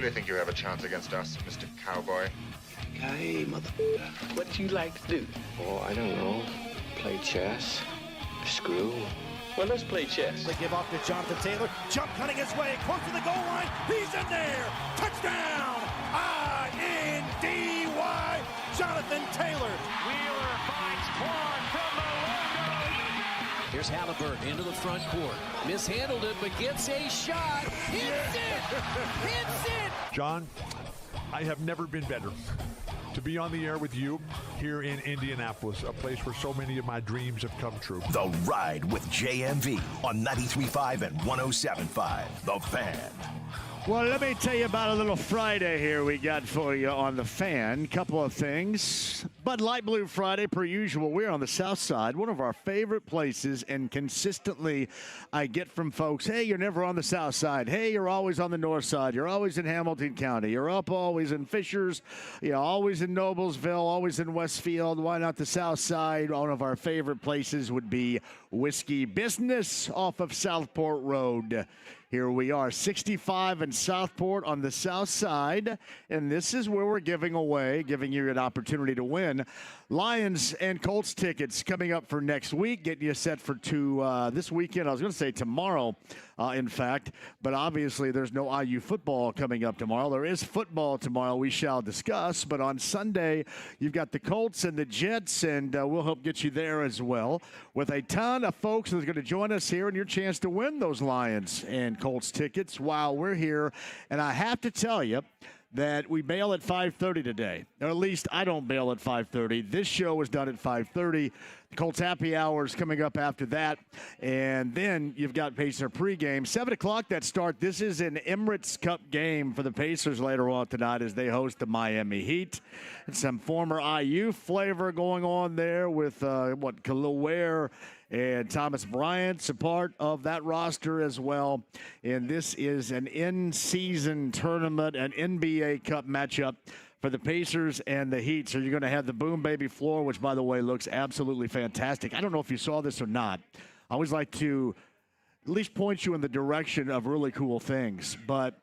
really think you have a chance against us, Mr. Cowboy? Hey, mother... What do you like to do? Oh, I don't know. Play chess. Screw. Well, let's play chess. They give off to Jonathan Taylor. Jump cutting his way. Close to the goal line. He's in there. Touchdown. I-N-D-Y. Jonathan Taylor. Wheeler finds Quan from the logo. Here's Halliburton into the front court. Mishandled it, but gets a shot. Hits it. Hits it. John, I have never been better to be on the air with you here in Indianapolis, a place where so many of my dreams have come true. The Ride with JMV on 93.5 and 107.5. The Fan. Well, let me tell you about a little Friday here we got for you on The Fan. Couple of things. Bud Light Blue Friday, per usual. We're on the South Side, one of our favorite places, and consistently I get from folks, hey, you're never on the South Side. Hey, you're always on the North Side. You're always in Hamilton County. You're up always in Fishers. You're always in Noblesville, always in Westfield. Why not the South Side? One of our favorite places would be Whiskey Business off of Southport Road. Here we are, 65 in Southport on the South Side, and this is where we're giving you an opportunity to win Lions and Colts tickets coming up for next week, getting you set for this weekend. I was going to say tomorrow, in fact, but obviously there's no IU football coming up tomorrow. There is football tomorrow we shall discuss, but on Sunday you've got the Colts and the Jets, and we'll help get you there as well with a ton of folks that's going to join us here and your chance to win those Lions and Colts tickets while we're here. And I have to tell you that we bail at 5:30 today, or at least I don't bail at 5:30. This show is done at 5:30. The Colts happy hour is coming up after that, and then you've got Pacer pregame. 7 o'clock that start. This is an Emirates Cup game for the Pacers later on tonight as they host the Miami Heat. And some former IU flavor going on there with Khalil Ware and Thomas Bryant's a part of that roster as well. And this is an in-season tournament, an NBA Cup matchup for the Pacers and the Heat. So you're going to have the Boom Baby floor, which, by the way, looks absolutely fantastic. I don't know if you saw this or not. I always like to at least point you in the direction of really cool things. But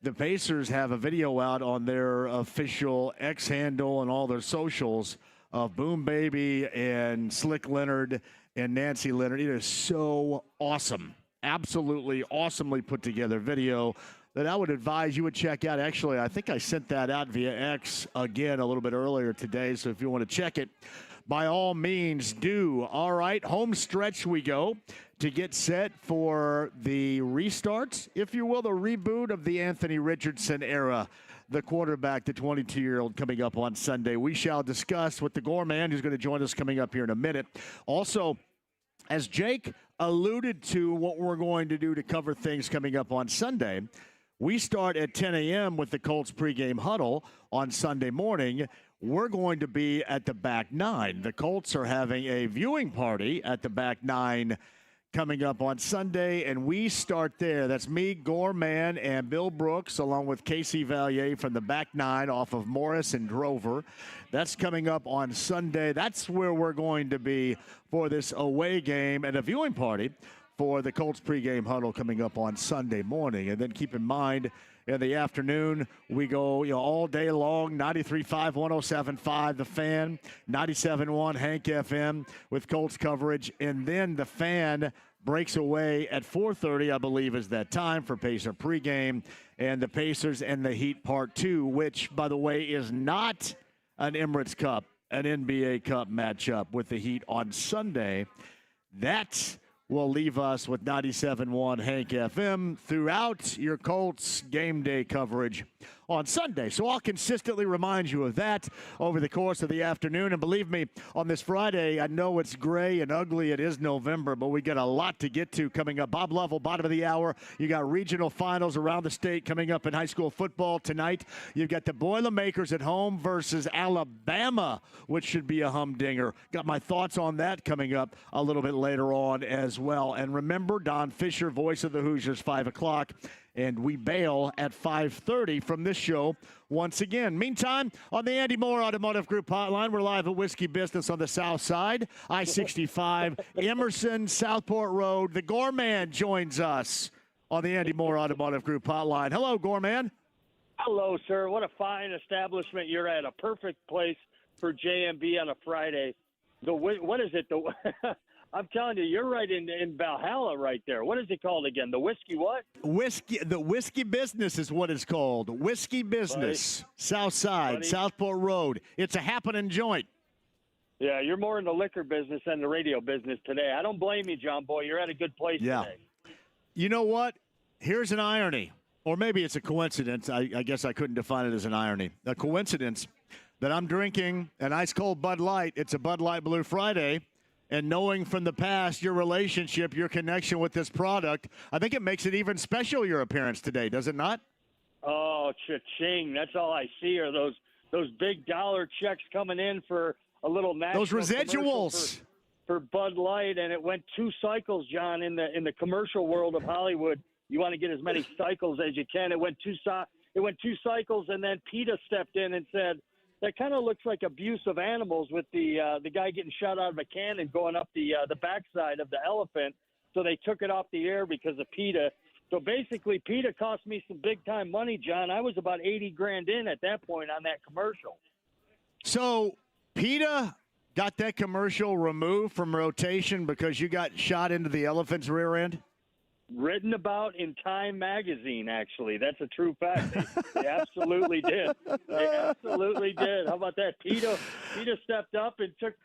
the Pacers have a video out on their official X handle and all their socials of Boom Baby and Slick Leonard and Nancy Leonard. It is so awesome. Absolutely awesomely put together video that I would advise you would check out. Actually, I think I sent that out via X again a little bit earlier today. So if you want to check it, by all means do. All right, home stretch we go to get set for the restart, if you will, the reboot of the Anthony Richardson era. The quarterback, the 22-year-old, coming up on Sunday. We shall discuss with the Gorman, who's going to join us coming up here in a minute. Also, as Jake alluded to what we're going to do to cover things coming up on Sunday, we start at 10 a.m. with the Colts pregame huddle on Sunday morning. We're going to be at the back nine. The Colts are having a viewing party at the back nine coming up on Sunday, and we start there. That's me, Gorman, and Bill Brooks, along with Casey Valier from the back nine off of Morris and Drover. That's coming up on Sunday. That's where we're going to be for this away game and a viewing party for the Colts pregame huddle coming up on Sunday morning. And then keep in mind, in the afternoon, we go all day long, 93.5, 107.5, The Fan, 97.1, Hank FM with Colts coverage. And then The Fan breaks away at 4:30, I believe, is that time for Pacer pregame. And the Pacers and the Heat Part 2, which, by the way, is not an Emirates Cup, an NBA Cup matchup with the Heat on Sunday. That will leave us with 97.1 Hank FM throughout your Colts game day coverage on Sunday. So I'll consistently remind you of that over the course of the afternoon. And believe me, on this Friday, I know it's gray and ugly. It is November, but we got a lot to get to coming up. Bob Lovell, bottom of the hour. You got regional finals around the state coming up in high school football tonight. You've got the Boilermakers at home versus Alabama, which should be a humdinger. Got my thoughts on that coming up a little bit later on as well. And remember, Don Fisher, voice of the Hoosiers, 5 o'clock. And we bail at 5:30 from this show once again. Meantime, on the Andy Moore Automotive Group hotline, we're live at Whiskey Business on the South Side, I-65, Emerson, Southport Road. The Gorman joins us on the Andy Moore Automotive Group hotline. Hello, Gorman. Hello, sir. What a fine establishment you're at. A perfect place for JMV on a Friday. What is it? I'm telling you, you're right in Valhalla right there. What is it called again? The whiskey what? The Whiskey Business is what it's called. Whiskey Business. Buddy. South Side, Buddy. Southport Road. It's a happening joint. Yeah, you're more in the liquor business than the radio business today. I don't blame you, John Boy. You're at a good place today. You know what? Here's an irony. Or maybe it's a coincidence. I guess I couldn't define it as an irony. A coincidence that I'm drinking an ice-cold Bud Light. It's a Bud Light Blue Friday. And knowing from the past your relationship, your connection with this product, I think it makes it even special, your appearance today, does it not? Oh, cha-ching. That's all I see are those big dollar checks coming in for a little national those residuals for Bud Light, and it went 2 cycles, John, in the commercial world of Hollywood. You want to get as many cycles as you can. It went 2 cycles, and then PETA stepped in and said, that kind of looks like abuse of animals with the guy getting shot out of a cannon going up the backside of the elephant. So they took it off the air because of PETA. So basically, PETA cost me some big-time money, John. I was about $80,000 in at that point on that commercial. So PETA got that commercial removed from rotation because you got shot into the elephant's rear end? Written about in Time magazine, actually. That's a true fact. They absolutely did. They absolutely did. How about that? PETA stepped up and took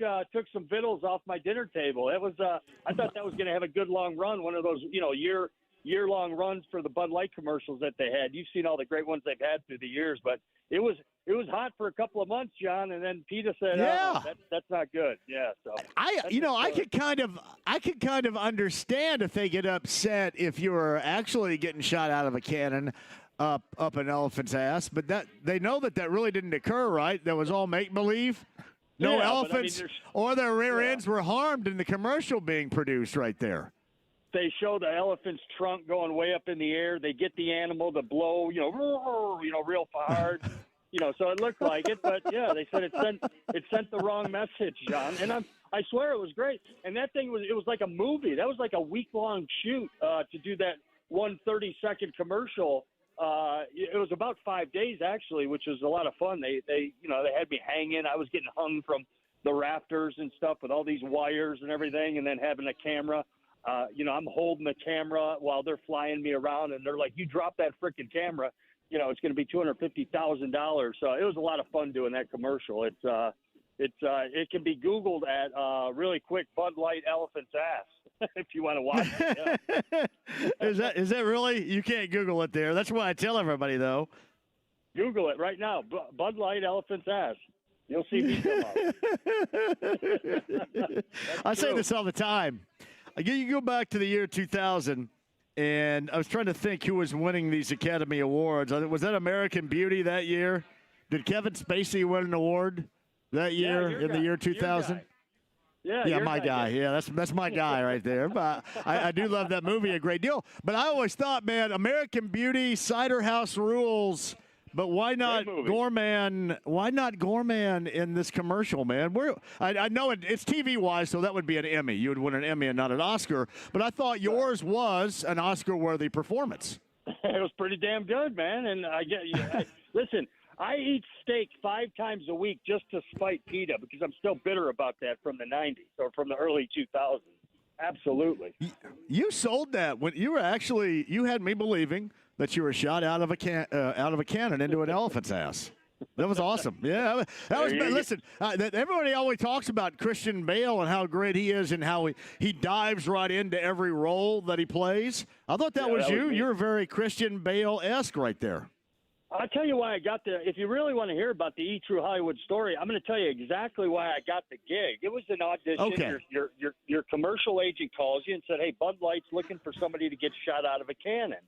some victuals off my dinner table. It was I thought that was going to have a good long run, one of those year-long runs for the Bud Light commercials that they had. You've seen all the great ones they've had through the years, but it was hot for a couple of months, John, and then PETA said, "Oh, that's not good." Yeah, so I could kind of understand if they get upset if you were actually getting shot out of a cannon up an elephant's ass, but that they know that really didn't occur, right? That was all make believe. No elephants or their rear ends were harmed in the commercial being produced right there. They show the elephant's trunk going way up in the air. They get the animal to blow, real hard. So it looked like it, but yeah, they said it sent the wrong message, John. And I swear it was great. And that thing was like a movie. That was like a week-long shoot to do that 1 30-second commercial. It was about 5 days actually, which was a lot of fun. They had me hanging. I was getting hung from the rafters and stuff with all these wires and everything, and then having a camera. I'm holding the camera while they're flying me around, and they're like, "You drop that freaking camera, it's going to be $250,000." So it was a lot of fun doing that commercial. It can be Googled at really quick Bud Light elephant's ass if you want to watch it. Yeah. Is that really? You can't Google it there. That's why I tell everybody though. Google it right now. Bud Light elephant's ass. You'll see me come up. I say this all the time. You go back to the year 2000, and I was trying to think who was winning these Academy Awards. Was that American Beauty that year? Did Kevin Spacey win an award that year in the year 2000? Yeah, my guy. Yeah, that's my guy right there. But I do love that movie a great deal. But I always thought, man, American Beauty, Cider House Rules. But why not Gorman? Why not Gorman in this commercial, man? I know it's TV-wise, so that would be an Emmy. You would win an Emmy and not an Oscar. But I thought yours was an Oscar-worthy performance. It was pretty damn good, man. And listen, I eat steak 5 times a week just to spite PETA because I'm still bitter about that from the 90s or from the early 2000s. Absolutely. You sold that when you had me believing that you were shot out of a cannon into an elephant's ass. That was awesome. Yeah, that was. Listen, everybody always talks about Christian Bale and how great he is and how he dives right into every role that he plays. I thought that was you. You're very Christian Bale-esque right there. I'll tell you why I got if you really want to hear about the E-True Hollywood story, I'm going to tell you exactly why I got the gig. It was an audition. Okay. Your commercial agent calls you and said, "Hey, Bud Light's looking for somebody to get shot out of a cannon."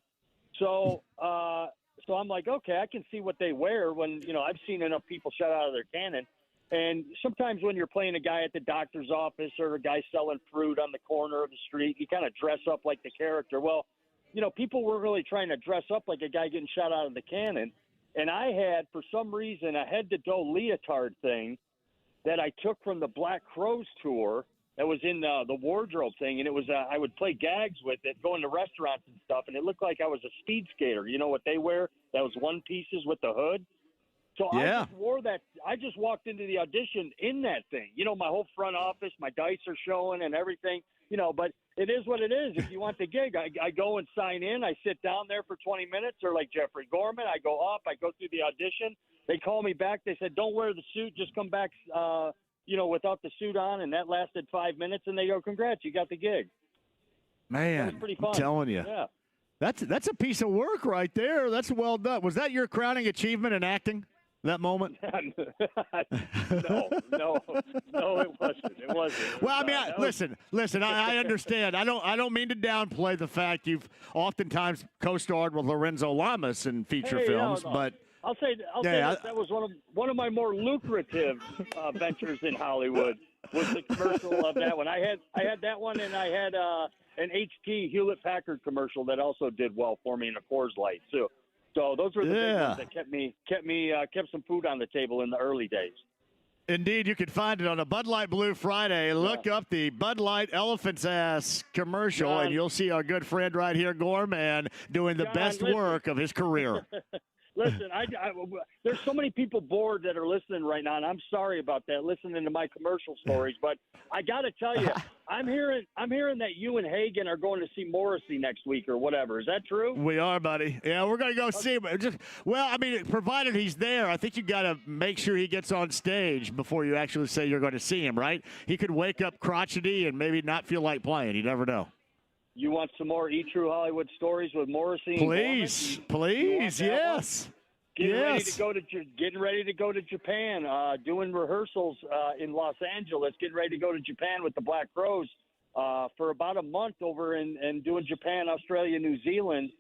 So I'm like, okay, I can see what they wear when, I've seen enough people shot out of their cannon. And sometimes when you're playing a guy at the doctor's office or a guy selling fruit on the corner of the street, you kind of dress up like the character. Well, people were really trying to dress up like a guy getting shot out of the cannon. And I had, for some reason, a head-to-toe leotard thing that I took from the Black Crowes tour that was in the wardrobe thing, and it was I would play gags with it, go into restaurants and stuff, and it looked like I was a speed skater. You know what they wear? That was one pieces with the hood. So yeah. I just wore that. I just walked into the audition in that thing. You know, my whole front office, my dice are showing and everything. You know, but it is what it is. If you want the gig, I go and sign in. I sit down there for 20 minutes, or like Jeffrey Gorman, I go up. I go through the audition. They call me back. They said, "Don't wear the suit. Just come back." Without the suit on, and that lasted 5 minutes, and they go, "Congrats, you got the gig." Man, that was pretty fun. I'm telling you. Yeah. That's a piece of work right there. That's well done. Was that your crowning achievement in acting, that moment? No, it wasn't. It wasn't. Well, I mean, listen. I understand. I don't mean to downplay the fact you've oftentimes co-starred with Lorenzo Lamas in feature films, but I'll say that was one of my more lucrative ventures in Hollywood was the commercial of that one. I had that one, and I had an HT Hewlett Packard commercial that also did well for me in a Coors Light too. So those were the big ones that kept some food on the table in the early days. Indeed, you can find it on a Bud Light Blue Friday. Look up the Bud Light Elephant's Ass commercial, and you'll see our good friend right here, Gorman, doing the best work of his career. Listen, there's so many people bored that are listening right now, and I'm sorry about that, listening to my commercial stories. But I got to tell you, I'm hearing that you and Hagen are going to see Morrissey next week or whatever. Is that true? We are, buddy. Yeah, we're going to go see him. Provided he's there, I think you got to make sure he gets on stage before you actually say you're going to see him, right? He could wake up crotchety and maybe not feel like playing. You never know. You want some more E-True Hollywood stories with Morrissey? Please, yes. Getting ready to go to Japan. Doing rehearsals in Los Angeles. Getting ready to go to Japan with the Black Crowes for about a month over and doing Japan, Australia, New Zealand.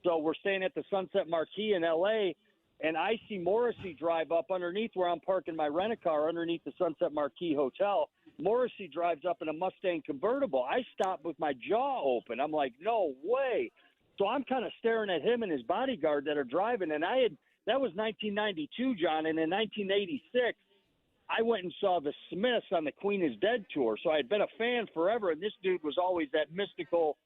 So we're staying at the Sunset Marquis in L.A. And I see Morrissey drive up underneath where I'm parking my rent-a-car underneath the Sunset Marquis Hotel. Morrissey drives up in a Mustang convertible. I stop with my jaw open. I'm like, no way. So I'm kind of staring at him and his bodyguard that are driving. And that was 1992, John. And in 1986, I went and saw the Smiths on the Queen is Dead tour. So I had been a fan forever. And this dude was always that mystical,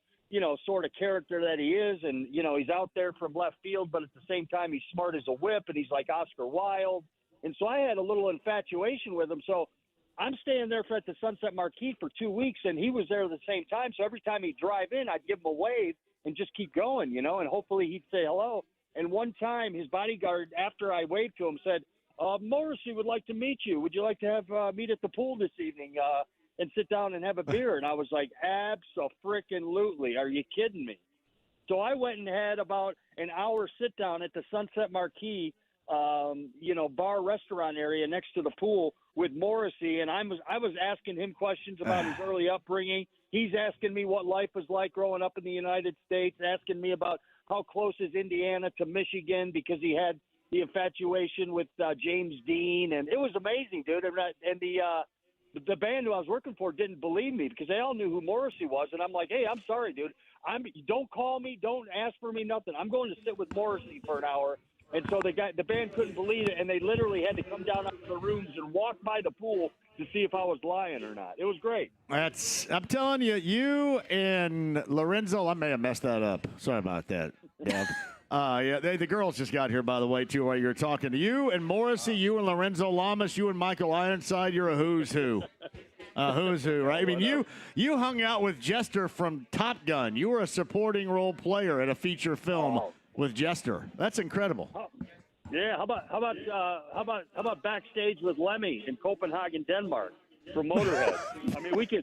sort of character that he is. And, he's out there from left field, but at the same time, he's smart as a whip and he's like Oscar Wilde. And so I had a little infatuation with him. So I'm staying there at the Sunset Marquis for 2 weeks, and he was there at the same time. So every time he'd drive in, I'd give him a wave and just keep going, and hopefully he'd say hello. And one time his bodyguard, after I waved to him, said, Morrissey would like to meet you. Would you like to have meet at the pool this evening and sit down and have a beer? And I was like, abso-frickin-lutely. Are you kidding me? So I went and had about an hour sit down at the Sunset Marquis, bar restaurant area next to the pool with Morrissey, and I was asking him questions about his early upbringing. He's asking me what life was like growing up in the United States, asking me about how close is Indiana to Michigan because he had the infatuation with James Dean, and it was amazing, dude. And the band who I was working for didn't believe me because they all knew who Morrissey was, and I'm like, hey, I'm sorry, dude. Don't call me, don't ask for me, nothing. I'm going to sit with Morrissey for an hour. And so the band couldn't believe it, and they literally had to come down out of the rooms and walk by the pool to see if I was lying or not. It was great. I'm telling you, you and Lorenzo, I may have messed that up. Sorry about that, Dad. The girls just got here, by the way, too, while you were talking. To you and Morrissey, you and Lorenzo Lamas, you and Michael Ironside, you're a who's who. Who's who, right? I mean, you hung out with Jester from Top Gun. You were a supporting role player in a feature film. With Jester, that's incredible. Yeah, how about backstage with Lemmy in Copenhagen, Denmark, for Motorhead? I mean, we can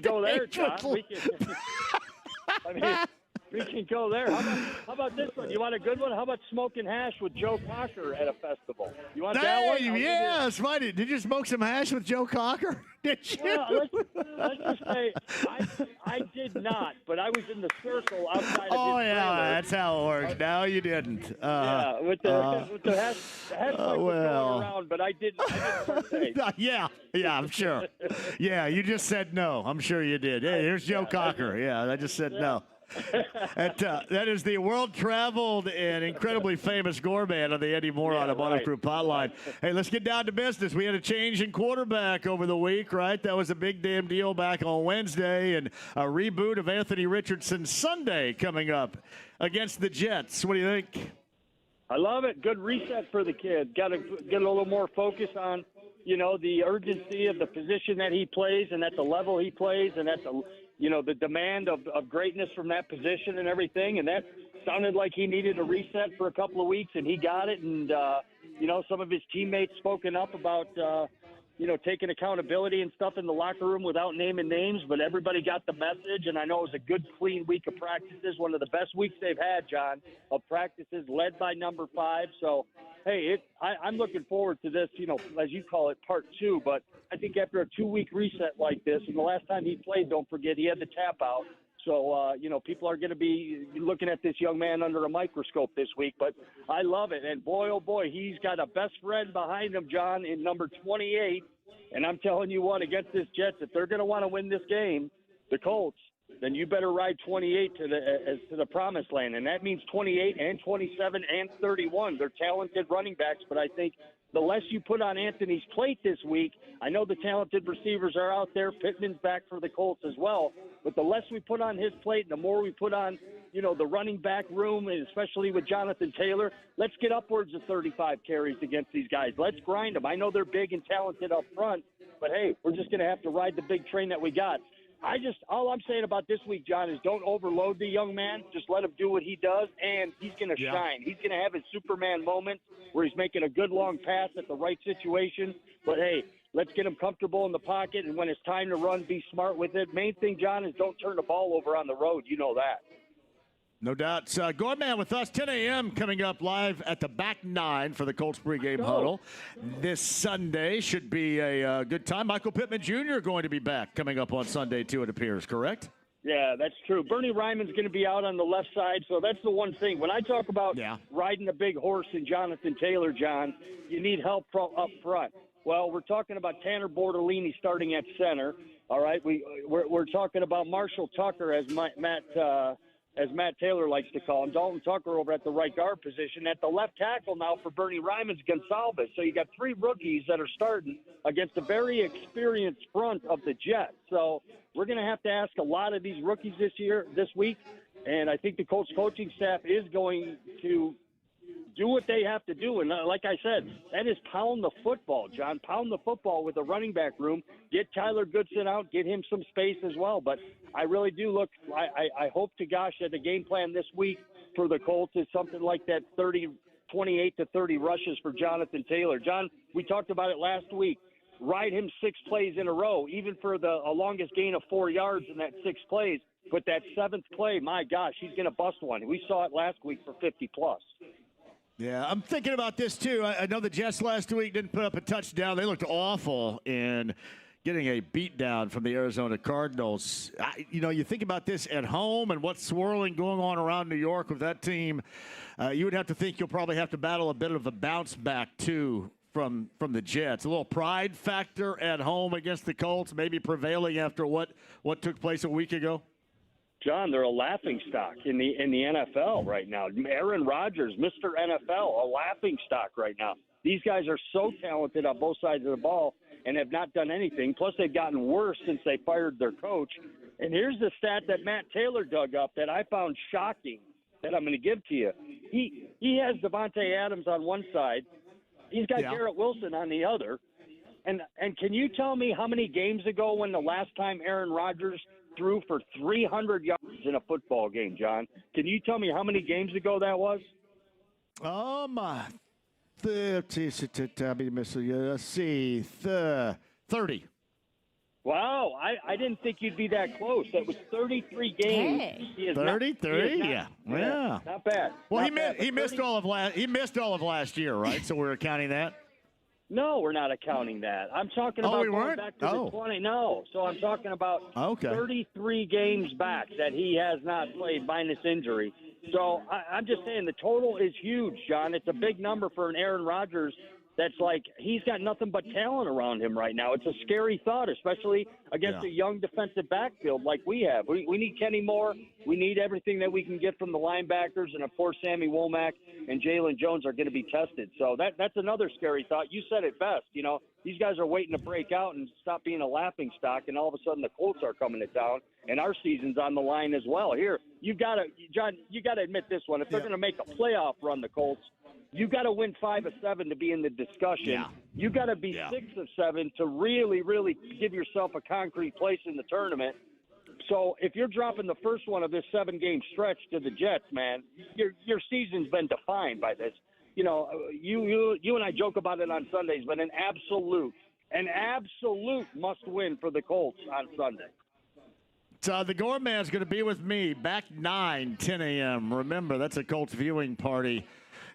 go there, John. We can go there. How about this one? You want a good one? How about smoking hash with Joe Cocker at a festival? You want that one? Yes, right. Did you smoke some hash with Joe Cocker? Did you? Well, let's just say I did not, but I was in the circle outside of his trailer. That's how it works. No, you didn't. With the hash was going around, but I didn't say. Yeah, I'm sure. Yeah, you just said no. I'm sure you did. Hey, here's Joe Cocker. Yeah, I just said no. That is the world-traveled and incredibly famous Gorman on the Eddie Moore Automotive Group hotline. Hey, let's get down to business. We had a change in quarterback over the week, right? That was a big damn deal back on Wednesday, and a reboot of Anthony Richardson Sunday coming up against the Jets. What do you think? I love it. Good reset for the kid. Got to get a little more focus on, the urgency of the position that he plays and at the level he plays and at the, the demand of greatness from that position and everything. And that sounded like he needed a reset for a couple of weeks, and he got it. And, some of his teammates spoken up about, taking accountability and stuff in the locker room without naming names, but everybody got the message, and I know it was a good, clean week of practices, one of the best weeks they've had, John, of practices led by number 5. So, hey, I'm looking forward to this, as you call it, part 2, but I think after a 2-week reset like this, and the last time he played, don't forget, he had the tap out. So, people are going to be looking at this young man under a microscope this week. But I love it. And, boy, oh, boy, he's got a best friend behind him, John, in number 28. And I'm telling you what, against this Jets, if they're going to want to win this game, the Colts, then you better ride 28 to the promised land. And that means 28 and 27 and 31. They're talented running backs, but I think the less you put on Anthony's plate this week, I know the talented receivers are out there. Pittman's back for the Colts as well. But the less we put on his plate and the more we put on, the running back room, and especially with Jonathan Taylor, let's get upwards of 35 carries against these guys. Let's grind them. I know they're big and talented up front, but, hey, we're just going to have to ride the big train that we got. All I'm saying about this week, John, is don't overload the young man. Just let him do what he does, and he's going to shine. He's going to have his Superman moment where he's making a good long pass at the right situation. But, hey, let's get him comfortable in the pocket, and when it's time to run, be smart with it. Main thing, John, is don't turn the ball over on the road. You know that. No doubt. Gorman with us, 10 a.m. coming up live at the back 9 for the Colts pregame huddle. This Sunday should be a good time. Michael Pittman Jr. going to be back coming up on Sunday, too, it appears, correct? Yeah, that's true. Bernie Ryman's going to be out on the left side, so that's the one thing. When I talk about riding the big horse in Jonathan Taylor, John, you need help up front. Well, we're talking about Tanner Bortolini starting at center. All right, we're talking about Marshall Tucker as Matt Taylor likes to call him. Dalton Tucker over at the right guard position. At the left tackle now for Bernie Ryman's Gonsalves. So you got 3 rookies that are starting against a very experienced front of the Jets. So we're going to have to ask a lot of these rookies this week. And I think the Colts coaching staff is going to do what they have to do. And like I said, that is pound the football, John. Pound the football with the running back room. Get Tyler Goodson out. Get him some space as well. But I really do I hope to gosh that the game plan this week for the Colts is something like that 28 to 30 rushes for Jonathan Taylor. John, we talked about it last week. Ride him 6 plays in a row, even for the longest gain of 4 yards in that 6 plays. But that 7th play, my gosh, he's going to bust one. We saw it last week for 50-plus. Yeah, I'm thinking about this, too. I know the Jets last week didn't put up a touchdown. They looked awful in getting a beatdown from the Arizona Cardinals. You think about this at home and what's swirling going on around New York with that team, you would have to think you'll probably have to battle a bit of a bounce back, too, from the Jets. A little pride factor at home against the Colts, maybe prevailing after what took place a week ago. John, they're a laughingstock in the NFL right now. Aaron Rodgers, Mr. NFL, a laughingstock right now. These guys are so talented on both sides of the ball and have not done anything. Plus, they've gotten worse since they fired their coach. And here's the stat that Matt Taylor dug up that I found shocking that I'm going to give to you. He has Devontae Adams on one side. He's got Garrett Wilson on the other. And can you tell me how many games ago when the last time Aaron Rodgers threw for 300 yards in a football game, John? Can you tell me how many games ago that was? Let's see, 30. Wow, I didn't think you'd be that close. That was 33 games. Hey. 30? Yeah. Not bad. Well, he missed all of last year, right? So we're counting that? No, we're not accounting that. I'm talking about going back to the 20. No, so I'm talking about 33 games back that he has not played minus injury. So I'm just saying the total is huge, John. It's a big number for an Aaron Rodgers that's like he's got nothing but talent around him right now. It's a scary thought, especially against a young defensive backfield like we have. We need Kenny Moore. We need everything that we can get from the linebackers, and of course Sammy Womack and Jalen Jones are going to be tested. So that's another scary thought. You said it best. You know, these guys are waiting to break out and stop being a laughing stock, and all of a sudden the Colts are coming to town, and our season's on the line as well. Here, John, you got to admit this one. If they're going to make a playoff run, the Colts, you got to win 5 of 7 to be in the discussion. Yeah. You got to be 6 of 7 to really, really give yourself a concrete place in the tournament. So if you're dropping the first one of this 7-game stretch to the Jets, man, your season's been defined by this. You know, you and I joke about it on Sundays, but an absolute must-win for the Colts on Sunday. So the Gorman's going to be with me back 10 a.m. Remember, that's a Colts viewing party.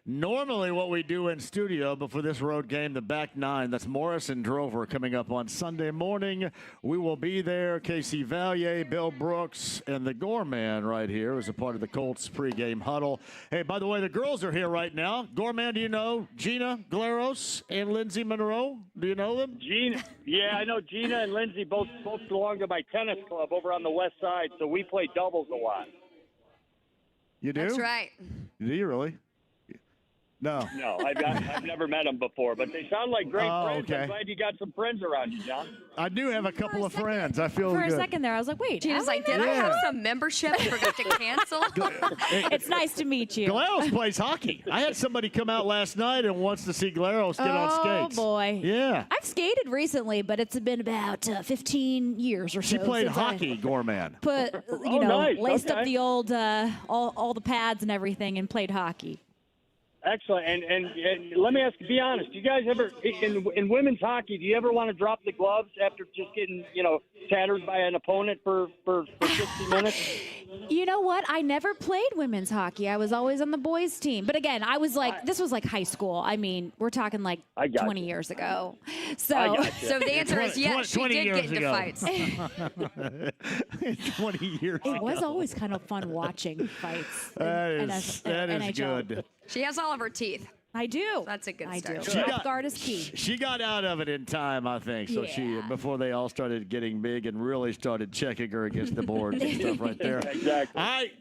Normally what we do in studio, but for this road game, the back 9, that's Morris and Drover coming up on Sunday morning. We will be there. Casey Valier, Bill Brooks, and the Gorman right here as a part of the Colts pregame huddle. Hey, by the way, the girls are here right now. Gorman, do you know Gina Glaros and Lindsay Monroe? Do you know them? Gina, yeah, I know Gina and Lindsay both belong to my tennis club over on the west side, so we play doubles a lot. You do? That's right. Do you really? No. No, I've never met them before, but they sound like great friends. Okay. I'm glad you got some friends around you, John. I do have a couple of friends. I feel For good. a second there, I was like, wait. She was like, did I have some membership I forgot to cancel? It's nice to meet you. Glaros plays hockey. I had somebody come out last night and wants to see Glaros get on skates. Oh, boy. Yeah. I've skated recently, but it's been about 15 years or so. She played since hockey, Gorman. Laced nice. up the old, all the pads and everything and played hockey. Excellent. And let me ask you, be honest, do you guys ever, in women's hockey, do you ever want to drop the gloves after just getting, tattered by an opponent for 60 minutes? You know what? I never played women's hockey. I was always on the boys' team. But again, I was like, this was like high school. I mean, we're talking like 20 years ago. So the answer is yes, she did get into fights. 20 years ago. It was always kind of fun watching fights. That is good. She has all of her teeth. I do. That's a good start. Mouth guard is key. She got out of it in time, I think. So before they all started getting big and really started checking her against the boards and stuff right there. Exactly. All right.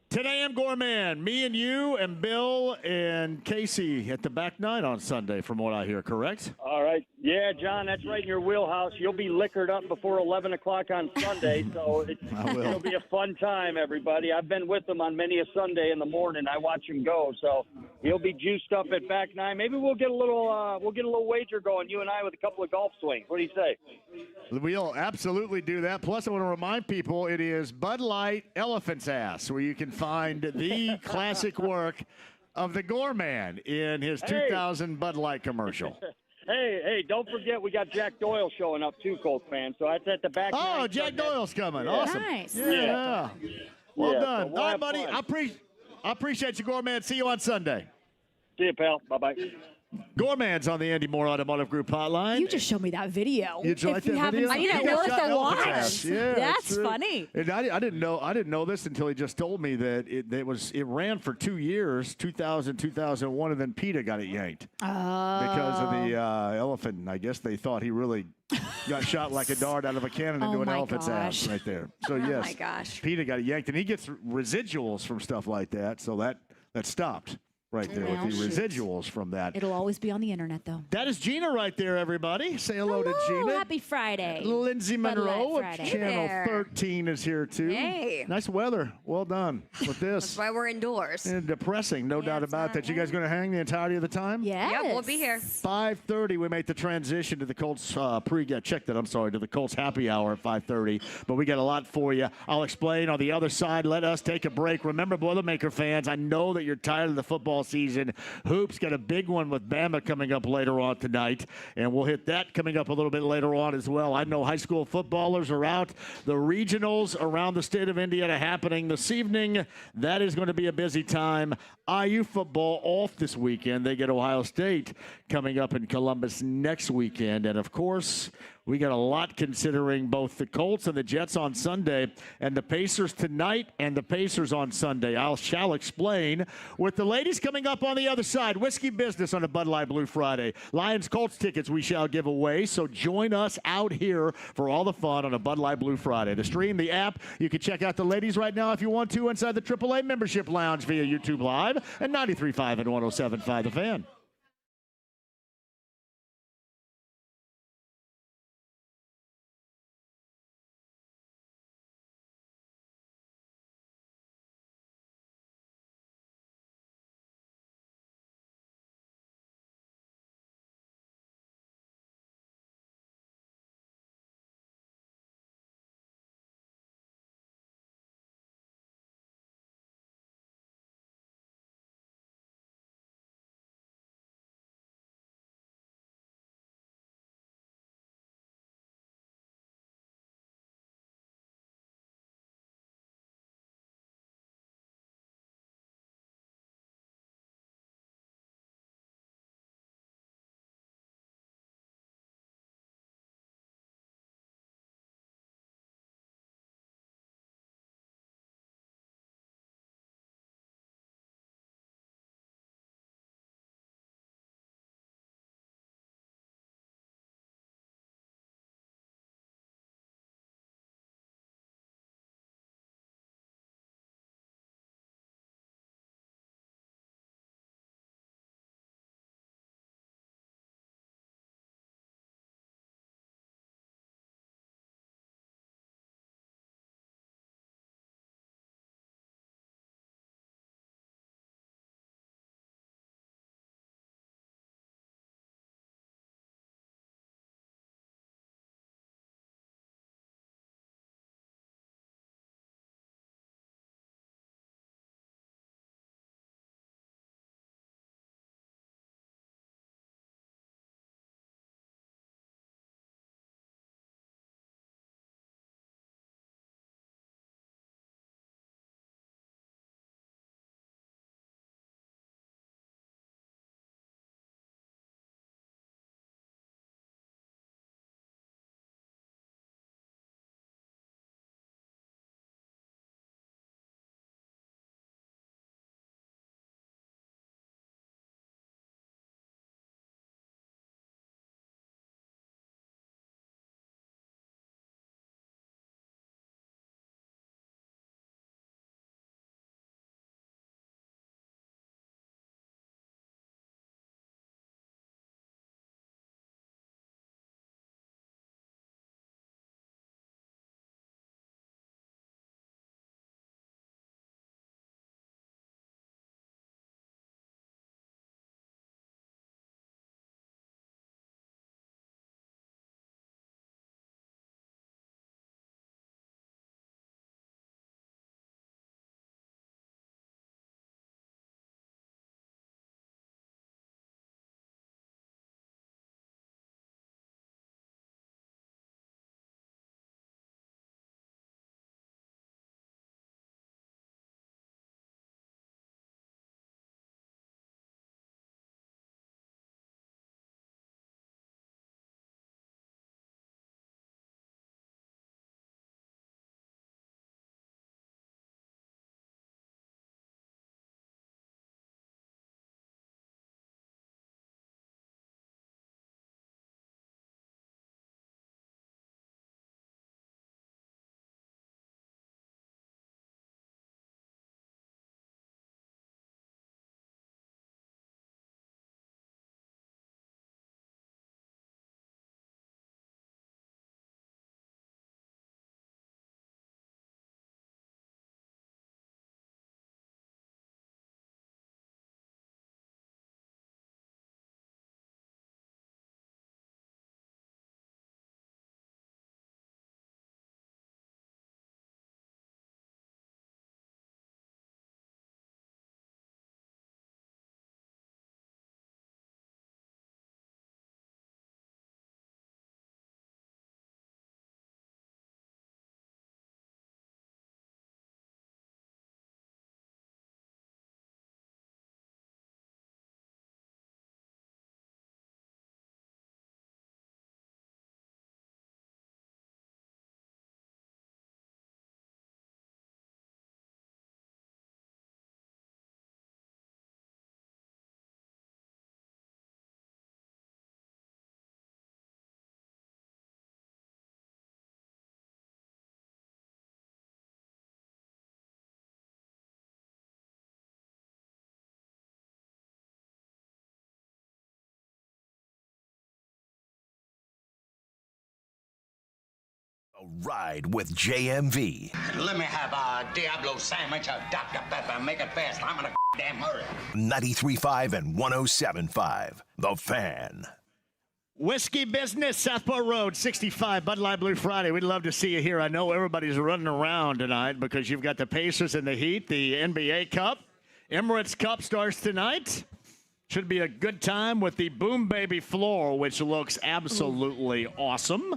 10 a.m. Gorman, me and you and Bill and Casey at the back 9 on Sunday, from what I hear, correct? All right. Yeah, John, that's right in your wheelhouse. You'll be liquored up before 11 o'clock on Sunday, so it'll be a fun time, everybody. I've been with them on many a Sunday in the morning. I watch him go, so he'll be juiced up at back 9. Maybe we'll get a little wager going, you and I, with a couple of golf swings. What do you say? We'll absolutely do that. Plus, I want to remind people it is Bud Light Elephant's Ass, where you can find the classic work of the Gorman in his 2000 Bud Light commercial. Hey, don't forget we got Jack Doyle showing up too, Colts fans. So that's at the back. Oh, Jack Doyle's coming. Awesome. Nice. Yeah. Well done. So All right, buddy. I appreciate you, Gorman. See you on Sunday. See you, pal. Bye-bye. Gorman's on the Andy Moore Automotive Group hotline. You just showed me that video. You like that video? I know, worth a watch. Yeah, that's funny. And I didn't know this until he just told me that it ran for 2 years, 2000, 2001, and then PETA got it yanked because of the elephant. And I guess they thought he really got shot like a dart out of a cannon into an elephant's ass right there. So yes, my gosh, PETA got it yanked, and he gets residuals from stuff like that. So that stopped. Right there with the residuals from that. It'll always be on the internet, though. That is Gina right there, everybody. Say hello to Gina. Happy Friday. Lindsay Monroe of Channel there. 13 is here, too. Hey. Nice weather. Well done with this. That's why we're indoors. And depressing, no doubt about that. You guys going to hang the entirety of the time? Yes. Yeah, we'll be here. 5:30, we make the transition to the Colts to the Colts happy hour at 5:30. But we got a lot for you. I'll explain on the other side. Let us take a break. Remember, Boilermaker fans, I know that you're tired of the football season. Hoops got a big one with Bama coming up later on tonight, and we'll hit that coming up a little bit later on as well. I know high school footballers are out. The regionals around the state of Indiana happening this evening. That is going to be a busy time. IU football off this weekend. They get Ohio State coming up in Columbus next weekend. And, of course, We got a lot considering both the Colts and the Jets on Sunday and the Pacers tonight and the Pacers on Sunday. Shall explain with the ladies coming up on the other side. Whiskey business on a Bud Light Blue Friday. Lions Colts tickets we shall give away, so join us out here for all the fun on a Bud Light Blue Friday. The stream, the app, you can check out the ladies right now if you want to inside the AAA membership lounge via YouTube Live and 93.5 and 107.5 The Fan. Ride with JMV. Let me have a Diablo sandwich, a Dr. Pepper. Make it fast. I'm in a damn hurry. 93.5 and 107.5. The Fan. Whiskey Business, Southport Road, 65, Bud Light Blue Friday. We'd love to see you here. I know everybody's running around tonight because you've got the Pacers and the Heat, the NBA Cup. Emirates Cup starts tonight. Should be a good time with the Boom Baby floor, which looks absolutely awesome.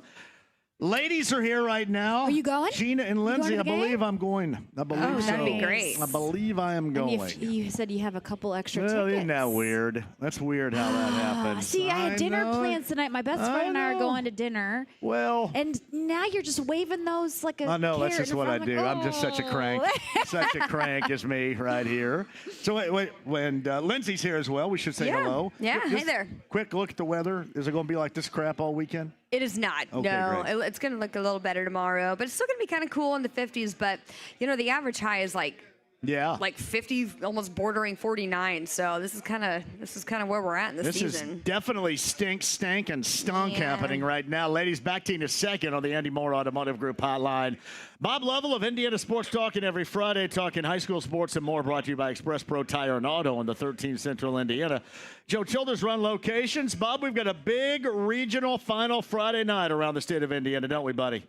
Ladies are here right now. Are you going? Gina and Lindsay, I believe I'm going. I believe so. That'd be great. I believe I am going. You said you have a couple extra Well, tickets. isn't that weird? That's weird how that happens. See, I had dinner know. plans tonight. My best friend and I are going to dinner. Well. And now you're just waving those like a I know, that's carrot just in what I front do. of I'm just such a crank. Such a crank is me right here. So when Lindsay's here as well, we should say hello. Yeah, Just hey there. Quick look at the weather. Is it going to be like this crap all weekend? It is not. Okay, no, great. it's going to look a little better tomorrow, but it's still going to be kind of cool in the 50s. But, the average high is like 50, almost bordering 49. So this is kind of where we're at in the season. This is definitely stank, and stunk happening right now. Ladies, back to you in a second on the Andy Moore Automotive Group hotline. Bob Lovell of Indiana Sports Talking every Friday, talking high school sports and more, brought to you by Express Pro Tire and Auto in the 13th Central Indiana. Joe Childers run locations. Bob, we've got a big regional final Friday night around the state of Indiana, don't we, buddy?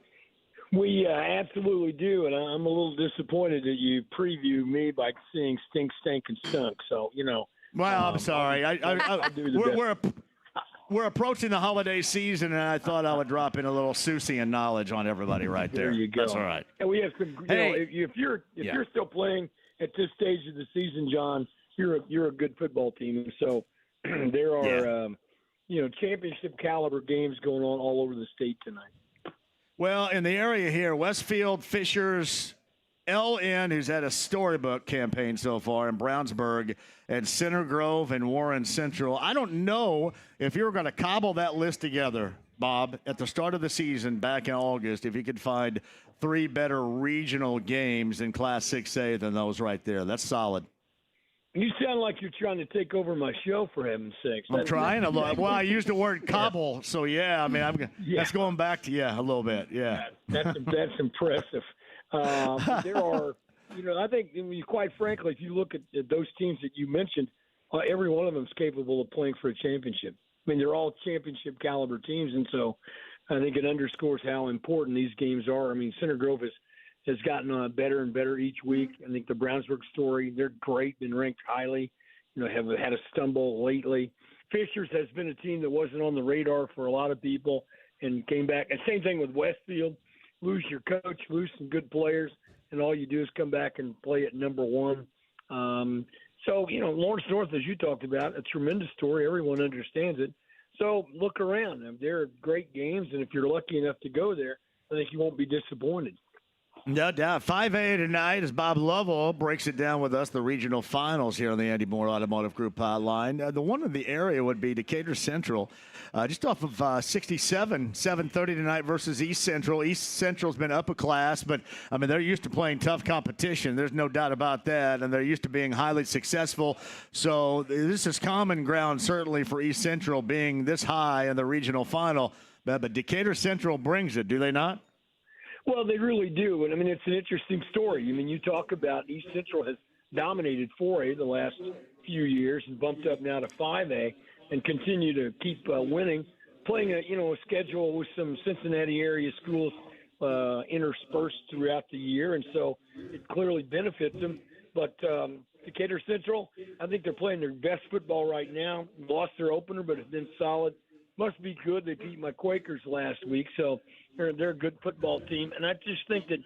We absolutely do, and I'm a little disappointed that you preview me by saying stink, stank, and stunk. So, Well, I'm sorry. We're approaching the holiday season, and I thought I would drop in a little Susian knowledge on everybody right there. There you go. That's all right. And we have some. If you're still playing at this stage of the season, John, you're a good football team. And so there are championship caliber games going on all over the state tonight. Well, in the area here, Westfield, Fishers, LN, who's had a storybook campaign so far, in Brownsburg, and Center Grove and Warren Central. I don't know if you were going to cobble that list together, Bob, at the start of the season back in August, if you could find 3 better regional games in Class 6A than those right there. That's solid. You sound like you're trying to take over my show, for heaven's sakes. I'm trying a lot. Well, I used the word cobble, so that's going back to a little bit. Yeah, that's impressive. There are, I think, quite frankly, if you look at those teams that you mentioned, every one of them is capable of playing for a championship. I mean, they're all championship caliber teams, and so I think it underscores how important these games are. I mean, Center Grove has gotten better and better each week. I think the Brownsburg story, they're great, been ranked highly, have had a stumble lately. Fishers has been a team that wasn't on the radar for a lot of people and came back. And same thing with Westfield. Lose your coach, lose some good players, and all you do is come back and play at number one. So, Lawrence North, as you talked about, a tremendous story. Everyone understands it. So look around. They're great games, and if you're lucky enough to go there, I think you won't be disappointed. No doubt. 5A tonight as Bob Lovell breaks it down with us, the regional finals here on the Andy Moore Automotive Group hotline. The one in the area would be Decatur Central, just off of 67, 7:30 tonight versus East Central. East Central's been up a class, but, they're used to playing tough competition. There's no doubt about that, and they're used to being highly successful. So this is common ground, certainly, for East Central being this high in the regional final. But Decatur Central brings it, do they not? Well, they really do. And, it's an interesting story. You talk about East Central has dominated 4A the last few years and bumped up now to 5A and continue to keep winning, playing a schedule with some Cincinnati area schools interspersed throughout the year. And so it clearly benefits them. But Decatur Central, I think they're playing their best football right now. Lost their opener, but have been solid. Must be good. They beat my Quakers last week, so they're a good football team. And I just think that,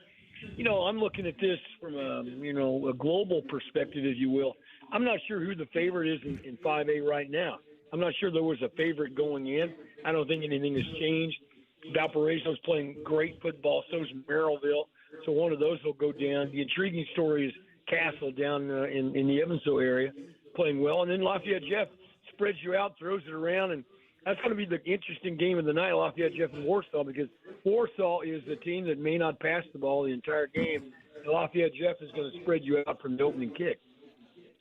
I'm looking at this from a global perspective, if you will. I'm not sure who the favorite is in 5A right now. I'm not sure there was a favorite going in. I don't think anything has changed. Valparaiso's playing great football. So is Merrillville. So one of those will go down. The intriguing story is Castle down in the Evansville area playing well. And then Lafayette Jeff spreads you out, throws it around, and that's going to be the interesting game of the night, Lafayette Jeff and Warsaw, because Warsaw is the team that may not pass the ball the entire game. And Lafayette Jeff is going to spread you out from the opening kick.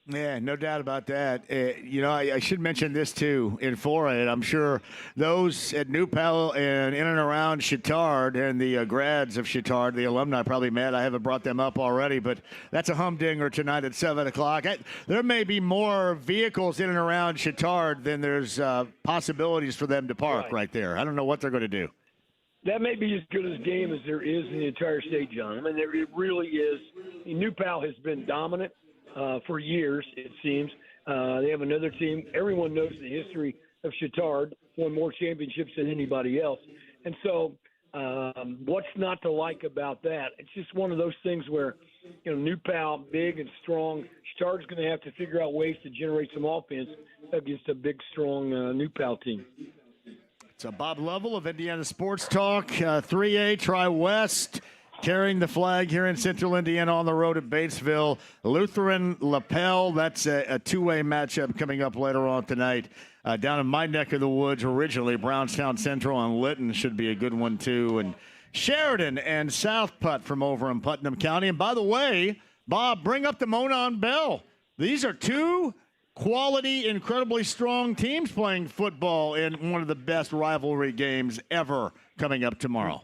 Yeah, no doubt about that. I should mention this, too, in 4A. I'm sure those at New Pal and in and around Chittard and the grads of Chittard, the alumni, probably mad I haven't brought them up already, but that's a humdinger tonight at 7 o'clock. There may be more vehicles in and around Chittard than there's possibilities for them to park right there. I don't know what they're going to do. That may be as good a game as there is in the entire state, John. I mean, it really is. New Pal has been dominant for years, it seems. They have another team. Everyone knows the history of Chittard, won more championships than anybody else. And so what's not to like about that? It's just one of those things where, New Pal, big and strong. Chittard's going to have to figure out ways to generate some offense against a big, strong New Pal team. So Bob Lovell of Indiana Sports Talk, 3A Tri-West, carrying the flag here in Central Indiana on the road at Batesville. Lutheran Lapel, that's a two-way matchup coming up later on tonight. Down in my neck of the woods originally, Brownstown Central and Lytton should be a good one too. And Sheridan and South Putt from over in Putnam County. And by the way, Bob, bring up the Monon Bell. These are two quality, incredibly strong teams playing football in one of the best rivalry games ever coming up tomorrow.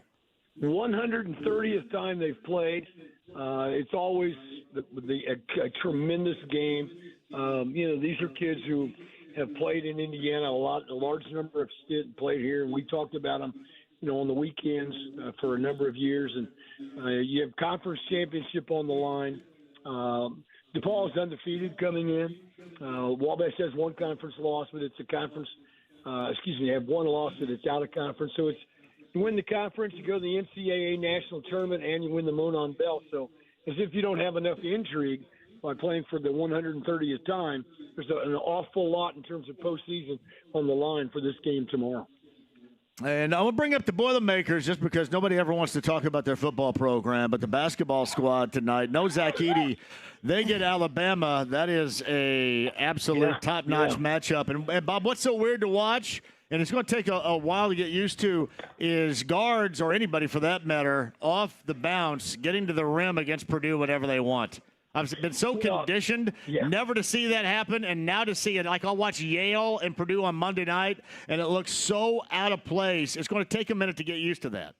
130th time they've played. It's always a tremendous game. These are kids who have played in Indiana a large number of played here, and we talked about them, on the weekends for a number of years. And you have conference championship on the line. DePaul is undefeated coming in. Wabash has one conference loss, but it's a conference. They have one loss that it's out of conference. So you win the conference, you go to the NCAA national tournament, and you win the Monon Bell. So as if you don't have enough intrigue by playing for the 130th time, there's an awful lot in terms of postseason on the line for this game tomorrow. And I'm going to bring up the Boilermakers just because nobody ever wants to talk about their football program, but the basketball squad tonight, no Zach Edey. They get Alabama. That is a absolute top-notch matchup. And, Bob, what's so weird to watch, and it's going to take a while to get used to, is guards, or anybody for that matter, off the bounce, getting to the rim against Purdue whenever they want. I've been so conditioned never to see that happen, and now to see it. Like, I'll watch Yale and Purdue on Monday night, and it looks so out of place. It's going to take a minute to get used to that.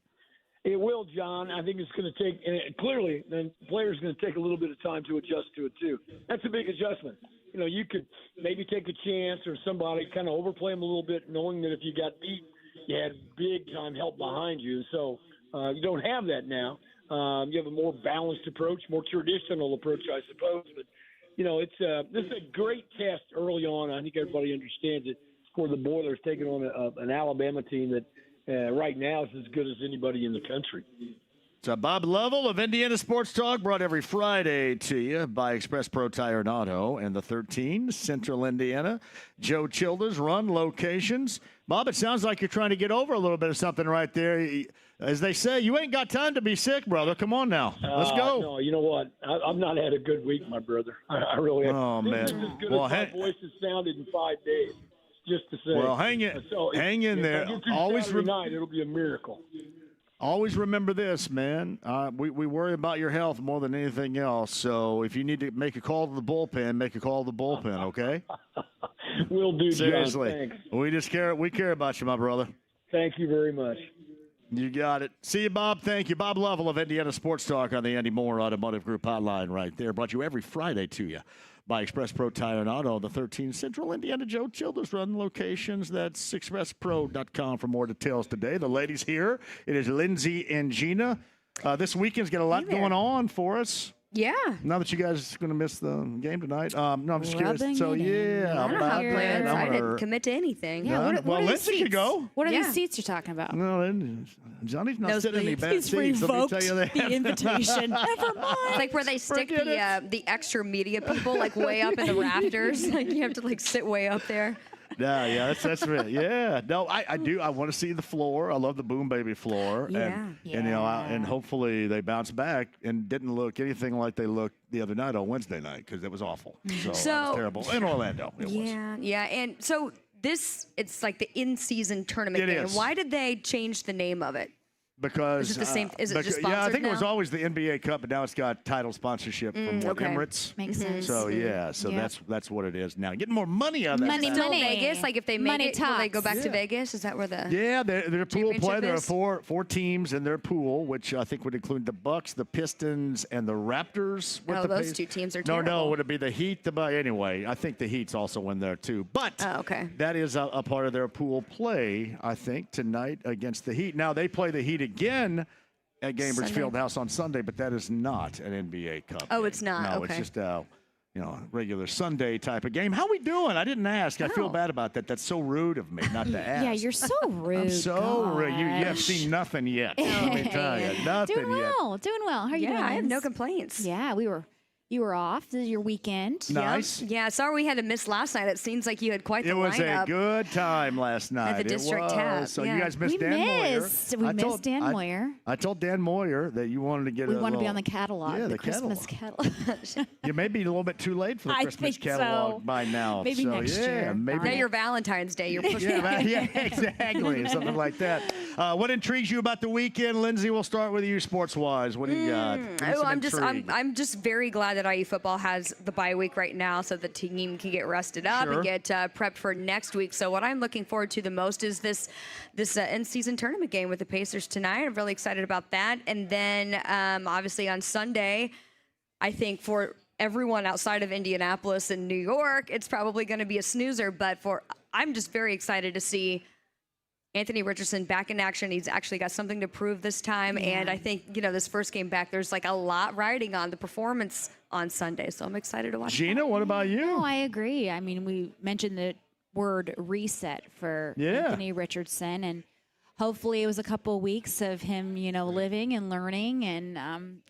It will, John. I think it's going to take – and clearly, the players going to take a little bit of time to adjust to it, too. That's a big adjustment. You could maybe take a chance or somebody kind of overplay them a little bit, knowing that if you got beat, you had big-time help behind you. So you don't have that now. You have a more balanced approach, more traditional approach, I suppose. But, this is a great test early on. I think everybody understands it for the Boilers taking on an Alabama team that right now is as good as anybody in the country. So Bob Lovell of Indiana Sports Talk, brought every Friday to you by Express Pro Tire and Auto and the 13, Central Indiana. Joe Childers, run locations. Bob, it sounds like you're trying to get over a little bit of something right there. As they say, you ain't got time to be sick, brother. Come on now. Let's go. No, you know what? I've not had a good week, my brother. I really have. Oh, man. This is as good as my voice has sounded in 5 days, just to say. Well, hang in there. Always night, it'll be a miracle. Always remember this, man. We worry about your health more than anything else. So if you need to make a call to the bullpen, make a call to the bullpen, okay? Will do, John. Seriously. Thanks. We care about you, my brother. Thank you very much. You got it. See you, Bob. Thank you. Bob Lovell of Indiana Sports Talk on the Andy Moore Automotive Group hotline right there. Brought you every Friday to you by Express Pro Tire and Auto, the 13 Central Indiana. Joe Childers run locations. That's expresspro.com for more details today. The ladies here, it is Lindsay and Gina. This weekend's got a lot going on for us. Yeah. Now that you guys are going to miss the game tonight. No, I'm just curious. So, I don't have plans. I didn't commit to anything. Yeah, well, Lindsay could go. What are these seats you're talking about? No, Johnny's not sitting in any bad seats. Let me tell you that. The invitation. Never mind. It's like where they stick the extra media people like way up in the rafters. Like you have to like sit way up there. Yeah, that's right. Yeah, no, I do. I want to see the floor. I love the Boom Baby floor. And and hopefully they bounce back and didn't look anything like they looked the other night on Wednesday night because it was awful. So that was terrible in Orlando. It was. Yeah, and so it's like the in-season tournament It game. is. Why did they change the name of it? Because is it the same? Is it just sponsored yeah, I think now? it was always the NBA Cup, but now it's got title sponsorship from Emirates. Makes sense. So that's what it is now. Getting more money out of that. Money, Still money. Vegas? Like if they make Money it, will they go talks. back to Vegas? Is that where the Their pool play. There are is? four teams in their pool, which I think would include the Bucks, the Pistons, and the Raptors. Oh, those two teams are terrible. No, would it be the Heat? Anyway, I think the Heat's also in there too. But that is a part of their pool play, I think, tonight against the Heat. Now they play the Heat again at Gainbridge Fieldhouse on Sunday, but that is not an NBA Cup. Oh, game. it's not. No, Okay. it's just regular Sunday type of game. How we doing? I didn't ask. I feel bad about that. That's so rude of me not to ask. Yeah, you're so rude. I'm so rude. You have seen nothing yet. Let me tell you, nothing Doing yet. well. How are you doing? I have no Linz? complaints. Yeah, you were off. This is your weekend. Nice. Yeah, sorry we had to miss last night. It seems like you had quite the It was lineup. a good time last night. the district tap, So yeah. you guys missed We Dan Moyer. missed Dan Moyer. I told Dan Moyer that you wanted to get We a want to be little- on the catalog, Yeah, the Christmas catalog. You may be a little bit too late for the I Christmas think catalog so. by now. Maybe so, next yeah, year. Maybe Now your Valentine's Day, you're pushing yeah, exactly. Something like that. What intrigues you about the weekend, Lindsay? We'll start with you sports-wise. What do you got? Give me some intrigue. I'm just very glad that IU football has the bye week right now, so the team can get rested up and get prepped for next week. So what I'm looking forward to the most is this in-season tournament game with the Pacers tonight. I'm really excited about that. And then obviously on Sunday, I think for everyone outside of Indianapolis and New York, it's probably going to be a snoozer. But I'm just very excited to see Anthony Richardson back in action. He's actually got something to prove this time. Yeah. And I think, this first game back, there's like a lot riding on the performance on Sunday. So I'm excited to watch Gina, what about you? No, I agree. I mean, we mentioned the word reset for Anthony Richardson, and hopefully it was a couple of weeks of him, living and learning, and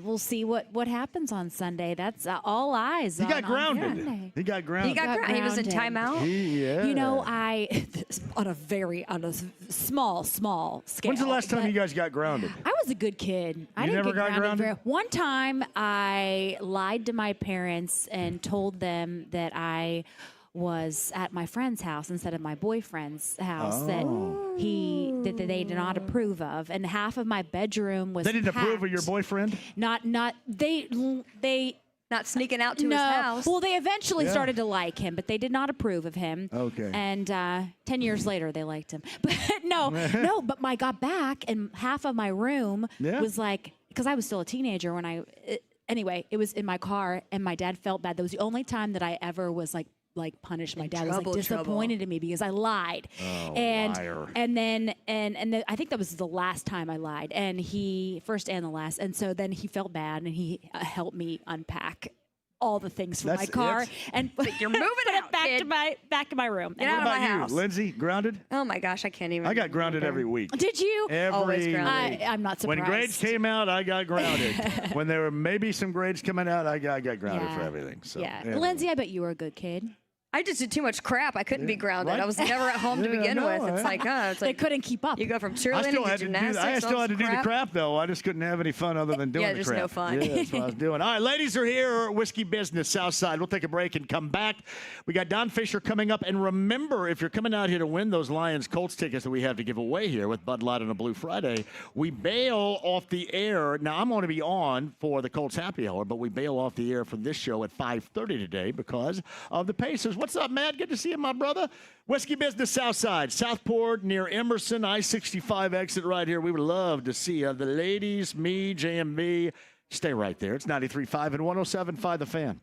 we'll see what happens on Sunday. That's all eyes. He got on grounded. Sunday. He got grounded. He was in timeout. On a small scale. When's the last time you guys got grounded? I was a good kid. I didn't never get got grounded? One time I lied to my parents and told them that I was at my friend's house instead of my boyfriend's house that they did not approve of, and half of my bedroom was They didn't approve of packed. your boyfriend? They not sneaking out to his house. Well, they eventually started to like him, but they did not approve of him. Okay. And 10 years later, they liked him. But but I got back, and half of my room was like, because I was still a teenager when anyway, it was in my car, and my dad felt bad. That was the only time that I ever was like punished. My dad was like disappointed in me because I lied. Liar. And then I think that was the last time I lied, and he first and the last. And so then he felt bad, and he helped me unpack all the things from my car and you're moving it back to my room. Get out of my house. Lindsay, grounded? Oh my gosh, I can't even. I got grounded every week. Did you? Always grounded. week. I'm not surprised. When grades came out, I got grounded. When there were maybe some grades coming out, I got grounded for everything. So Lindsay, I bet you were a good kid. I just did too much crap. I couldn't be grounded. Right? I was never at home to begin with. It's like, they couldn't keep up. You go from cheerleading to gymnastics. I still had to do the crap, though. I just couldn't have any fun other than doing the crap. Yeah, just no fun. Yeah, that's what I was doing. All right, ladies are here. Whiskey Business, Southside. We'll take a break and come back. We got Don Fisher coming up. And remember, if you're coming out here to win those Lions Colts tickets that we have to give away here with Bud Light on a Blue Friday, we bail off the air. Now, I'm going to be on for the Colts Happy Hour, but we bail off the air for this show at 5:30 today because of the Pacers. What's up, Matt? Good to see you, my brother. Whiskey Business Southside, Southport near Emerson, I-65 exit right here. We would love to see you. The ladies, me, JMV. Stay right there. It's 93.5 and 107.5 The Fan.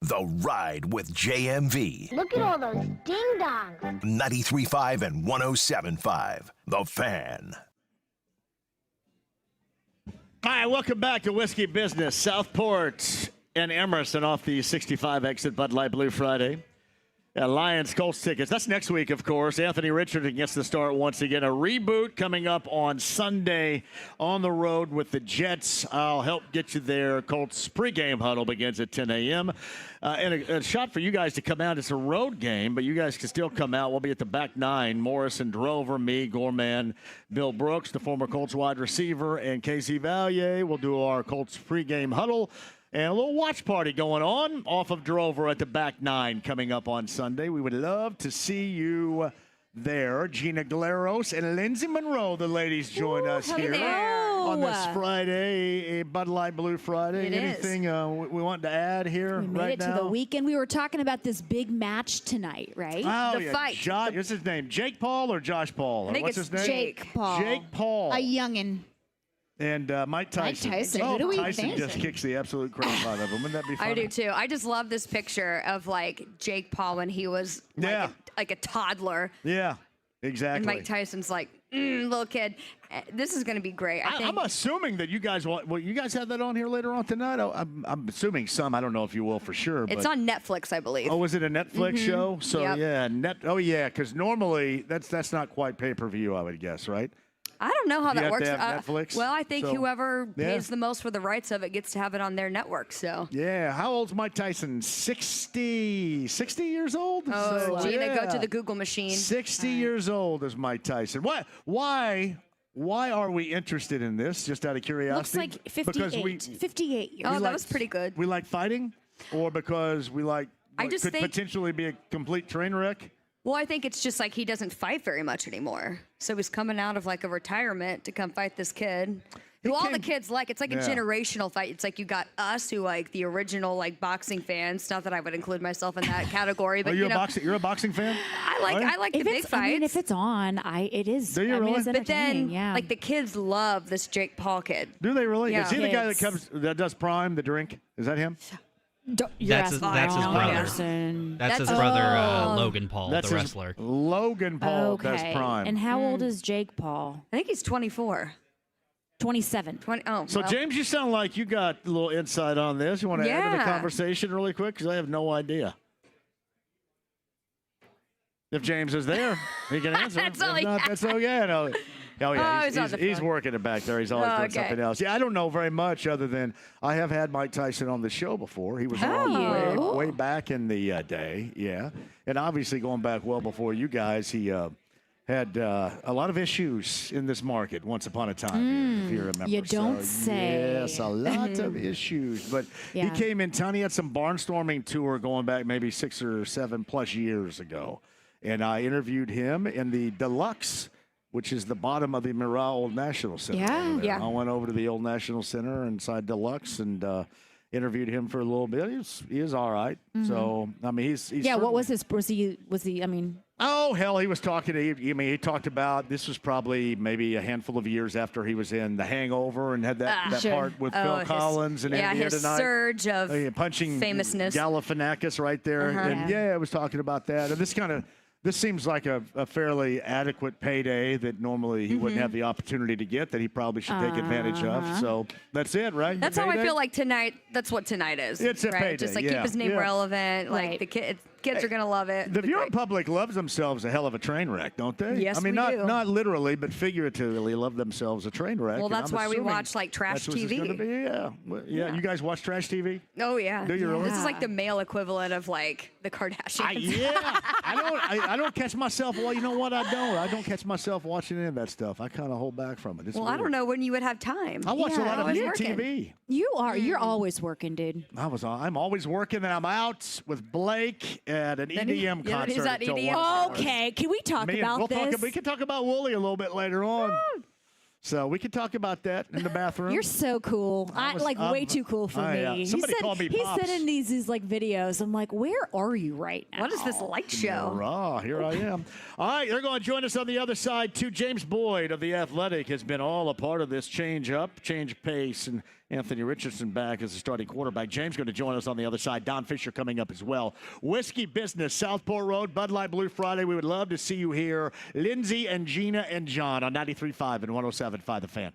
The Ride with JMV. Look at all those ding-dongs. 93.5 and 107.5. The Fan. Hi, welcome back to Whiskey Business. Southport and Emerson off the 65 exit Bud Light Blue Friday. Lions Colts tickets. That's next week, of course. Anthony Richardson gets the start once again. A reboot coming up on Sunday on the road with the Jets. I'll help get you there. Colts pregame huddle begins at 10 a.m. And a shot for you guys to come out. It's a road game, but you guys can still come out. We'll be at the back nine. Morrison, Drover, me, Gorman, Bill Brooks, the former Colts wide receiver, and Casey Valier. We'll do our Colts pregame huddle. And a little watch party going on off of Drover at the back nine coming up on Sunday. We would love to see you there. Gina Galeros and Lindsay Monroe, the ladies, join us here on this Friday, a Bud Light Blue Friday. Anything we want to add here we made it to the weekend. We were talking about this big match tonight, right? Oh, the fight. What's his name? Jake Paul or Josh Paul? I think what's it's his name? Jake Paul. Jake Paul. A youngin'. And Mike Tyson. Mike Tyson. Who do we Tyson think? just kicks the absolute crap out of him. Wouldn't that be funny? I do too. I just love this picture of like Jake Paul when he was like a toddler. Yeah, exactly. And Mike Tyson's like, little kid. This is going to be great. I'm assuming that you guys will you guys have that on here later on tonight? I'm assuming some. I don't know if you will for sure. It's on Netflix, I believe. Oh, is it a Netflix show? So Yep. because normally that's not quite pay-per-view, I would guess, right? I don't know how You that have works. to have Netflix? Well, I think So, whoever yeah. pays the most for the rights of it gets to have it on their network. So. Yeah. How old's Mike Tyson? 60 years old? Oh, So, Gina, go yeah. to the Google machine. 60 years old is Mike Tyson. Why are we interested in this? Just out of curiosity. Looks like 58. 58 years. Oh, that was pretty good. We like fighting, or because we like I just could think- potentially be a complete train wreck? Well, I think it's just like he doesn't fight very much anymore. So he's coming out of like a retirement to come fight this kid. Who all the kids like. It's like a generational fight. It's like you got us who like the original like boxing fans. Not that I would include myself in that category, but You're a boxing fan? I like the big fights. I mean, if it's on, it is. Do you really? It's But then, entertaining, like the kids love this Jake Paul kid. Do they really? Yeah. Is he the guy that does Prime, the drink? Is that him? That's his brother. That's his brother, Logan Paul, That's the his- wrestler. Logan Paul, Okay. that's Prime. And how old is Jake Paul? I think he's 24. 27. So James, you sound like you got a little insight on this. You want to add to the Yeah. conversation really quick? Because I have no idea. If James is there, he can answer. That's If all he not, has. that's okay. No. Oh, yeah, he's on the he's phone. working it back there. He's always doing something else. Yeah, I don't know very much other than I have had Mike Tyson on the show before. He was on way back in the day, yeah. And obviously going back well before you guys, he had a lot of issues in this market once upon a time, if you remember. You don't say. Yes, a lot of issues. But he came in town. He had some barnstorming tour going back maybe 6 or 7 plus years ago. And I interviewed him in the Deluxe, which is the bottom of the Miral Old National Center. over there. I went over to the Old National Center inside Deluxe and interviewed him for a little bit. He is all right. So, I mean, he's what was his, was he, I mean. Oh, hell, he was talking to, he talked about, this was probably maybe a handful of years after he was in The Hangover and had that part with Phil Collins and Andy his tonight. surge of punching famousness. Galifianakis right there. And I was talking about that. And this seems like a fairly adequate payday that normally he wouldn't have the opportunity to get, that he probably should take advantage of. So that's it, right? That's how I feel like tonight. That's what tonight is. It's a right? payday, Just like keep his name relevant. Like the kids are gonna love it. The viewing public loves themselves a hell of a train wreck, don't they? Yes, I mean, we do. not literally, but figuratively love themselves a train wreck. Well, and that's I'm why we assuming watch like trash that's what it's TV. gonna be. Yeah. Yeah. You guys watch trash TV? Oh yeah. Do you really? This is like the male equivalent of like the Kardashians. I don't catch myself. Well, you know what? I don't catch myself watching any of that stuff. I kind of hold back from it. It's Well, I weird. don't know when you would have time. I watch a lot of Always new working. TV. You're always working, dude. I'm always working, and I'm out with Blake at an EDM concert. he's at until EDM. 1 hour. Okay, can we talk about this? We can talk about Wooly a little bit later on. So we can talk about that in the bathroom. You're so cool. Way too cool for me. Somebody called me Pops. He's sending these like videos. I'm like, where are you right now? What is this light show? Here I am. All right, they're going to join us on the other side, too. James Boyd of The Athletic has been all a part of this change up, change pace, and Anthony Richardson back as a starting quarterback. James going to join us on the other side. Don Fisher coming up as well. Whiskey Business, Southport Road, Bud Light Blue Friday. We would love to see you here. Lindsay and Gina and John on 93.5 and 107.5 The Fan.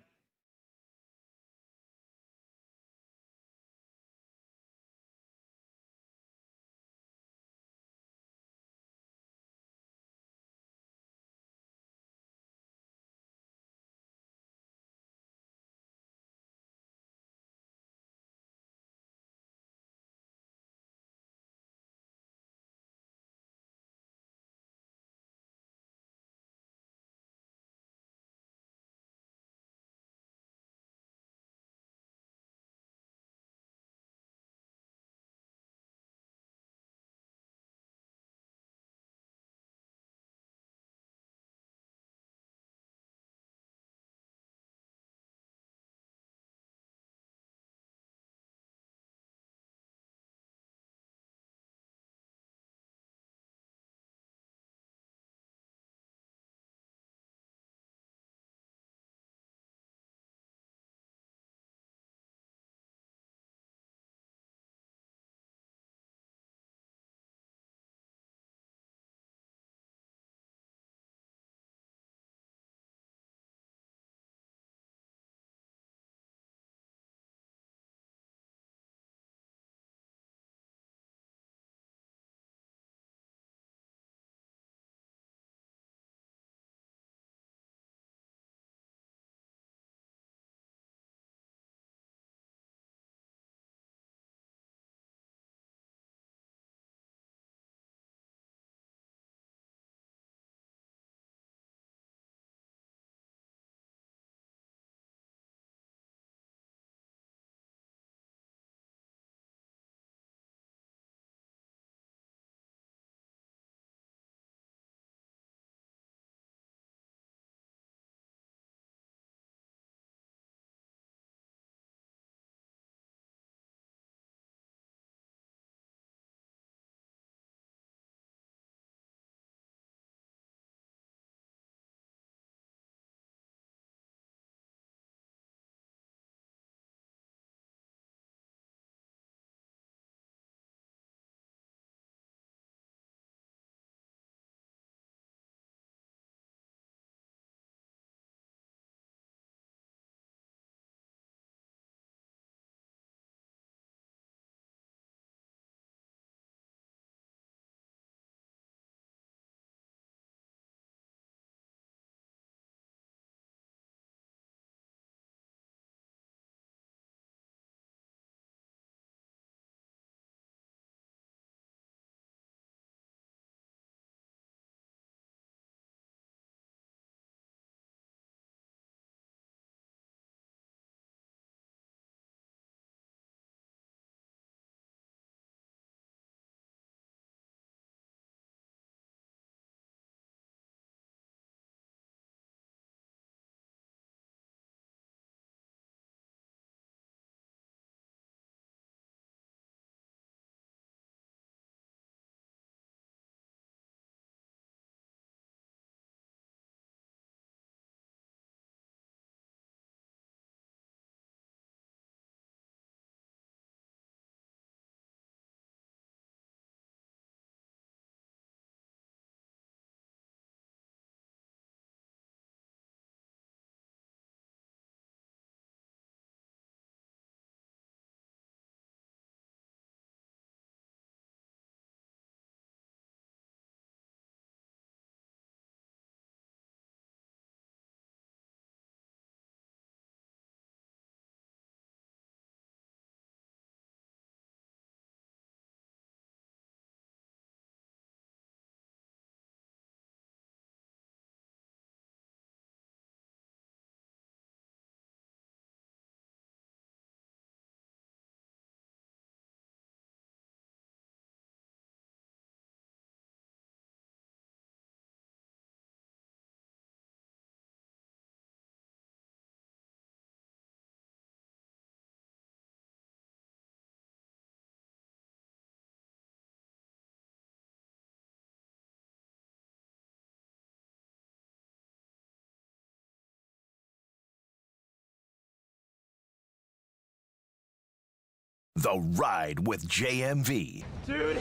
The Ride with JMV. Dude,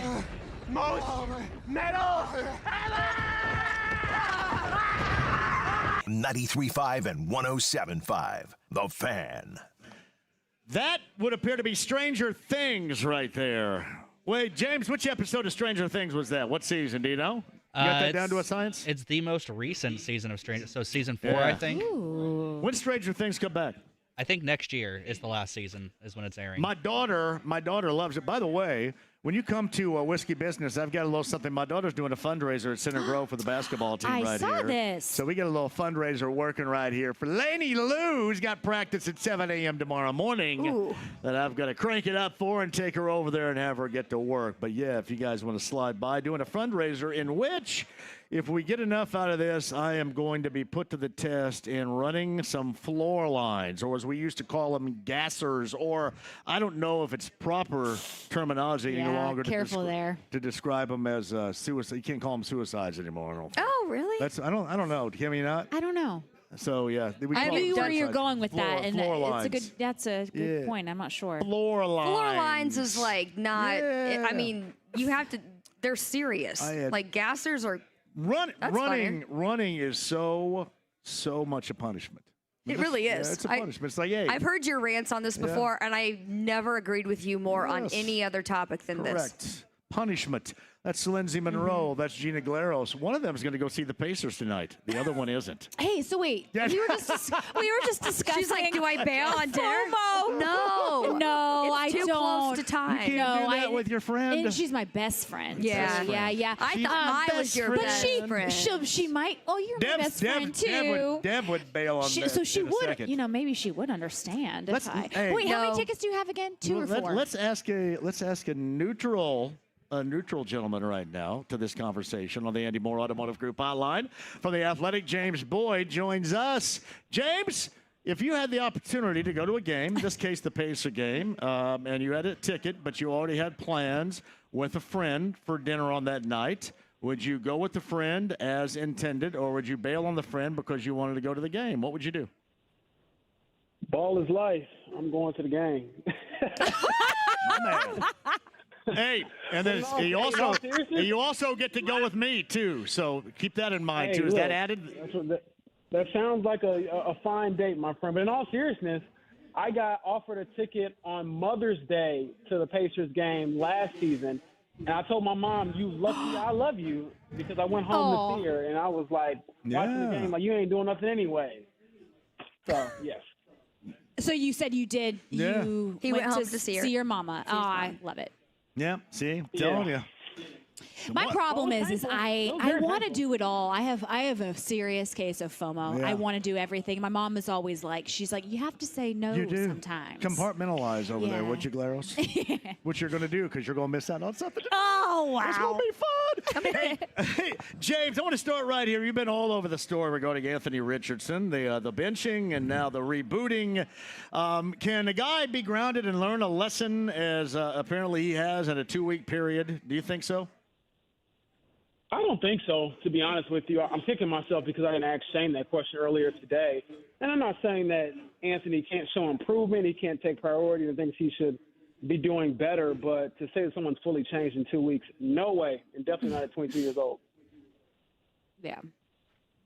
most metal. 93.5 and 107.5. The Fan. That would appear to be Stranger Things right there. Wait, James, which episode of Stranger Things was that? What season? Do you know? You got that down to a science? It's the most recent season of Stranger. So season 4, I think. Ooh. When Stranger Things come back? I think next year is the last season is when it's airing. My daughter loves it. By the way, when you come to Whiskey Business, I've got a little something. My daughter's doing a fundraiser at Center Grove for the basketball team right here. I saw this. So we got a little fundraiser working right here for Lainey Lou, who's got practice at 7 a.m. tomorrow morning. Ooh. That I've got to crank it up for and take her over there and have her get to work. But, yeah, if you guys want to slide by, doing a fundraiser in which, if we get enough out of this, I am going to be put to the test in running some floor lines, or as we used to call them, gassers, or I don't know if it's proper terminology any longer to describe them as suicide. You can't call them suicides anymore. I don't think. Oh, really? I don't know. Can you not? I don't know. So yeah, I knew where you're going with that, and lines. That's a good point. I'm not sure. Floor lines. Floor lines is like not. Yeah. I mean, you have to. They're serious. Like gassers are. Running is so much a punishment. It really is. Yeah, it's a punishment. It's like, hey. I've heard your rants on this before, and I never agreed with you more on any other topic than this. Correct. Punishment. That's Lindsay Monroe. That's Gina Glaros. One of them is going to go see the Pacers tonight. The other one isn't. Hey, so wait. We were just discussing. She's like, do I bail on dinner? No, I it's too don't. close to time. You can't do that with your friend. And she's my best friend. Yeah. I thought I was your best friend. She might. Oh, you're my best friend too. Deb would bail on that. So she in a would. second. Maybe she would understand. Wait, how no. many tickets do you have again? 2 or 4? Let's ask a neutral gentleman right now to this conversation on the Andy Moore Automotive Group hotline. From the Athletic, James Boyd joins us. James, if you had the opportunity to go to a game, in this case the Pacer game, and you had a ticket, but you already had plans with a friend for dinner on that night, would you go with the friend as intended, or would you bail on the friend because you wanted to go to the game? What would you do? Ball is life. I'm going to the game. My man. Hey, and then you also get to go with me too. So keep that in mind too. Is that added? That sounds like a fine date, my friend. But in all seriousness, I got offered a ticket on Mother's Day to the Pacers game last season, and I told my mom, "You lucky I love you," because I went home to see her, and I was like watching the game like you ain't doing nothing anyway. So yes. So you said you did. Yeah. He went home to see your mama. Oh, I love it. Yeah, see? Telling you. My problem is I want to do it all. I have a serious case of FOMO. I want to do everything. My mom is always like, she's like, you have to say no sometimes. Compartmentalize over there, would you, Glaros? What you're going to do, because you're going to miss out on something. Oh, wow. It's going to be fun. Hey, James, I want to start right here. You've been all over the story regarding Anthony Richardson, the benching and now the rebooting. Can a guy be grounded and learn a lesson as apparently he has in a 2-week period? Do you think so? I don't think so, to be honest with you. I'm kicking myself because I didn't ask Shane that question earlier today. And I'm not saying that Anthony can't show improvement, he can't take priority and thinks he should be doing better. But to say that someone's fully changed in 2 weeks, no way, and definitely not at 22 years old. Yeah.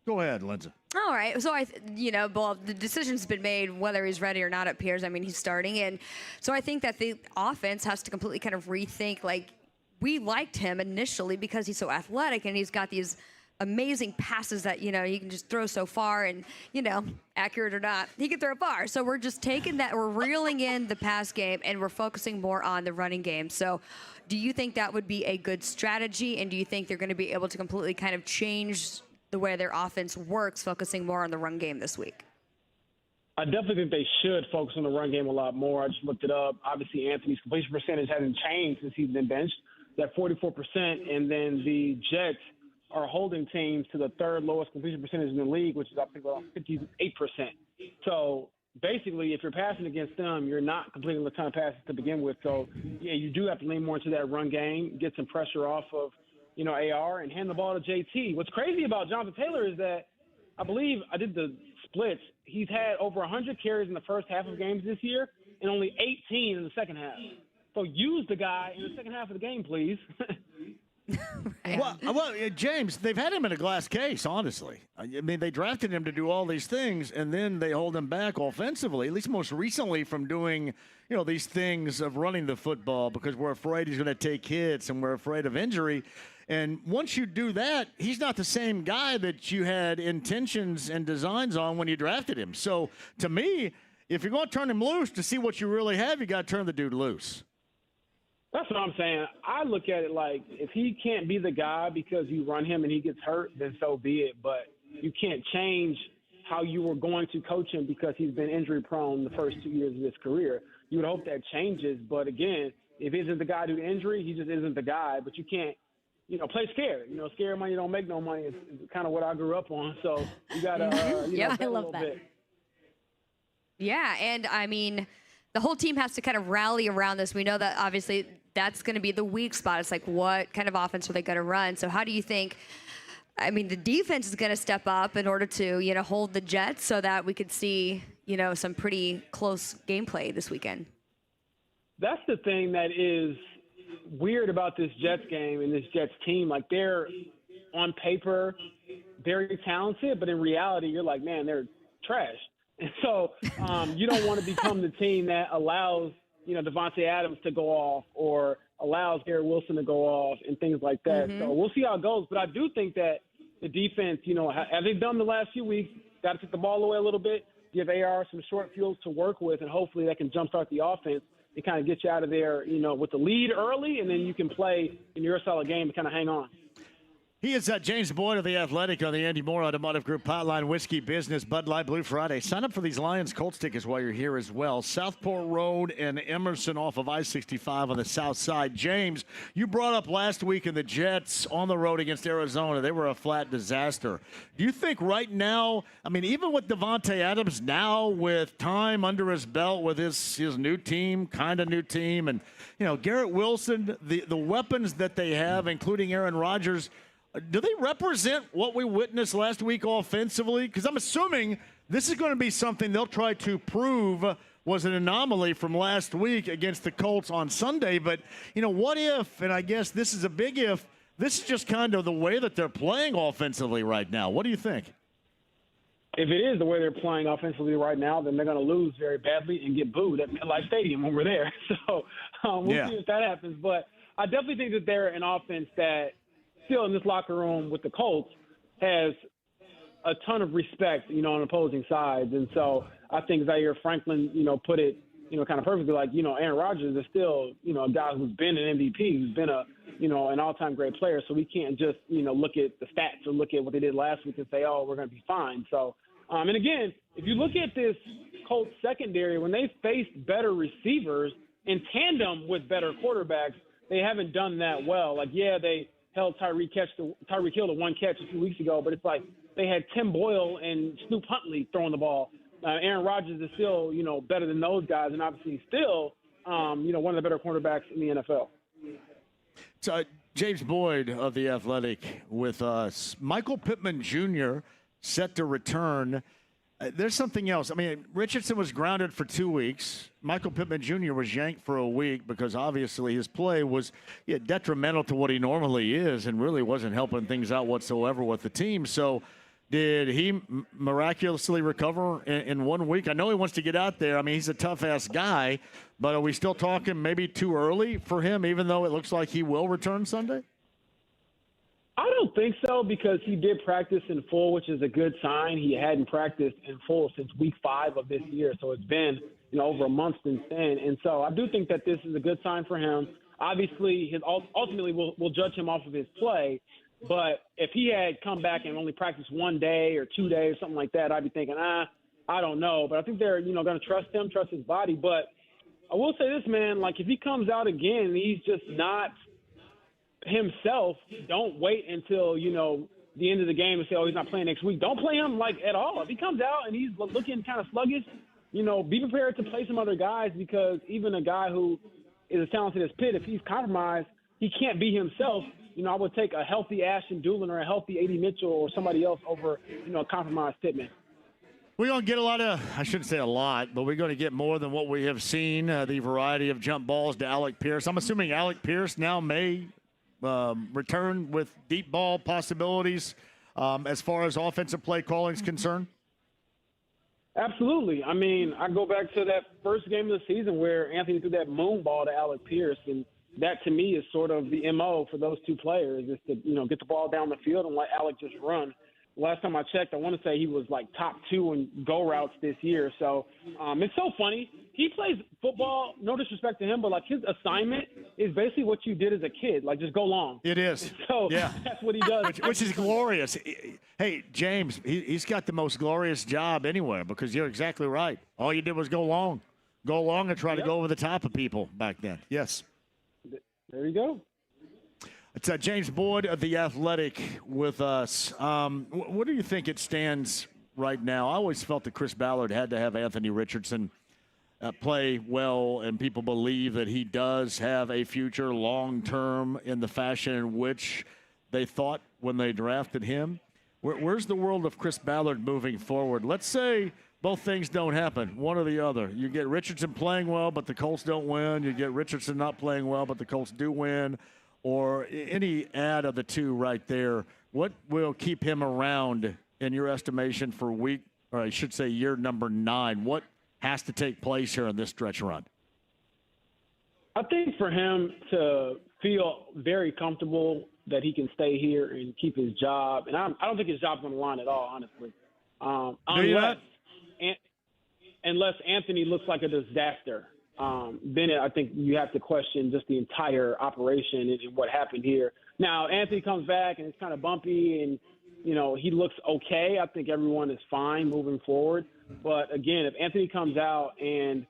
Go ahead, Lindsay. All right. So, the decision's been made whether he's ready or not at Piers. I mean, he's starting. And so I think that the offense has to completely kind of rethink, we liked him initially because he's so athletic and he's got these amazing passes that, he can just throw so far and, accurate or not, he can throw far. So we're just taking that, we're reeling in the pass game and we're focusing more on the running game. So do you think that would be a good strategy? And do you think they're going to be able to completely kind of change the way their offense works, focusing more on the run game this week? I definitely think they should focus on the run game a lot more. I just looked it up. Obviously, Anthony's completion percentage hasn't changed since he's been benched. That 44%, and then the Jets are holding teams to the third lowest completion percentage in the league, which is I think about 58%. So basically, if you're passing against them, you're not completing a ton of passes to begin with. So yeah, you do have to lean more into that run game, get some pressure off of AR, and hand the ball to JT. What's crazy about Jonathan Taylor is that I believe I did the splits. He's had over 100 carries in the first half of games this year, and only 18 in the second half. So use the guy in the second half of the game, please. Well, James, they've had him in a glass case, honestly. I mean, they drafted him to do all these things, and then they hold him back offensively, at least most recently from doing, these things of running the football because we're afraid he's going to take hits and we're afraid of injury. And once you do that, he's not the same guy that you had intentions and designs on when you drafted him. So, to me, if you're going to turn him loose to see what you really have, you got to turn the dude loose. That's what I'm saying. I look at it like if he can't be the guy because you run him and he gets hurt, then so be it. But you can't change how you were going to coach him because he's been injury prone the first 2 years of his career. You would hope that changes. But again, if he isn't the guy due to injury, he just isn't the guy. But you can't, play scared. Scared money don't make no money is kind of what I grew up on. So you got to, yeah, bet I love a little that. bit. Yeah, and I mean, the whole team has to kind of rally around this. We know that obviously that's going to be the weak spot. It's like, what kind of offense are they going to run? So how do you think, the defense is going to step up in order to, hold the Jets so that we could see, some pretty close gameplay this weekend? That's the thing that is weird about this Jets game and this Jets team. Like, they're on paper very talented, but in reality, you're like, man, they're trash. And so you don't want to become the team that allows, Devontae Adams to go off or allows Garrett Wilson to go off and things like that. Mm-hmm. So we'll see how it goes. But I do think that the defense, as they've done the last few weeks, got to take the ball away a little bit, give AR some short fields to work with, and hopefully that can jumpstart the offense and kind of get you out of there, with the lead early, and then you can play in your solid game and kind of hang on. He is James Boyd of The Athletic on the Andy Moore Automotive Group Hotline, Whiskey Business, Bud Light Blue Friday. Sign up for these Lions Colts tickets while you're here as well. Southport Road and Emerson off of I-65 on the south side. James, you brought up last week in the Jets on the road against Arizona. They were a flat disaster. Do you think right now, even with Devontae Adams now with time under his belt with his new team, kind of new team, and, Garrett Wilson, the weapons that they have, including Aaron Rodgers, do they represent what we witnessed last week offensively? Because I'm assuming this is going to be something they'll try to prove was an anomaly from last week against the Colts on Sunday. But, what if, and I guess this is a big if, this is just kind of the way that they're playing offensively right now. What do you think? If it is the way they're playing offensively right now, then they're going to lose very badly and get booed at MetLife Stadium when we're there. So we'll see if that happens. But I definitely think that they're an offense that still in this locker room with the Colts has a ton of respect, on opposing sides. And so I think Zaire Franklin, put it, kind of perfectly, like, Aaron Rodgers is still, a guy who's been an MVP, who's been an all-time great player. So we can't just, look at the stats or look at what they did last week and say, oh, we're going to be fine. So, and again, if you look at this Colts secondary, when they faced better receivers in tandem with better quarterbacks, they haven't done that well. Like, yeah, they held Tyreek Hill to one catch a few weeks ago, but it's like they had Tim Boyle and Snoop Huntley throwing the ball. Aaron Rodgers is still, better than those guys, and obviously still, one of the better cornerbacks in the NFL. So James Boyd of The Athletic with us. Michael Pittman Jr. set to return. There's something else. Richardson was grounded for 2 weeks. Michael Pittman Jr. was yanked for a week because obviously his play was detrimental to what he normally is and really wasn't helping things out whatsoever with the team. So did he miraculously recover in 1 week? I know he wants to get out there. He's a tough-ass guy, but are we still talking maybe too early for him, even though it looks like he will return Sunday? I don't think so because he did practice in full, which is a good sign. He hadn't practiced in full since week 5 of this year, so it's been over a month since then. And so I do think that this is a good sign for him. Obviously, ultimately we'll judge him off of his play, but if he had come back and only practiced 1 day or 2 days, something like that, I'd be thinking, I don't know. But I think they're going to trust him, trust his body. But I will say this, man, like if he comes out again and he's just not himself, don't wait until the end of the game and say, oh, he's not playing next week. Don't play him at all. If he comes out and he's looking kind of sluggish, be prepared to play some other guys because even a guy who is as talented as Pitt, if he's compromised, he can't be himself. I would take a healthy Ashton Doolin or a healthy A.D. Mitchell or somebody else over a compromised Pittman. We're going to get I shouldn't say a lot, but we're going to get more than what we have seen, the variety of jump balls to Alec Pierce. I'm assuming Alec Pierce now may return with deep ball possibilities as far as offensive play calling is concerned. Absolutely. I mean, I go back to that first game of the season where Anthony threw that moon ball to Alec Pierce, and that to me is sort of the MO for those two players, is to get the ball down the field and let Alec just run. Last time I checked, I want to say he was like top 2 in go routes this year. So it's so funny. He plays football, no disrespect to him, but like his assignment is basically what you did as a kid, like just go long. It is. So yeah. That's what he does. Which is glorious. Hey, James, he's got the most glorious job anywhere because you're exactly right. All you did was go long. Go long and try to go over the top of people back then. Yes. There you go. It's James Boyd of The Athletic with us. What do you think it stands right now? I always felt that Chris Ballard had to have Anthony Richardson play well, and people believe that he does have a future long-term in the fashion in which they thought when they drafted him. Where's the world of Chris Ballard moving forward? Let's say both things don't happen, one or the other. You get Richardson playing well, but the Colts don't win. You get Richardson not playing well, but the Colts do win. Or any add of the two right there. What will keep him around, in your estimation, for year number 9? What has to take place here in this stretch run? I think for him to feel very comfortable that he can stay here and keep his job, and I don't think his job's on the line at all, honestly. Unless Anthony looks like a disaster. Then I think you have to question just the entire operation and what happened here. Now, Anthony comes back and it's kind of bumpy and, he looks okay. I think everyone is fine moving forward. But, again, if Anthony comes out and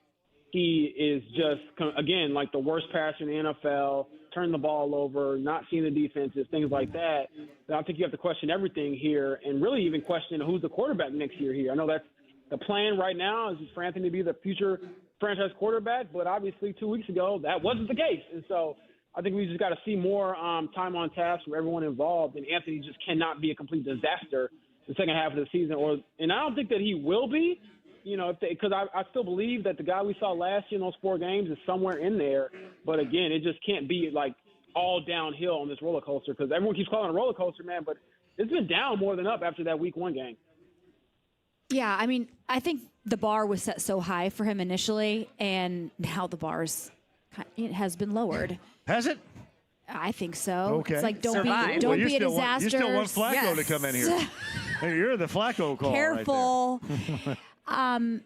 he is just, again, like the worst passer in the NFL, turning the ball over, not seeing the defenses, things like that, then I think you have to question everything here and really even question who's the quarterback next year here. I know that's the plan right now is for Anthony to be the future franchise quarterback, but obviously 2 weeks ago that wasn't the case. And so I think we just got to see more time on task for everyone involved, and Anthony just cannot be a complete disaster the second half of the season. And I don't think that he will be, because I still believe that the guy we saw last year in those 4 games is somewhere in there. But, again, it just can't be, like, all downhill on this roller coaster because everyone keeps calling it a roller coaster, man, but it's been down more than up after that week 1 game. Yeah, I mean, I think the bar was set so high for him initially, and now the it has been lowered. Has it? I think so. Okay. It's like don't be a disaster. You still want Flacco to come in here. Hey, you're the Flacco call. Careful. Right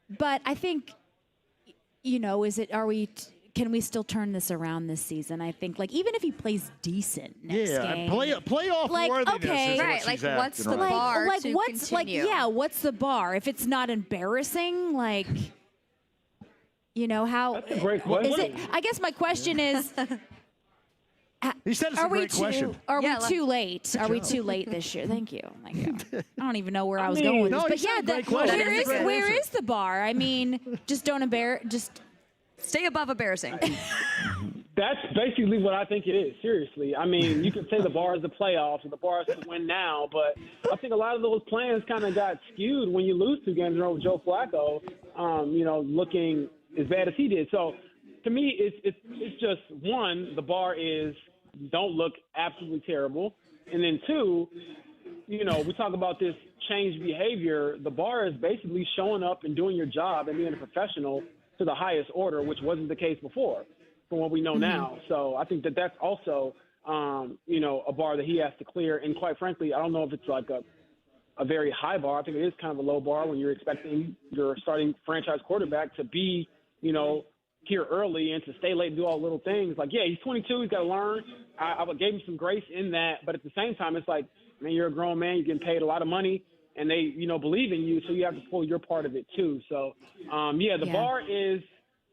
but I think, can we still turn this around this season? I think, even if he plays decent next game. Playoff worthiness. Okay. Right, what's the bar to continue? What's the bar? If it's not embarrassing, how That's a great question. is it? I guess my question is, he said it's a great question. Are we too late? Are we too late this year? Thank you. I don't even know where I was going with this. But where is the bar? I mean, just don't embarrass. Just stay above embarrassing. That's basically what I think it is, seriously. I mean, you can say the bar is the playoffs or the bar is to win now, but I think a lot of those plans kind of got skewed when you lose 2 games in a row with Joe Flacco, looking as bad as he did. So, to me, it's just, 1, the bar is don't look absolutely terrible. And then 2, we talk about this changed behavior. The bar is basically showing up and doing your job and being a professional to the highest order, which wasn't the case before, from what we know now. So I think that that's also, a bar that he has to clear. And quite frankly, I don't know if it's like a very high bar. I think it is kind of a low bar when you're expecting your starting franchise quarterback to be, here early and to stay late and do all the little things. He's 22. He's got to learn. I gave him some grace in that. But at the same time, it's like, man, you're a grown man. You're getting paid a lot of money. And they, believe in you, so you have to pull your part of it too. So, the bar is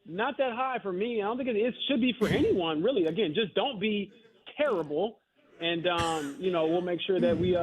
not that high for me. I don't think it should be for anyone, really. Again, just don't be terrible, and we'll make sure that we.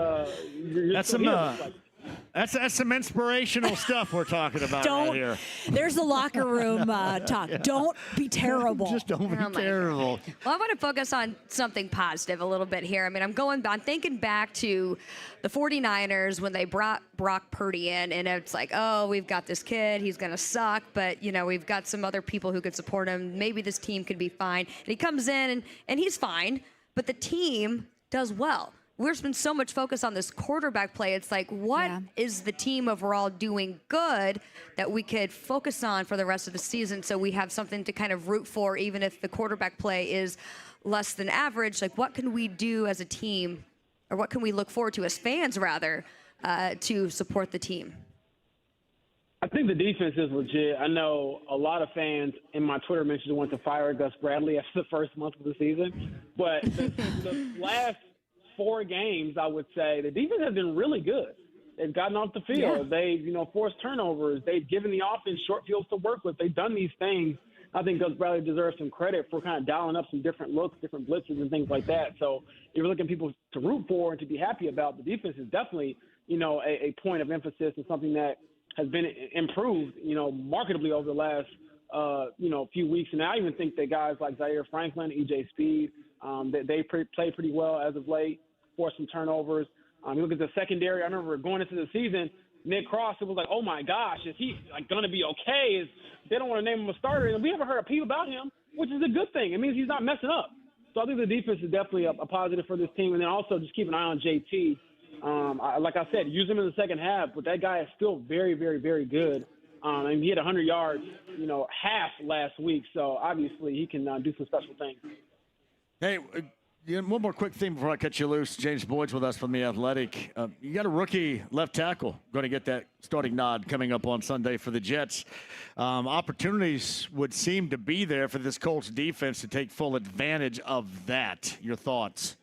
That's some inspirational stuff we're talking about right here. There's the locker room talk. Don't be terrible. Just don't be terrible. Well, I want to focus on something positive a little bit here. I mean, I'm thinking back to the 49ers when they brought Brock Purdy in, and it's like, oh, we've got this kid. He's going to suck, but, you know, we've got some other people who could support him. Maybe this team could be fine. And he comes in, and he's fine, but the team does well. There's been so much focus on this quarterback play. It's like, what is the team overall doing good that we could focus on for the rest of the season so we have something to kind of root for, even if the quarterback play is less than average? Like, what can we do as a team, or what can we look forward to as fans, rather, to support the team? I think the defense is legit. I know a lot of fans in my Twitter mentions want to fire Gus Bradley after the first month of the season, but the last 4 games, I would say, the defense has been really good. They've gotten off the field. They've, forced turnovers. They've given the offense short fields to work with. They've done these things. I think Gus Bradley deserves some credit for kind of dialing up some different looks, different blitzes and things like that. So if you're looking at people to root for and to be happy about, the defense is definitely, a point of emphasis and something that has been improved, marketably over the last, few weeks. And I even think that guys like Zaire Franklin, EJ Speed, they play pretty well as of late, forced some turnovers. You look at the secondary. I remember going into the season, Nick Cross, it was like, oh, my gosh, is he going to be okay? They don't want to name him a starter. And we haven't heard a peep about him, which is a good thing. It means he's not messing up. So I think the defense is definitely a positive for this team. And then also just keep an eye on JT. Like I said, use him in the second half, but that guy is still very, very, very good. And he had 100 yards, half last week. So obviously he can do some special things. Hey, one more quick thing before I cut you loose. James Boyd's with us from The Athletic. You got a rookie left tackle going to get that starting nod coming up on Sunday for the Jets. Opportunities would seem to be there for this Colts defense to take full advantage of that. Your thoughts?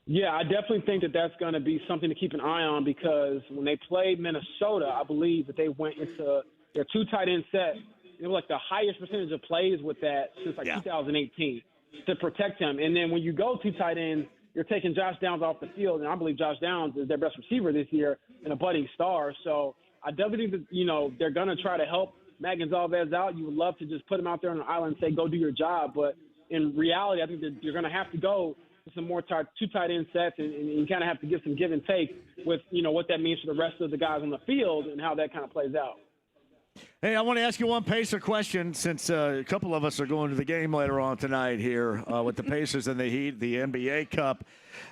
Yeah, I definitely think that that's going to be something to keep an eye on, because when they played Minnesota, I believe that they went into their 2 tight end set. It was like the highest percentage of plays with that since 2018 to protect him. And then when you go 2 tight ends, you're taking Josh Downs off the field, and I believe Josh Downs is their best receiver this year and a budding star. So I definitely think that, they're going to try to help Matt Gonzalez out. You would love to just put him out there on an island and say, go do your job. But in reality, I think that you're going to have to go some more 2 tight end sets, and you kind of have to give some give and take with, what that means for the rest of the guys on the field and how that kind of plays out. Hey, I want to ask you one Pacer question, since a couple of us are going to the game later on tonight here with the Pacers and the Heat, the NBA Cup.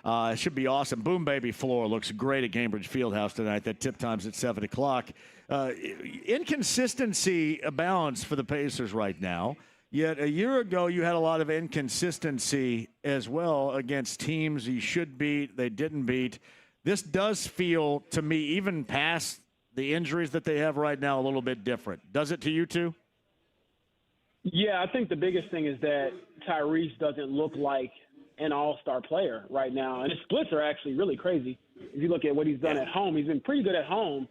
It should be awesome. Boom Baby floor looks great at Cambridge Fieldhouse tonight. That tip time's at 7 o'clock. Inconsistency abounds for the Pacers right now. Yet a year ago, you had a lot of inconsistency as well against teams you should beat, they didn't beat. This does feel, to me, even past the injuries that they have right now, a little bit different. Does it to you too? Yeah, I think the biggest thing is that Tyrese doesn't look like an all-star player right now. And his splits are actually really crazy. If you look at what he's done at home, he's been pretty good at home,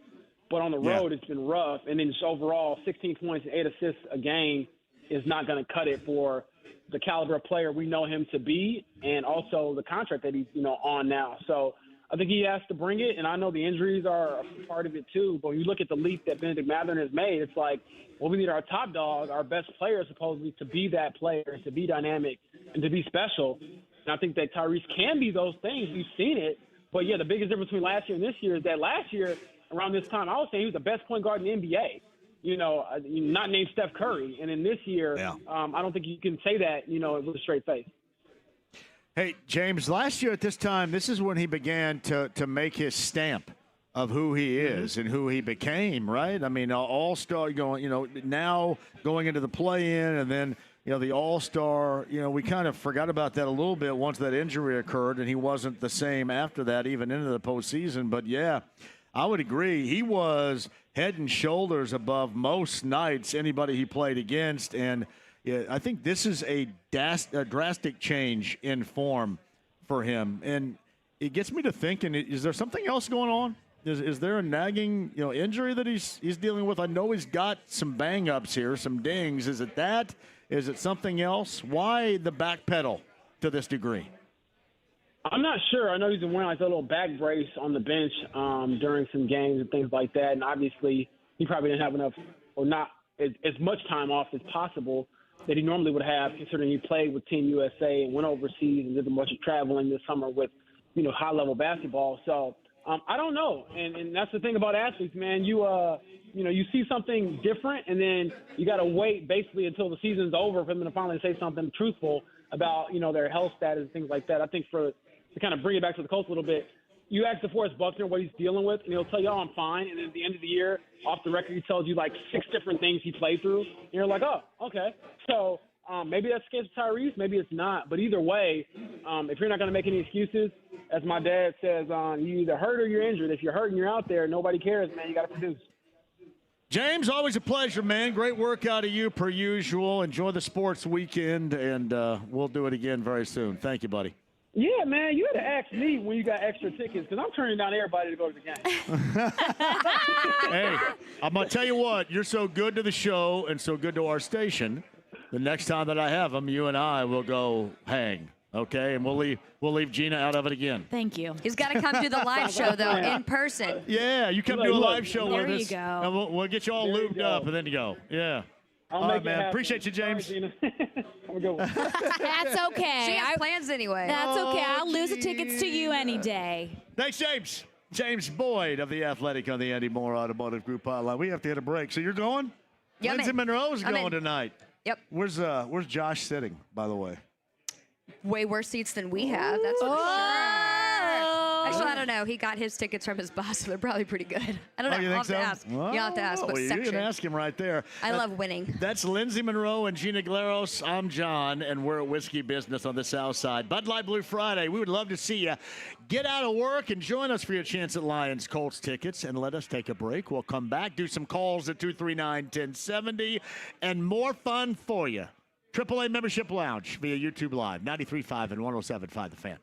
but on the road it's been rough. And then just overall, 16 points and 8 assists a game is not going to cut it for the caliber of player we know him to be, and also the contract that he's, on now. So I think he has to bring it, and I know the injuries are a part of it too. But when you look at the leap that Benedict Mathurin has made, it's like, well, we need our top dog, our best player supposedly, to be that player, to be dynamic, and to be special. And I think that Tyrese can be those things. We've seen it. But, yeah, the biggest difference between last year and this year is that last year, around this time, I was saying he was the best point guard in the NBA. Not named Steph Curry. And in this year, I don't think you can say that, with a straight face. Hey, James, last year at this time, this is when he began to make his stamp of who he is and who he became, right? I mean, all-star now going into the play-in, and then, the all-star, we kind of forgot about that a little bit once that injury occurred, and he wasn't the same after that, even into the postseason. But, yeah, I would agree. He was head and shoulders above most nights anybody he played against. And I think this is a drastic change in form for him. And it gets me to thinking, is there something else going on? Is there a nagging injury that he's dealing with? I know he's got some bang-ups here, some dings. Is it that? Is it something else? Why the back pedal to this degree? I'm not sure. I know he's been wearing like a little back brace on the bench during some games and things like that. And obviously, he probably didn't have enough or not as much time off as possible that he normally would have, considering he played with Team USA and went overseas and did a bunch of traveling this summer with, high-level basketball. So I don't know. And that's the thing about athletes, man. You see something different, and then you got to wait basically until the season's over for them to finally say something truthful about, their health status and things like that. I think to kind of bring it back to the Colts a little bit, you ask DeForest Buckner what he's dealing with, and he'll tell you, I'm fine. And then at the end of the year, off the record, he tells you like 6 different things he played through. And you're like, oh, okay. So maybe that's against Tyrese, maybe it's not. But either way, if you're not going to make any excuses, as my dad says, you either hurt or you're injured. If you're hurt and you're out there, nobody cares, man. You got to produce. James, always a pleasure, man. Great work out of you, per usual. Enjoy the sports weekend, and we'll do it again very soon. Thank you, buddy. Yeah, man, you had to ask me when you got extra tickets, because I'm turning down everybody to go to the game. Hey, I'm going to tell you what. You're so good to the show and so good to our station. The next time that I have them, you and I will go hang, okay? And we'll leave Gina out of it again. Thank you. He's got to come do the live show, though, in person. Yeah, you come do a live show with us. There you go. And we'll get you all lubed up, and then you go. Yeah. All right, man. Appreciate you, James. Have a good one. That's okay. She has plans anyway. That's okay. I'll lose the tickets to you any day. Thanks, James. James Boyd of The Athletic on the Andy Moore Automotive Group hotline. We have to hit a break. So you're going? Yeah, Lindsay Monroe's I'm going in. tonight. Yep. Where's Josh sitting, by the way? Way worse seats than we have. That's for sure. Actually, I don't know. He got his tickets from his boss, so they're probably pretty good. I don't know. You I'll think have so? to ask. You'll have to ask what Well, you section. can ask him right there. I love winning. That's Lindsay Monroe and Gina Galeros. I'm John, and we're at Whiskey Business on the South Side. Bud Light Blue Friday. We would love to see you. Get out of work and join us for your chance at Lions Colts tickets. And let us take a break. We'll come back, do some calls at 239-1070, and more fun for you. AAA Membership Lounge via YouTube Live, 93.5 and 107.5 The Fan.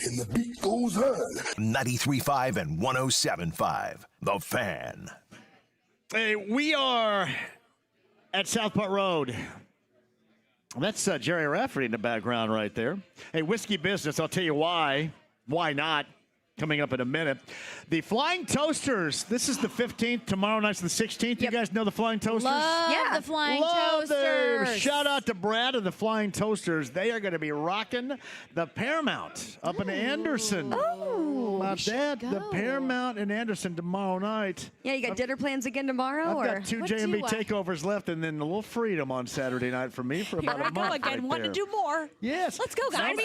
and the beat goes on. 93.5 and 107.5. The Fan. Hey, we are at Southport Road. That's Jerry Rafferty in the background right there. Hey, whiskey business, I'll tell you why. Why not? Coming up in a minute. The Flying Toasters. This is the 15th. Tomorrow night's the 16th. Yep. You guys know the Flying Toasters? Love the Flying Toasters. Them. Shout out to Brad of the Flying Toasters. They are going to be rocking the Paramount up in Anderson. Oh, about that? The Paramount in Anderson tomorrow night. Yeah, you got dinner plans again tomorrow? I've got 2 JMV takeovers left, and then a little freedom on Saturday night for me for about a month. Here I go again. Want to do more? Yes. Let's go, guys.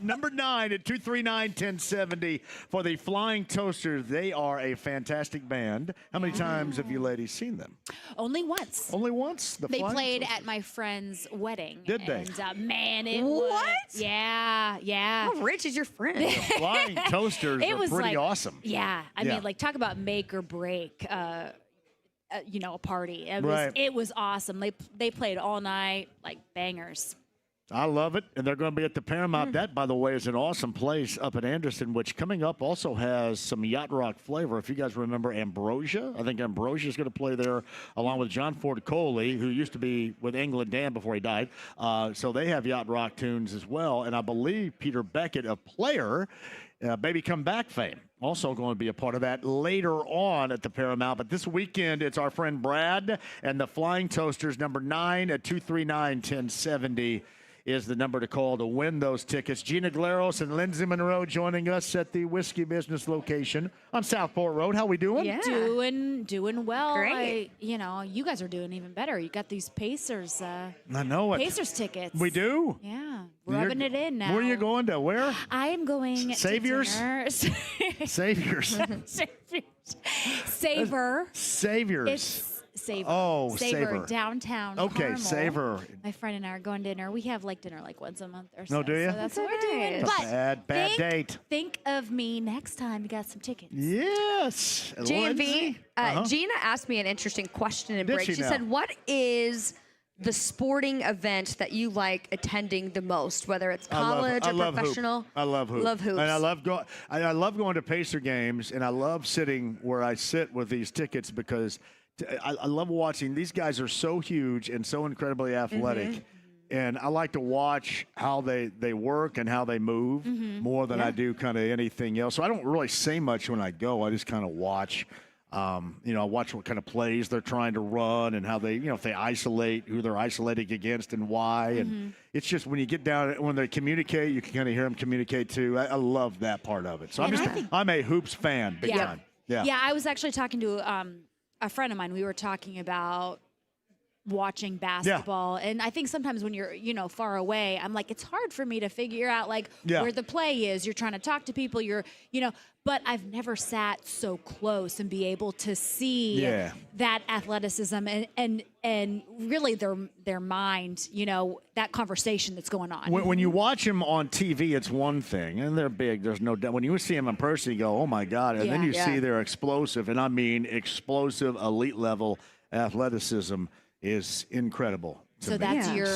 Number 9 at 239-1070 for the Flying Toasters. They are a fantastic band. How many times have you ladies seen them? Only once. Only once? They played at my friend's wedding. Did they? And man, it was. What? Yeah. How rich is your friend? The Flying Toasters It are was pretty like, awesome. Yeah. I mean, like, talk about make or break. A party. It was awesome. They played all night, like bangers. I love it, and they're going to be at the Paramount. That, by the way, is an awesome place up in Anderson, which coming up also has some yacht rock flavor. If you guys remember Ambrosia, I think Ambrosia is going to play there along with John Ford Coley, who used to be with England Dan before he died. So they have yacht rock tunes as well, and I believe Peter Beckett, a player, Baby Come Back fame, also going to be a part of that later on at the Paramount. But this weekend, it's our friend Brad and the Flying Toasters, number 9 at 239-1070. Is the number to call to win those tickets. Gina Glaros and Lindsay Monroe joining us at the Whiskey Business location on Southport Road. How we doing? Yeah. Doing well. Great. You guys are doing even better. You got these Pacers. I know it. Pacers tickets. We do? Yeah. Rubbing it in now. Where are you going to? Where? I am going Saviors? to dinner. Saviors. Savor. Saviors. It's Savor. Oh, Savor. Downtown. Okay, Carmel. Savor. My friend and I are going to dinner. We have dinner once a month or so. No, do you? So that's what we're doing. It's a bad date. Think of me next time you got some tickets. Yes. JMV, Gina asked me an interesting question in Did break. she She now? said, what is the sporting event that you like attending the most, whether it's college or professional? Hoop. I love hoops. Love hoops. And I love going to Pacer games, and I love sitting where I sit with these tickets because I love watching. These guys are so huge and so incredibly athletic. And I like to watch how they work and how they move more than I do kind of anything else. So I don't really say much when I go. I just kind of watch. I watch what kind of plays they're trying to run and how they, if they isolate, who they're isolating against and why. And it's just when you get down, when they communicate, you can kind of hear them communicate too. I love that part of it. So I'm a hoops fan, big time. Yeah, I was actually talking to a friend of mine. We were talking about watching basketball, and I think sometimes when you're far away, I'm like, it's hard for me to figure out where the play is. You're trying to talk to people, but I've never sat so close and be able to see that athleticism and really their mind, that conversation that's going on. When you watch them on TV, it's one thing, and they're big. There's no doubt. When you see them in person, you go, oh my God, and then you see they're explosive, and I mean explosive, elite level athleticism is incredible. So that's your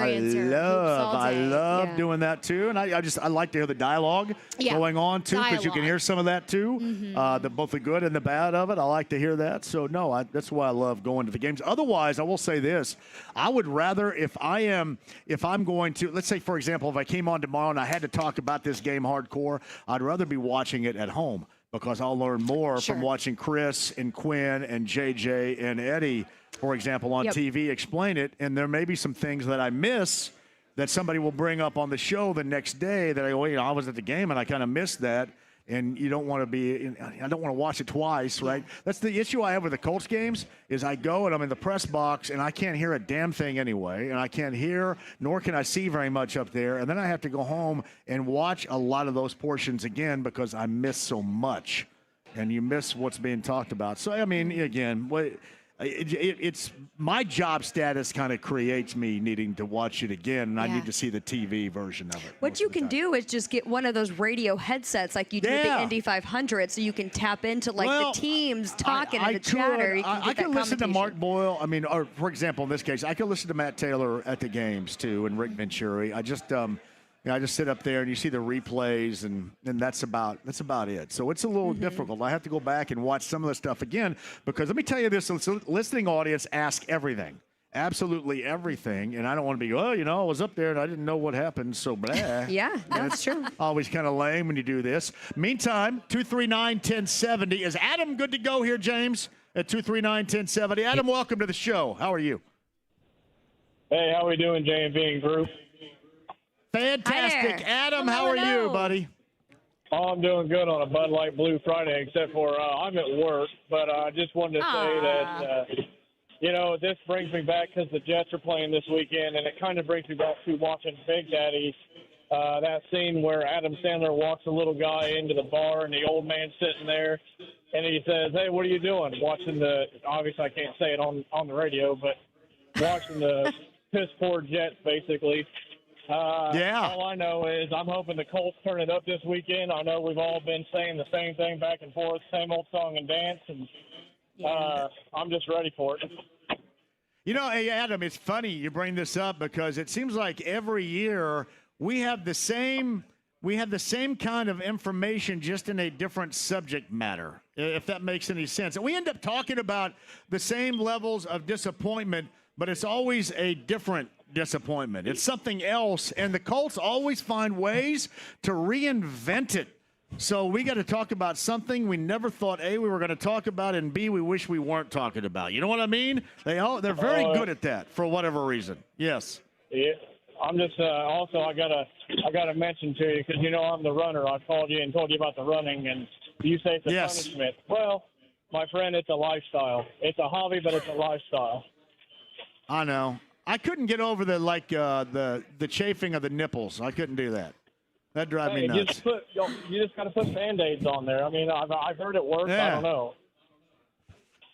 answer. I love doing that too, and I like to hear the dialogue going on too, because you can hear some of that too, both the good and the bad of it. I like to hear that. So that's why I love going to the games. Otherwise, I will say this: I would rather if I'm going to, let's say for example, if I came on tomorrow and I had to talk about this game hardcore, I'd rather be watching it at home because I'll learn more from watching Chris and Quinn and JJ and Eddie, for example, on TV, explain it, and there may be some things that I miss that somebody will bring up on the show the next day that I was at the game and I kind of missed that, and you don't want to be, I don't want to watch it twice, right? That's the issue I have with the Colts games is I go and I'm in the press box and I can't hear a damn thing anyway, and I can't hear, nor can I see very much up there, and then I have to go home and watch a lot of those portions again because I miss so much, and you miss what's being talked about. So, I mean, again, it's my job status kind of creates me needing to watch it again, and I need to see the TV version of it. What you can do is just get one of those radio headsets like you do with the Indy 500, so you can tap into the teams talking and the chatter. You can I can listen to Mark Boyle. I mean, or for example, in this case, I can listen to Matt Taylor at the games too, and Rick Venturi. I just I just sit up there and you see the replays, and that's about it. So it's a little difficult. I have to go back and watch some of the stuff again because let me tell you this: the listening audience ask everything, absolutely everything, and I don't want to be, I was up there and I didn't know what happened, so blah. Yeah, that's true. Always kind of lame when you do this. Meantime, 239-1070 is Adam good to go here, James? At 239-1070. Adam, welcome to the show. How are you? Hey, how are we doing, JMV and group? Fantastic. Adam, how are you, buddy? Oh, I'm doing good on a Bud Light Blue Friday, except for I'm at work. But I just wanted to say that, this brings me back because the Jets are playing this weekend, and it kind of brings me back to watching Big Daddy, that scene where Adam Sandler walks a little guy into the bar, and the old man's sitting there, and he says, hey, what are you doing? Watching obviously I can't say it on the radio, but watching the piss-poor Jets, basically. All I know is I'm hoping the Colts turn it up this weekend. I know we've all been saying the same thing back and forth, same old song and dance, and I'm just ready for it. Hey, Adam, it's funny you bring this up because it seems like every year we have the same kind of information, just in a different subject matter, if that makes any sense. And we end up talking about the same levels of disappointment, but it's always a different disappointment. It's something else, and the Colts always find ways to reinvent it. So we got to talk about something we never thought, A, we were going to talk about, and B, we wish we weren't talking about. You know what I mean? They're very good at that for whatever reason. Yes. Yeah. I'm just also I gotta mention to you because I'm the runner. I called you and told you about the running, and you say it's a punishment. Well, my friend, it's a lifestyle. It's a hobby, but it's a lifestyle. I know. I couldn't get over the chafing of the nipples. I couldn't do that. That drives me nuts. You just got to put Band-Aids on there. I mean, I've heard it works. I don't know.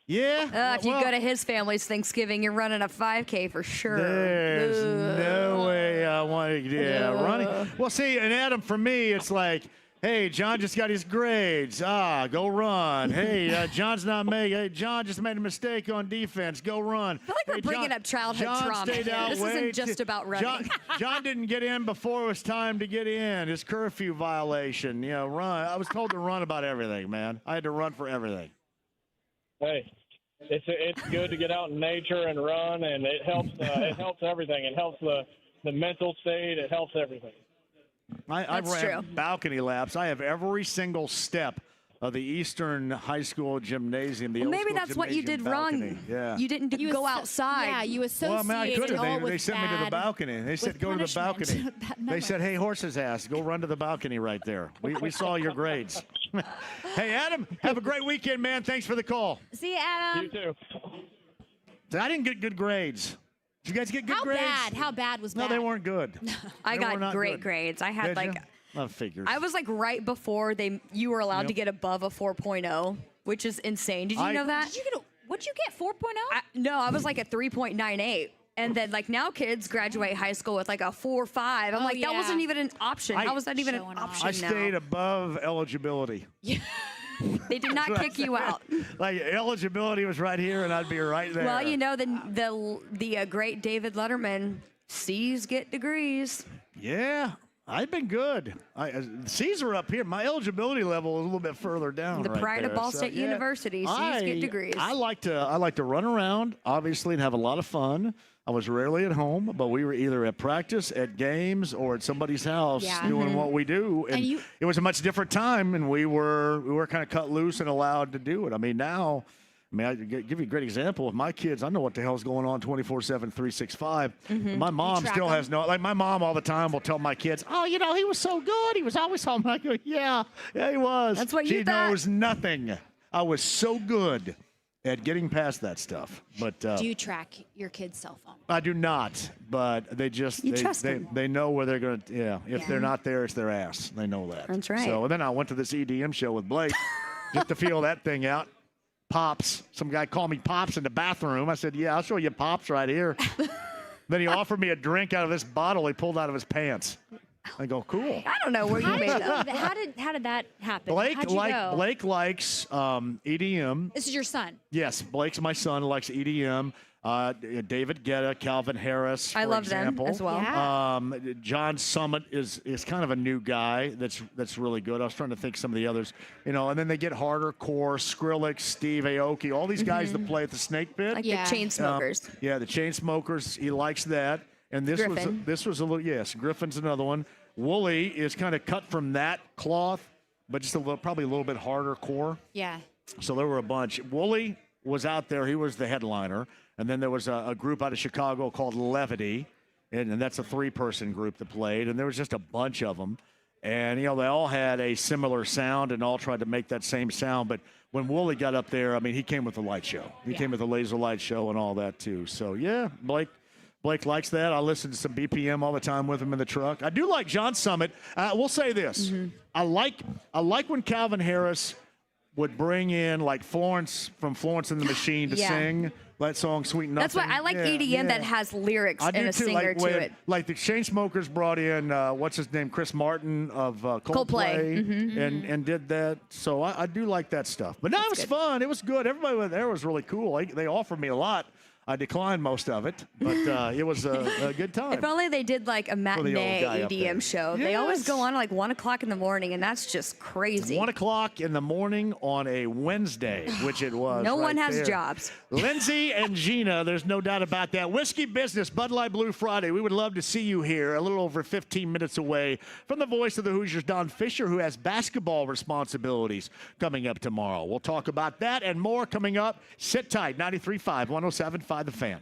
Yeah. If you go to his family's Thanksgiving, you're running a 5K for sure. There's no way I want to. Running. Well, see, and Adam, for me, it's like, hey, John just got his grades. Go run. Hey, John's not making. Hey, John just made a mistake on defense. Go run. I feel like we're bringing up childhood trauma. This isn't just about running. John didn't get in before it was time to get in. His curfew violation. Run. I was told to run about everything, man. I had to run for everything. Hey, it's good to get out in nature and run, and it helps. It helps everything. It helps the mental state. It helps everything. I ran balcony laps. I have every single step of the Eastern High School gymnasium. Maybe that's what you did wrong. Yeah. You didn't go outside. Yeah, you associated I could have. They sent me to the bad balcony. They said, go to the balcony. They said, hey, horse's ass, go run to the balcony right there. We saw your grades. Hey, Adam, have a great weekend, man. Thanks for the call. See you, Adam. You too. I didn't get good grades. Did you guys get good grades? How bad was No, bad? they weren't good. I got great grades. I had figures. I was right before you were allowed to get above a 4.0, which is insane. Did you know that? What'd you get, 4.0? No, I was like a 3.98. And then now kids graduate high school with like a 4.5. I'm that wasn't even an option. How was that even an option I stayed above eligibility. They did not kick you out. Like eligibility was right here, and I'd be right there. Well, the great David Letterman, C's get degrees. Yeah, I've been good. C's are up here. My eligibility level is a little bit further down. The pride of Ball State University, C's get degrees. I like to run around, obviously, and have a lot of fun. I was rarely at home, but we were either at practice, at games, or at somebody's house doing what we do. And it was a much different time, and we were kind of cut loose and allowed to do it. I mean, now, I give you a great example. With my kids, I know what the hell's going on 24/7, 365. My mom still has my mom all the time will tell my kids, oh, he was so good. He was always home. I go, yeah, he was. That's what she knows nothing. I was so good at getting past that stuff. But do you track your kid's cell phone? I do not, but they just they know where they're going to. If they're not there, it's their ass. They know that. That's right. So and then I went to this EDM show with Blake just to feel that thing out. Pops. Some guy called me Pops in the bathroom. I said, yeah, I'll show you Pops right here. Then he offered me a drink out of this bottle he pulled out of his pants. I go, cool. I don't know where you made that. How did that happen? Blake How'd you go? likes EDM. This is your son. Yes, Blake's my son. Likes EDM. David Guetta, Calvin Harris, for I love example. them as well. Yeah. John Summit is kind of a new guy that's really good. I was trying to think some of the others, and then they get harder core, Skrillex, Steve Aoki, all these guys that play at the Snake Pit. Like the Chainsmokers. The Chainsmokers. He likes that. And this was a little, yes, Griffin's another one. Wooly is kind of cut from that cloth, but just probably a little bit harder core. Yeah. So there were a bunch. Wooly was out there. He was the headliner. And then there was a group out of Chicago called Levity, and that's a 3-person group that played. And there was just a bunch of them. And, they all had a similar sound and all tried to make that same sound. But when Wooly got up there, he came with a light show. He came with a laser light show and all that, too. So, yeah, Blake likes that. I listen to some BPM all the time with him in the truck. I do like John Summit. We'll say this. I like when Calvin Harris would bring in like Florence from Florence and the Machine to sing that song "Sweet Nothing." That's why I like EDM that has lyrics and a singer to it. Like the Chainsmokers brought in what's his name, Chris Martin of Coldplay, and did that. So I do like that stuff. But it was fun. It was good. Everybody there was really cool. They offered me a lot. I declined most of it, but it was a good time. If only they did like a matinee EDM show. They always go on like 1 o'clock in the morning, and that's just crazy. 1 o'clock in the morning on a Wednesday, which it was. No one right has there. jobs. Lindsay and Gina, there's no doubt about that. Whiskey Business, Bud Light Blue Friday. We would love to see you here, a little over 15 minutes away from the voice of the Hoosiers, Don Fisher, who has basketball responsibilities coming up tomorrow. We'll talk about that and more coming up. Sit tight, 93.5, 107.5 The Fan.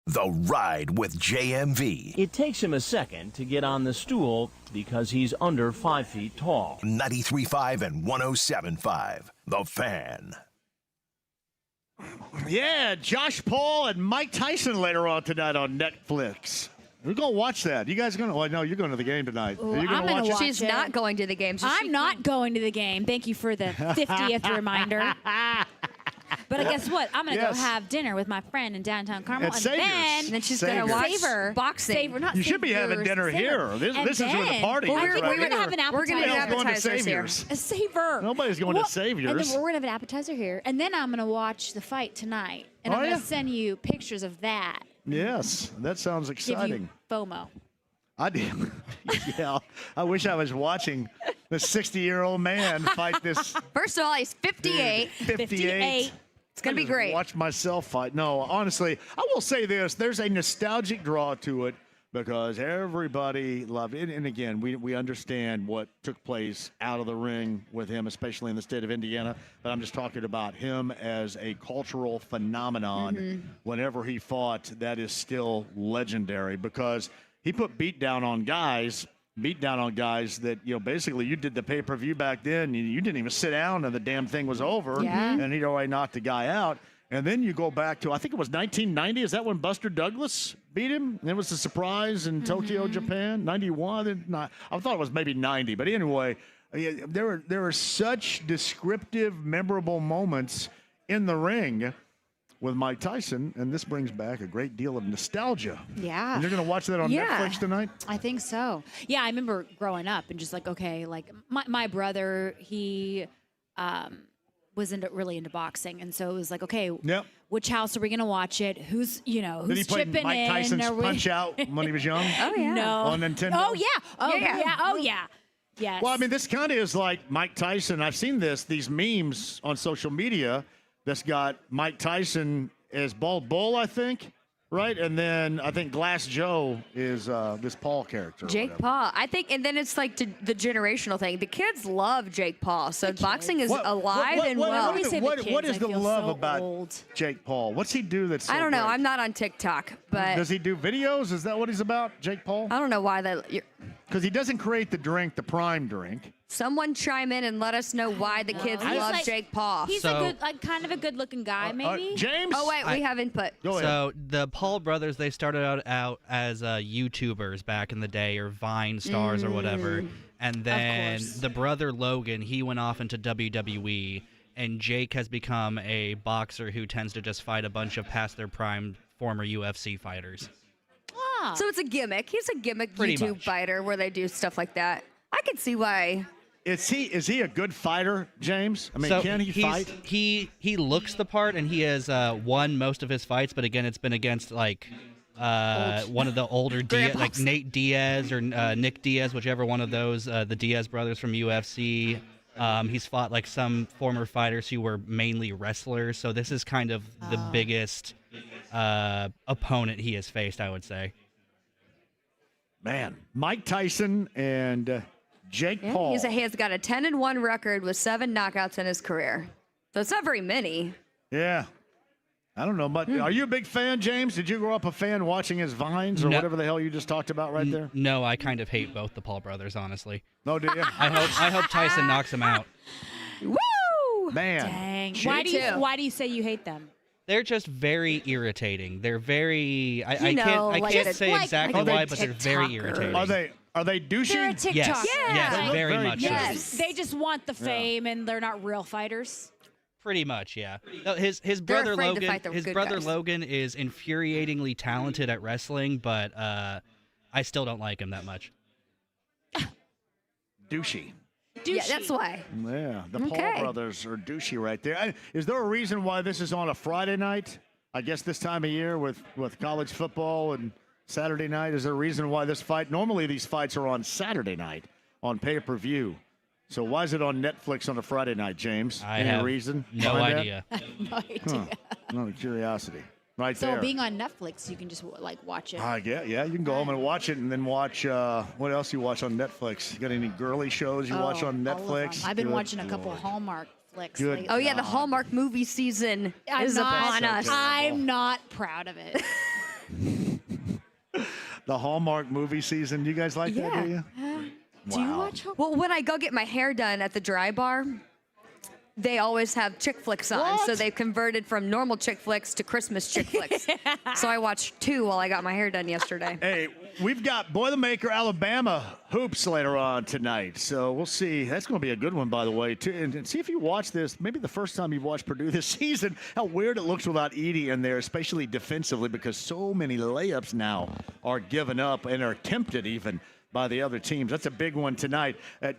The Ride with JMV. It takes him a second to get on the stool because he's under 5 feet tall. 93.5 and 107.5. The Fan. Yeah, Josh Paul and Mike Tyson later on tonight on Netflix. We're going to watch that. You guys are going to, well, no, you're going to the game tonight. Ooh, Are you going to watch it? She's not going to the game. So I'm not going to the game. Thank you for the 50th reminder. But guess what? I'm going to go have dinner with my friend in downtown Carmel. At and then she's going to watch boxing. Savor, not You should be having dinner here. This is where the party is. We're right going to here. have an appetizer. We're going to have going to appetizers here. Saviors. A savor. Nobody's going to Saviors. And then we're going to have an appetizer here. And then I'm going to watch the fight tonight. And I'm going to send you pictures of that. Yes, that sounds exciting. Give you FOMO. I did. Yeah, I wish I was watching this 60-year-old man fight this. First of all, he's 58. 58. It's going to be great. Watch myself fight. No, honestly, I will say this. There's a nostalgic draw to it because everybody loved it. And again, we understand what took place out of the ring with him, especially in the state of Indiana. But I'm just talking about him as a cultural phenomenon. Mm-hmm. Whenever he fought, that is still legendary because he put beat down on guys that, basically you did the pay-per-view back then. You didn't even sit down and the damn thing was over. Yeah. And he'd already knocked the guy out. And then you go back to, I think it was 1990. Is that when Buster Douglas beat him? And it was a surprise in Tokyo, Japan. 91. I thought it was maybe 90. But anyway, there were such descriptive, memorable moments in the ring with Mike Tyson, and this brings back a great deal of nostalgia. Yeah. And you're going to watch that on Netflix tonight? I think so. Yeah, I remember growing up and just my brother, he was really into boxing, and so it was like, okay, which house are we going to watch it? Who's Did he play chipping Mike in? Tyson's Punch-Out when he was young? Oh, yeah. No. On Nintendo? Oh, yeah. Oh, Yeah. yeah. Oh, yeah. Yes. Well, I mean, this kind of is like Mike Tyson. I've seen these memes on social media that's got Mike Tyson as Bald Bull, I think, right? And then I think Glass Joe is this Paul character. Jake Paul. I think, and then it's like the generational thing. The kids love Jake Paul, so boxing is alive and well. What is the love about Jake Paul? What's he do that's so I don't know. great? I'm not on TikTok, but Does he do videos? Is that what he's about, Jake Paul? I don't know why Because he doesn't create the prime drink. Someone chime in and let us know why the kids love Jake Paul. He's a good, kind of a good-looking guy, maybe. James? Oh, wait, we have input. Go ahead. So the Paul brothers, they started out as YouTubers back in the day, or Vine stars or whatever. And then the brother Logan, he went off into WWE, and Jake has become a boxer who tends to just fight a bunch of past their prime former UFC fighters. Ah. So it's a gimmick. He's a gimmick Pretty YouTube much. fighter where they do stuff like that. I can see why. Is he a good fighter, James? I mean, So can he fight? He looks the part, and he has won most of his fights. But again, it's been against one of the older like Nate Diaz or Nick Diaz, whichever one of those, the Diaz brothers from UFC. He's fought like some former fighters who were mainly wrestlers. So this is kind of the biggest opponent he has faced, I would say. Man, Mike Tyson and Jake Paul. He has got a 10-1 record with 7 knockouts in his career. So it's not very many. Yeah. I don't know, but are you a big fan, James? Did you grow up a fan watching his Vines or whatever the hell you just talked about right there? No, I kind of hate both the Paul brothers, honestly. No, do you? I hope Tyson knocks him out. Woo! Man. Dang. Why do you say you hate them? They're just very irritating. They're very. I like can't say exactly why, but they're very TikToker. irritating. Are they douchey? They're a TikTok. Yes, yes, Like, very much. so. Yes. They just want the fame, and they're not real fighters. Pretty much, yeah. No, his brother afraid to Logan. fight the His good brother guys. Logan is infuriatingly talented at wrestling, but I still don't like him that much. Douchey. Yeah, that's why. Yeah, the Paul brothers are douchey right there. Is there a reason why this is on a Friday night? I guess this time of year with college football and Saturday night, is there a reason why this fight? Normally these fights are on Saturday night on pay-per-view. So why is it on Netflix on a Friday night, James? I Any have reason? no behind that? idea. No idea. Not a curiosity. Right So there. being on Netflix, you can just watch it. Yeah, you can go home and watch it, and then watch what else you watch on Netflix. You got any girly shows you watch on all of Netflix? them. I've been Good watching a couple Lord. Hallmark flicks. Good lately. Oh, yeah, the Hallmark movie season is upon us. I'm not proud of it. The Hallmark movie season. You guys like that, do you? Do you watch? Well, when I go get my hair done at the dry bar, they always have chick flicks on. So they've converted from normal chick flicks to Christmas chick flicks. So I watched 2 while I got my hair done yesterday. Hey, we've got Boilermaker, Alabama hoops later on tonight. So we'll see. That's going to be a good one, by the way, too. And see if you watch this, maybe the first time you've watched Purdue this season, how weird it looks without Edie in there, especially defensively, because so many layups now are given up and are attempted even by the other teams. That's a big one tonight.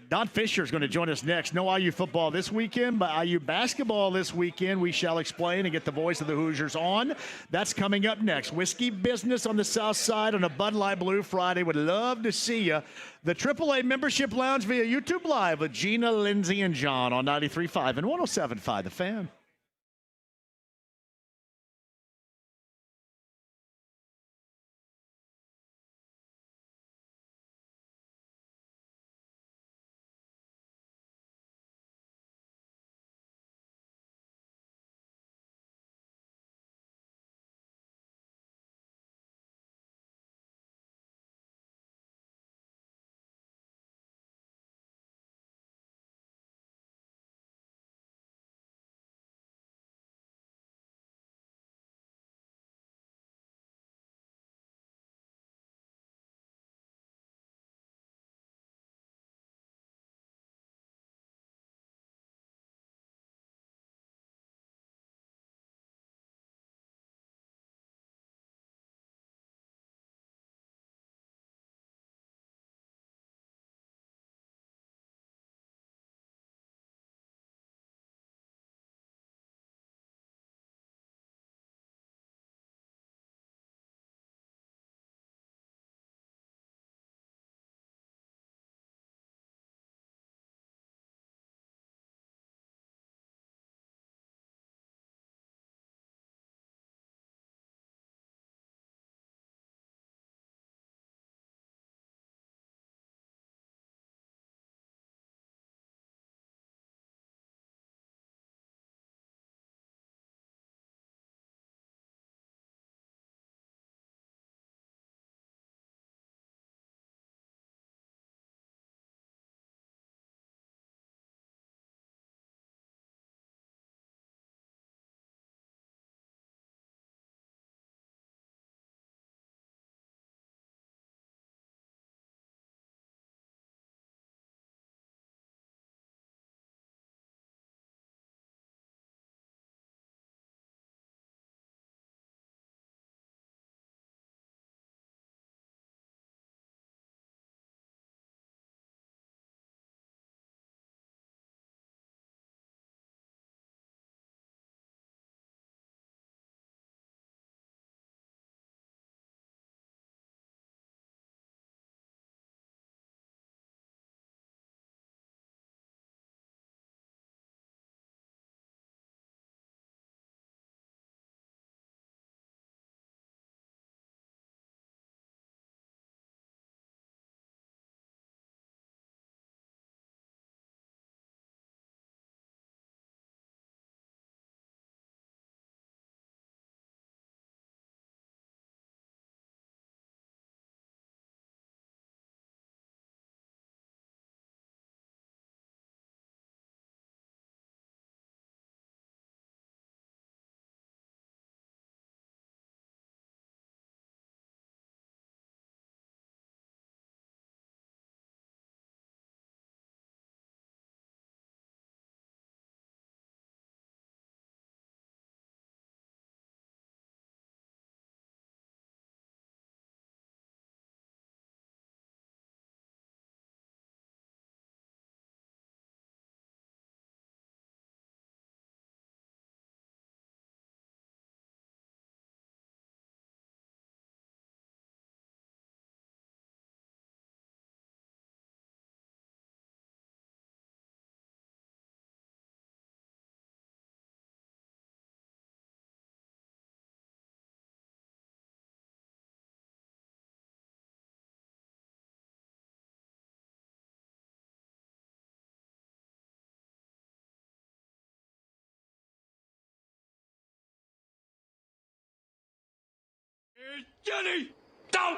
Don Fisher is going to join us next. No IU football this weekend, but IU basketball this weekend. We shall explain and get the voice of the Hoosiers on. That's coming up next. Whiskey Business on the South Side on a Bud Light Blue Friday. Would love to see you. The AAA Membership Lounge via YouTube Live with Gina, Lindsay, and John on 93.5 and 107.5 The Fan. Johnny, don't.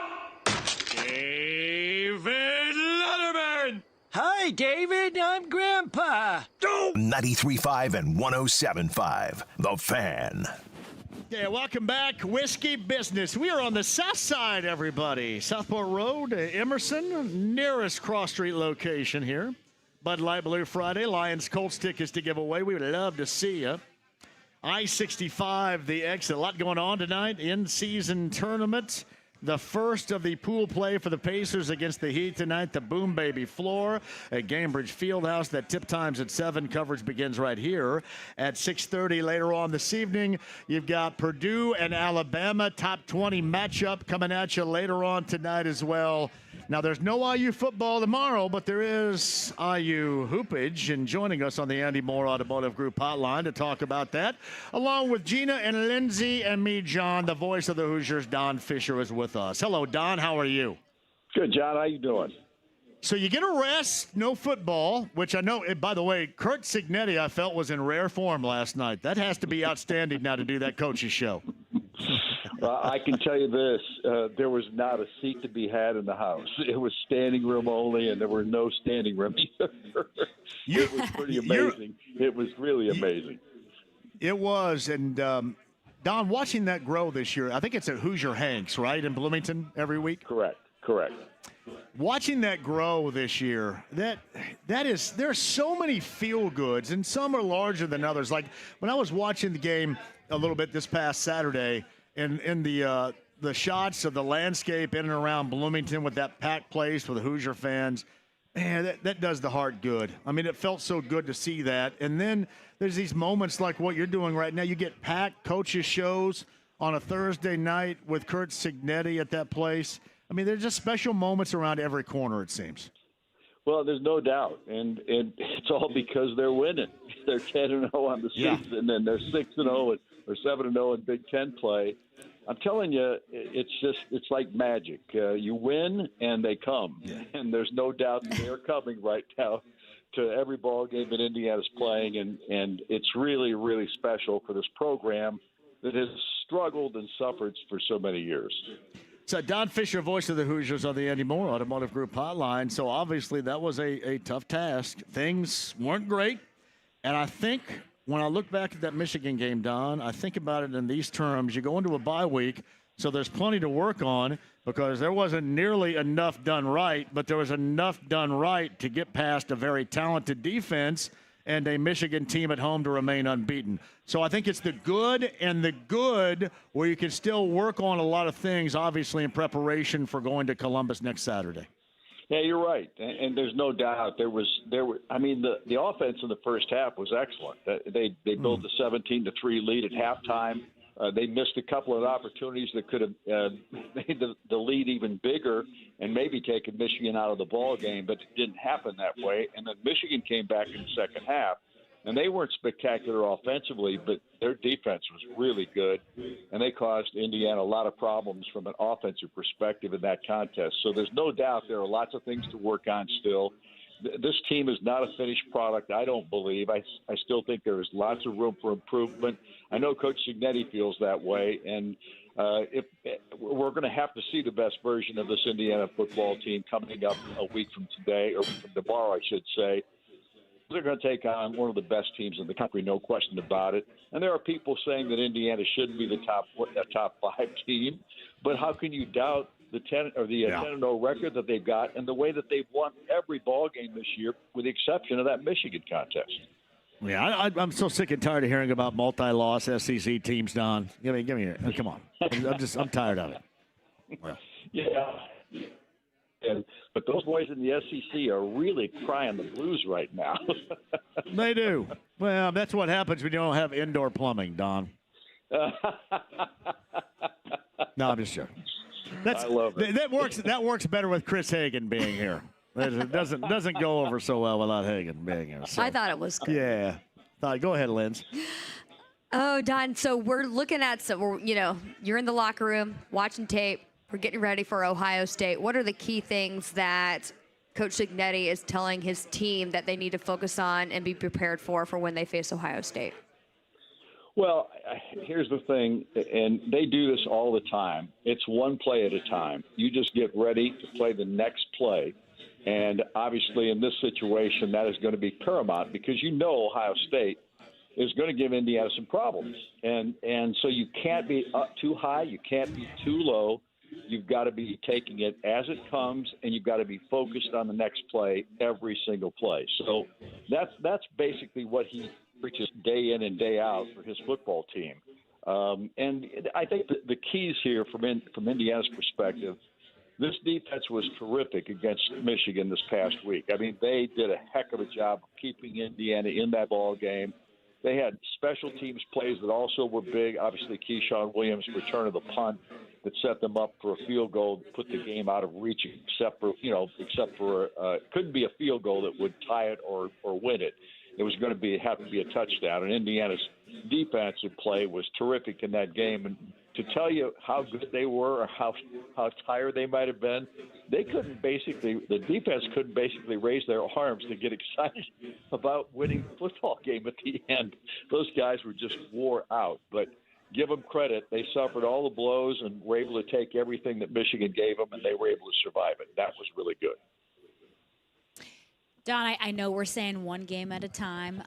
David Letterman. Hi, David. I'm Grandpa. 93.5 and 107.5. The Fan. Yeah, welcome back. Whiskey Business. We are on the south side, everybody. Southport Road, Emerson, nearest cross street location here. Bud Light Blue Friday, Lions Colts tickets to give away. We would love to see you. I-65, the exit. A lot going on tonight. In-season tournament. The first of the pool play for the Pacers against the Heat tonight, the Boom Baby floor at Gainbridge Fieldhouse. That tip time's at 7. Coverage begins right here at 6:30 later on this evening. You've got Purdue and Alabama, top 20 matchup coming at you later on tonight as well. Now, there's no IU football tomorrow, but there is IU hoopage. And joining us on the Andy Moore Automotive Group hotline to talk about that, along with Gina and Lindsay and me, John, the voice of the Hoosiers, Don Fisher, is with us. Hello, Don. How are you? Good, John. How you doing? So you get a rest, no football, which I know, by the way, Kurt Cignetti, I felt, was in rare form last night. That has to be outstanding now to do that coach's show. I can tell you this, there was not a seat to be had in the house. It was standing room only, and there were no standing room either. It was pretty amazing. It was really amazing. It was, and Don, watching that grow this year, I think it's at Hoosier Hanks, right, in Bloomington every week? Correct. Watching that grow this year, that is, there's so many feel-goods, and some are larger than others. Like when I was watching the game a little bit this past Saturday, in the shots of the landscape in and around Bloomington with that packed place with the Hoosier fans, man, that does the heart good. I mean, it felt so good to see that. And then there's these moments like what you're doing right now. You get packed coaches shows on a Thursday night with Kurt Cignetti at that place. I mean, there's just special moments around every corner, it seems. Well, there's no doubt, and it's all because they're winning. They're 10-0 on the season, and they're 6-0 or 7-0 in Big Ten play. I'm telling you, it's like magic. You win, and they come, and there's no doubt they're coming right now to every ball game that Indiana's playing, and it's really, really special for this program that has struggled and suffered for so many years. So Don Fisher, voice of the Hoosiers on the Andy Moore Automotive Group hotline. So obviously that was a tough task. Things weren't great. And I think when I look back at that Michigan game, Don, I think about it in these terms. You go into a bye week, so there's plenty to work on because there wasn't nearly enough done right, but there was enough done right to get past a very talented defense and a Michigan team at home to remain unbeaten. So I think it's the good and the good where you can still work on a lot of things, obviously, in preparation for going to Columbus next Saturday. Yeah, you're right, and there's no doubt there were. I mean, the offense in the first half was excellent. They built a 17-3 lead at halftime. They missed a couple of opportunities that could have made the lead even bigger and maybe taken Michigan out of the ball game, but it didn't happen that way. And then Michigan came back in the second half, and they weren't spectacular offensively, but their defense was really good, and they caused Indiana a lot of problems from an offensive perspective in that contest. So there's no doubt there are lots of things to work on still. This team is not a finished product, I don't believe. I still think there is lots of room for improvement. I know Coach Cignetti feels that way, and if we're going to have to see the best version of this Indiana football team coming up a week from today, or from tomorrow, I should say. They're going to take on one of the best teams in the country, no question about it. And there are people saying that Indiana shouldn't be the top 5 team, but how can you doubt the 10-0 record that they've got and the way that they've won every ball game this year, with the exception of that Michigan contest? Yeah, I'm so sick and tired of hearing about multi-loss SEC teams, Don. Give me it. Come on. I'm tired of it. Well. Yeah. But those boys in the SEC are really crying the blues right now. They do. Well, that's what happens when you don't have indoor plumbing, Don. No, I'm just joking. I love it. That works better with Chris Hagan being here. It doesn't go over so well without Hagan being here. So. I thought it was good. Yeah. Go ahead, Linz. Oh, Don. So we're looking at you're in the locker room watching tape. We're getting ready for Ohio State. What are the key things that Coach Cignetti is telling his team that they need to focus on and be prepared for when they face Ohio State? Well, here's the thing, and they do this all the time. It's one play at a time. You just get ready to play the next play. And obviously in this situation, that is going to be paramount because you know Ohio State is going to give Indiana some problems. And so you can't be up too high. You can't be too low. You've got to be taking it as it comes, and you've got to be focused on the next play every single play. So that's basically what he preaches day in and day out for his football team. And I think the keys here from Indiana's perspective, this defense was terrific against Michigan this past week. I mean, they did a heck of a job of keeping Indiana in that ball game. They had special teams plays that also were big. Obviously, Keyshawn Williams' return of the punt that set them up for a field goal, put the game out of reach, except for couldn't be a field goal that would tie it or win it. It was going to have to be a touchdown. And Indiana's defensive play was terrific in that game. And to tell you how good they were or how tired they might have been, the defense couldn't basically raise their arms to get excited about winning the football game at the end. Those guys were just wore out. But give them credit. They suffered all the blows and were able to take everything that Michigan gave them, and they were able to survive it. That was really good. Don, I know we're saying one game at a time,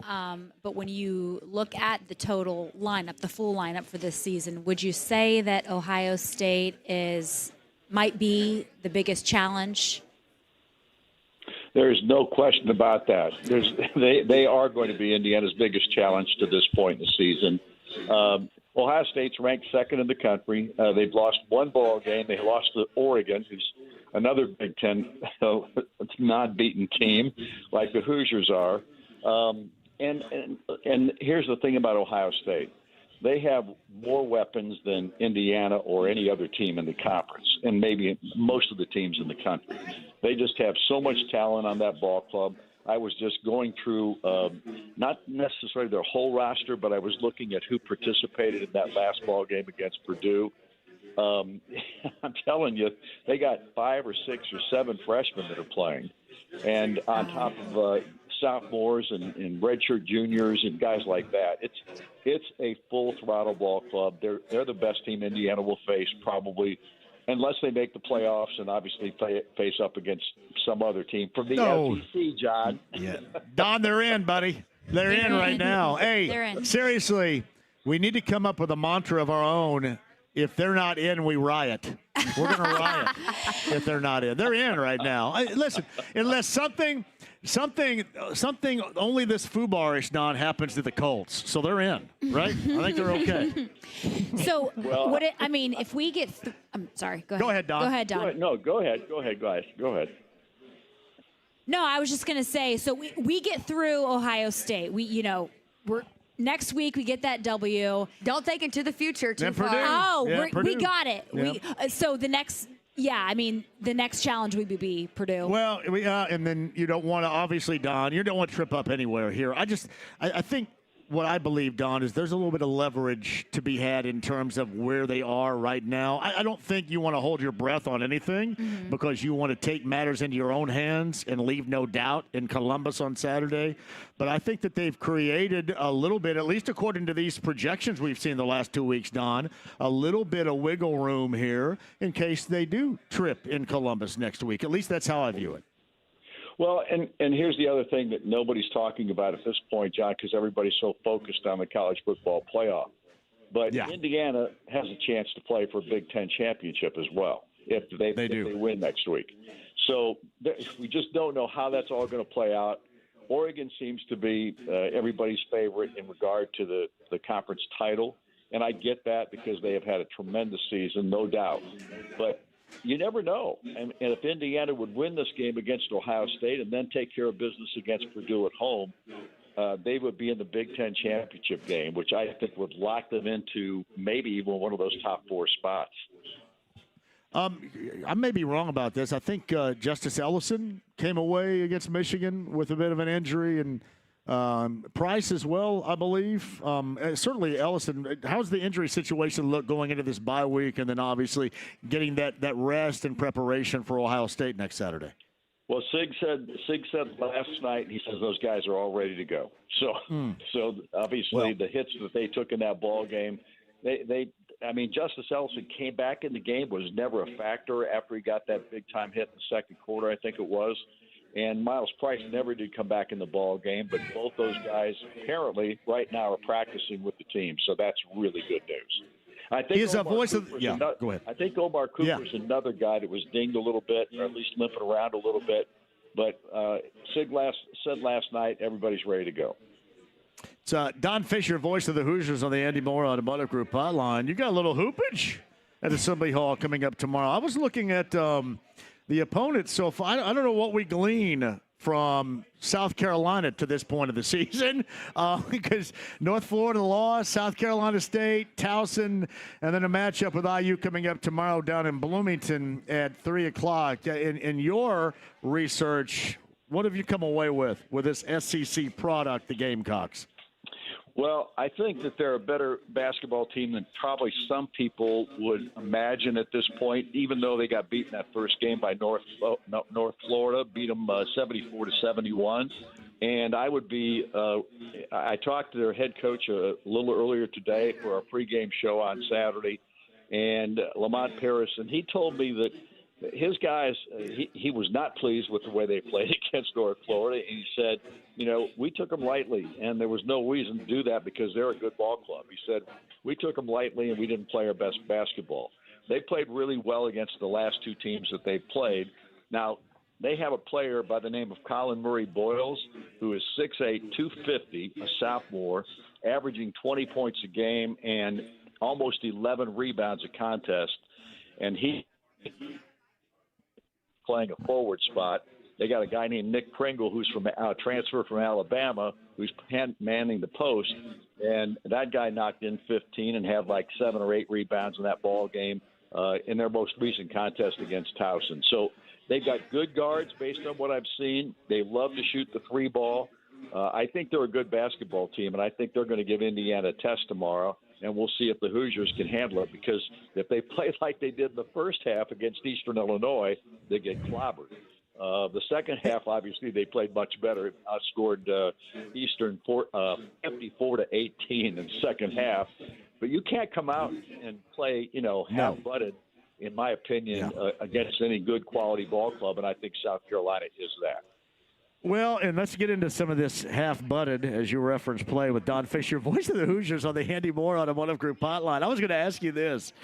but when you look at the total lineup, the full lineup for this season, would you say that Ohio State might be the biggest challenge? There's no question about that. They are going to be Indiana's biggest challenge to this point in the season. Ohio State's ranked second in the country. They've lost one ball game. They lost to Oregon, who's another Big Ten non-beaten team, like the Hoosiers are. And here's the thing about Ohio State. They have more weapons than Indiana or any other team in the conference, and maybe most of the teams in the country. They just have so much talent on that ball club. I was just going through not necessarily their whole roster, but I was looking at who participated in that last ball game against Purdue. I'm telling you, they got 5 or 6 or 7 freshmen that are playing, and on top of sophomores and redshirt juniors and guys like that. It's a full throttle ball club. They're the best team Indiana will face probably, unless they make the playoffs and obviously face up against some other team from the SEC, John. Yeah. Don, they're in, buddy. They're in right now. Hey, seriously, we need to come up with a mantra of our own. If they're not in, we riot. We're going to riot if they're not in. They're in right now. Listen, unless something only this FUBAR-ish non happens to the Colts. So they're in, right? I think they're okay. So, if we get I'm sorry. Go ahead. Go ahead, Don. Go ahead, Don. Go ahead, guys. Go ahead. No, I was just going to say, so we get through Ohio State. We're next week we get that W. Don't take it to the future too far. Oh, Purdue. we got it. Yep. So the next challenge would be Purdue. Well, and then you don't want to, obviously, Don, you don't want to trip up anywhere here. I think what I believe, Don, is there's a little bit of leverage to be had in terms of where they are right now. I don't think you want to hold your breath on anything because you want to take matters into your own hands and leave no doubt in Columbus on Saturday. But I think that they've created a little bit, at least according to these projections we've seen the last 2 weeks, Don, a little bit of wiggle room here in case they do trip in Columbus next week. At least that's how I view it. Well, and here's the other thing that nobody's talking about at this point, John, because everybody's so focused on the college football playoff. But Indiana has a chance to play for a Big Ten championship as well if they win next week. So we just don't know how that's all going to play out. Oregon seems to be everybody's favorite in regard to the conference title, and I get that because they have had a tremendous season, no doubt. But you never know. And if Indiana would win this game against Ohio State and then take care of business against Purdue at home, they would be in the Big Ten championship game, which I think would lock them into maybe even one of those top 4 spots. I may be wrong about this. I think Justice Ellison came away against Michigan with a bit of an injury, and Price as well, I believe. Certainly Ellison. How's the injury situation look going into this bye week, and then obviously getting that rest and preparation for Ohio State next Saturday? Well, Sig said last night. He says those guys are all ready to go. So obviously the hits that they took in that ball game, I mean, Justice Ellison came back in the game, was never a factor after he got that big time hit in the second quarter, I think it was. And Miles Price never did come back in the ball game, but both those guys apparently right now are practicing with the team, so that's really good news. I think He's a voice of go ahead. I think Omar Cooper's another guy that was dinged a little bit, or at least limping around a little bit. But Sig said last night everybody's ready to go. It's Don Fisher, voice of the Hoosiers on the Andy Moore Automotive Group hotline. You got a little hoopage at Assembly Hall coming up tomorrow. I was looking at the opponents so far. I don't know what we glean from South Carolina to this point of the season because North Florida lost, South Carolina State, Towson, and then a matchup with IU coming up tomorrow down in Bloomington at 3 o'clock. In your research, what have you come away with this SEC product, the Gamecocks? Well, I think that they're a better basketball team than probably some people would imagine at this point, even though they got beaten that first game by North Florida, beat them 74-71. And I would be I talked to their head coach a little earlier today for our pregame show on Saturday, and Lamont Paris, and he told me that his guys, he was not pleased with the way they played against North Florida. And he said, we took them lightly, and there was no reason to do that because they're a good ball club. He said, we took them lightly, and we didn't play our best basketball. They played really well against the last two teams that they played. Now, they have a player by the name of Colin Murray Boyles, who is 6'8", 250, a sophomore, averaging 20 points a game and almost 11 rebounds a contest. And he playing a forward spot. They got a guy named Nick Pringle who's from transfer from Alabama who's manning the post, and that guy knocked in 15 and had like 7 or 8 rebounds in that ball game in their most recent contest against Towson. So they've got good guards based on what I've seen. They love to shoot the 3 ball. I think they're a good basketball team, and I think they're going to give Indiana a test tomorrow. And we'll see if the Hoosiers can handle it, because if they play like they did in the first half against Eastern Illinois, they get clobbered. The second half, obviously, they played much better. Outscored Eastern 54-18 in the second half. But you can't come out and play, half-butted, in my opinion, against any good quality ball club, and I think South Carolina is that. Well, and let's get into some of this half-butted, as you referenced, play with Don Fisher, voice of the Hoosiers on the Andy Moore Automotive Group hotline. I was going to ask you this.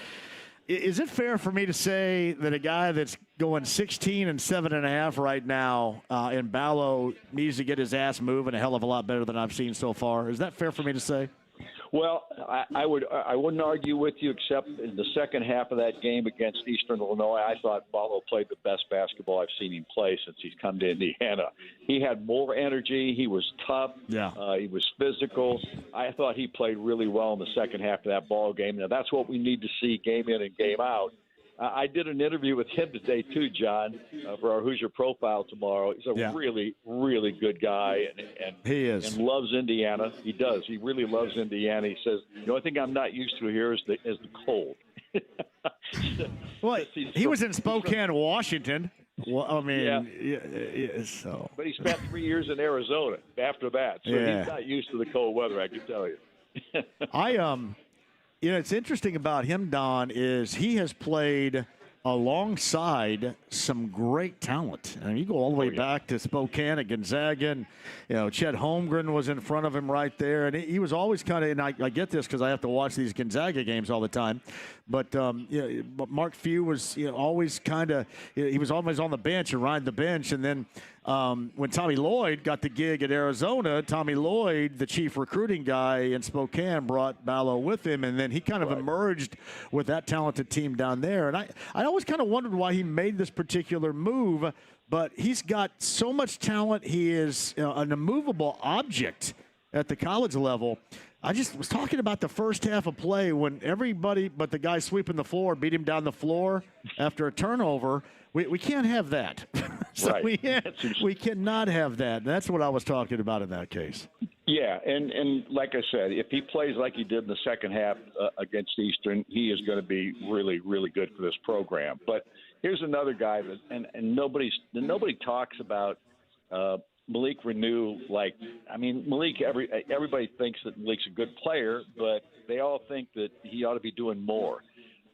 Is it fair for me to say that a guy that's going 16 and 7.5 right now in Ballo needs to get his ass moving a hell of a lot better than I've seen so far? Is that fair for me to say? Well, I wouldn't argue with you, except in the second half of that game against Eastern Illinois, I thought Ballo played the best basketball I've seen him play since he's come to Indiana. He had more energy. He was tough. Yeah. He was physical. I thought he played really well in the second half of that ball game. Now, that's what we need to see game in and game out. I did an interview with him today, too, John, for our Hoosier Profile tomorrow. He's a really, really good guy. And he is. And loves Indiana. He does. He really loves Indiana. He says, the only thing I'm not used to here is the cold. Well, he was in Spokane, Washington. Well, I mean, so. But he spent 3 years in Arizona after that. So he's not used to the cold weather, I can tell you. It's interesting about him, Don, is he has played alongside some great talent. I mean, you go all the way back to Spokane at Gonzaga, and, Chet Holmgren was in front of him right there. And he was always kind of, and I get this because I have to watch these Gonzaga games all the time. But, but Mark Few was always kind of, he was always on the bench and riding the bench. And then when Tommy Lloyd got the gig at Arizona, Tommy Lloyd, the chief recruiting guy in Spokane, brought Ballo with him. And then he kind of emerged with that talented team down there. And I always kind of wondered why he made this particular move. But he's got so much talent. He is an immovable object at the college level. I just was talking about the first half of play when everybody but the guy sweeping the floor beat him down the floor after a turnover. We can't have that. So we cannot have that. That's what I was talking about in that case. Yeah, and like I said, if he plays like he did in the second half against Eastern, he is going to be really, really good for this program. But here's another guy that, and nobody talks about Malik Renew. Malik. Everybody thinks that Malik's a good player, but they all think that he ought to be doing more.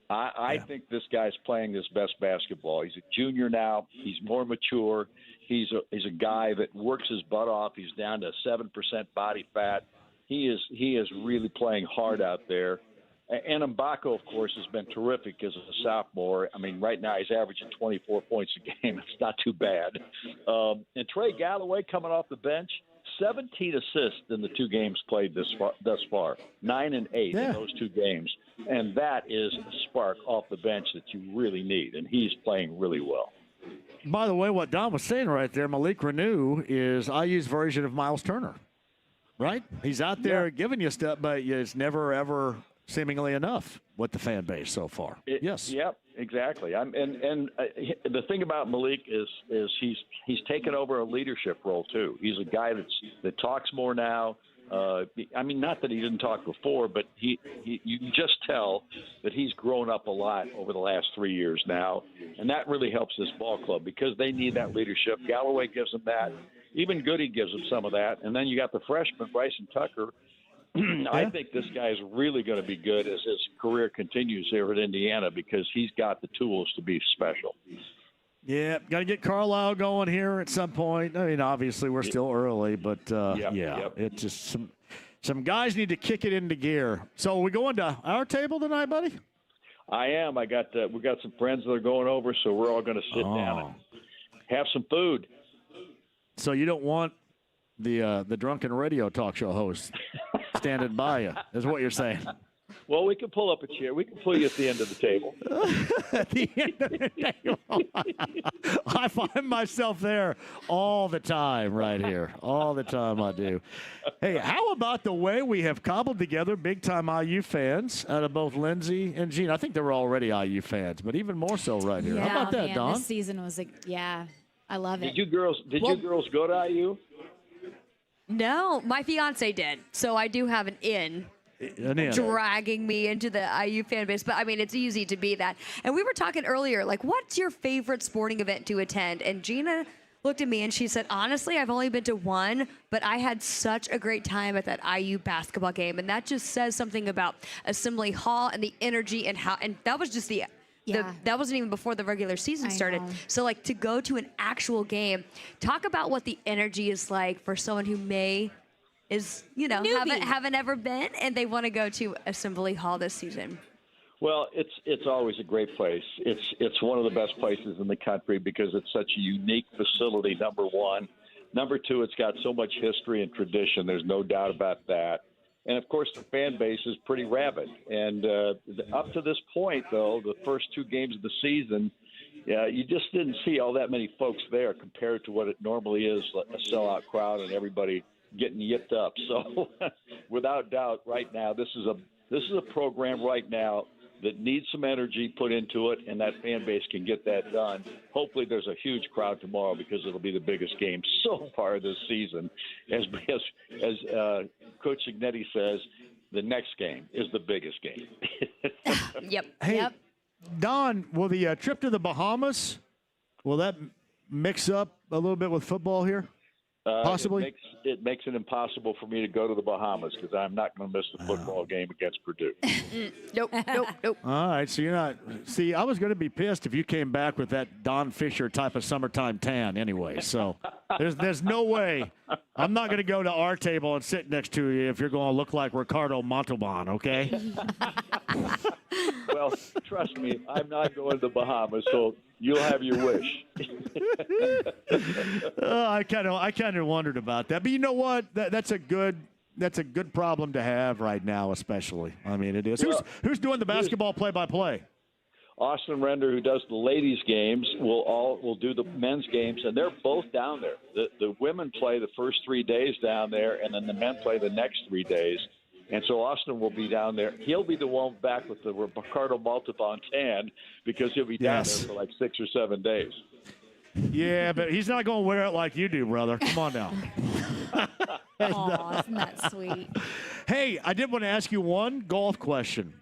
I think this guy's playing his best basketball. He's a junior now. He's more mature. He's a guy that works his butt off. He's down to 7% body fat. He is really playing hard out there. And Mbako, of course, has been terrific as a sophomore. I mean, right now he's averaging 24 points a game. It's not too bad. And Trey Galloway coming off the bench, 17 assists in the 2 games played thus far, 9 and 8 in those 2 games. And that is a spark off the bench that you really need. And he's playing really well. By the way, what Don was saying right there, Malik Renew is IU's version of Miles Turner, right? He's out there giving you stuff, but it's never, ever seemingly enough with the fan base so far. Yes. Yep, exactly. The thing about Malik is he's taken over a leadership role too. He's a guy that talks more now. Not that he didn't talk before, but you can just tell that he's grown up a lot over the last 3 years now, and that really helps this ball club because they need that leadership. Galloway gives them that. Even Goody gives them some of that. And then you got the freshman, Bryson Tucker. I think this guy is really going to be good as his career continues here at Indiana because he's got the tools to be special. Yeah, got to get Carlisle going here at some point. I mean, obviously we're still early, but it's just some guys need to kick it into gear. So are we going to our table tonight, buddy? I am. We got some friends that are going over, so we're all going to sit down and have some food. So you don't want the drunken radio talk show host standing by you, is what you're saying. Well, we can pull up a chair. We can pull you at the end of the table. At the end of the table. I find myself there all the time right here. All the time I do. Hey, how about the way we have cobbled together big-time IU fans out of both Lindsay and Gene? I think they were already IU fans, but even more so right here. Yeah, how about that, Don? This season was I love it. Did you girls go to IU? No, my fiance did. So I do have an in. Dragging me into the IU fan base. But, I mean, it's easy to be that. And we were talking earlier, like, what's your favorite sporting event to attend? And Gina looked at me and she said, honestly, I've only been to one, but I had such a great time at that IU basketball game. And that just says something about Assembly Hall and the energy and how – and that was just that wasn't even before the regular season started. So, like, to go to an actual game, talk about what the energy is like for someone who haven't ever been and they want to go to Assembly Hall this season. Well, it's always a great place. It's one of the best places in the country because it's such a unique facility, number one. Number two, it's got so much history and tradition. There's no doubt about that. And, of course, the fan base is pretty rabid. And up to this point, though, the first 2 games of the season, you just didn't see all that many folks there compared to what it normally is, a sellout crowd and everybody getting yipped up. So, without doubt, right now, this is a program right now that needs some energy put into it, and that fan base can get that done. Hopefully there's a huge crowd tomorrow because it'll be the biggest game so far this season. As Coach Ignetti says, the next game is the biggest game. Yep. Hey, Don, will the trip to the Bahamas, will that mix up a little bit with football here? Possibly. It makes it impossible for me to go to the Bahamas because I'm not going to miss the football game against Purdue. Nope. All right, so you're not. See, I was going to be pissed if you came back with that Don Fisher type of summertime tan anyway. So there's no way. I'm not going to go to our table and sit next to you if you're going to look like Ricardo Montalban, okay? Well, trust me, I'm not going to the Bahamas, so you'll have your wish. I kind of wondered about that, but you know what? That's a good problem to have right now, especially. I mean, it is. Well, who's doing the basketball play-by-play? Austin Render, who does the ladies' games, will do the men's games, and they're both down there. The women play the first 3 days down there, and then the men play the next 3 days. And so Austin will be down there. He'll be the one back with the Ricardo Montalban tan because he'll be down there for like 6 or 7 days. Yeah, but he's not going to wear it like you do, brother. Come on now. Aw, isn't that sweet? Hey, I did want to ask you one golf question.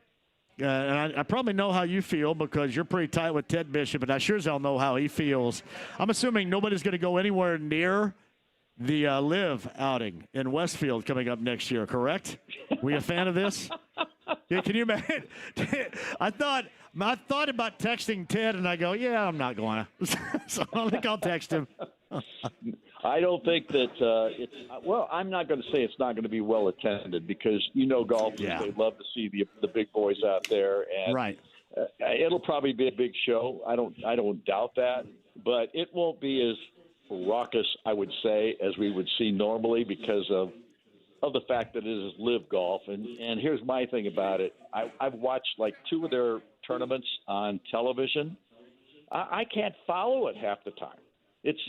And I probably know how you feel because you're pretty tight with Ted Bishop, and I sure as hell know how he feels. I'm assuming nobody's going to go anywhere near the Live outing in Westfield coming up next year, correct? Were you a fan of this? Yeah, can you imagine? I thought about texting Ted, and I go, yeah, I'm not going to. So I don't think I'll text him. I don't think that it's well. I'm not going to say it's not going to be well attended because golfers they love to see the big boys out there, and right. It'll probably be a big show. I don't doubt that, but it won't be as raucous, I would say, as we would see normally because of the fact that it is live golf. And here's my thing about it: I've watched like 2 of their tournaments on television. I can't follow it half the time. It's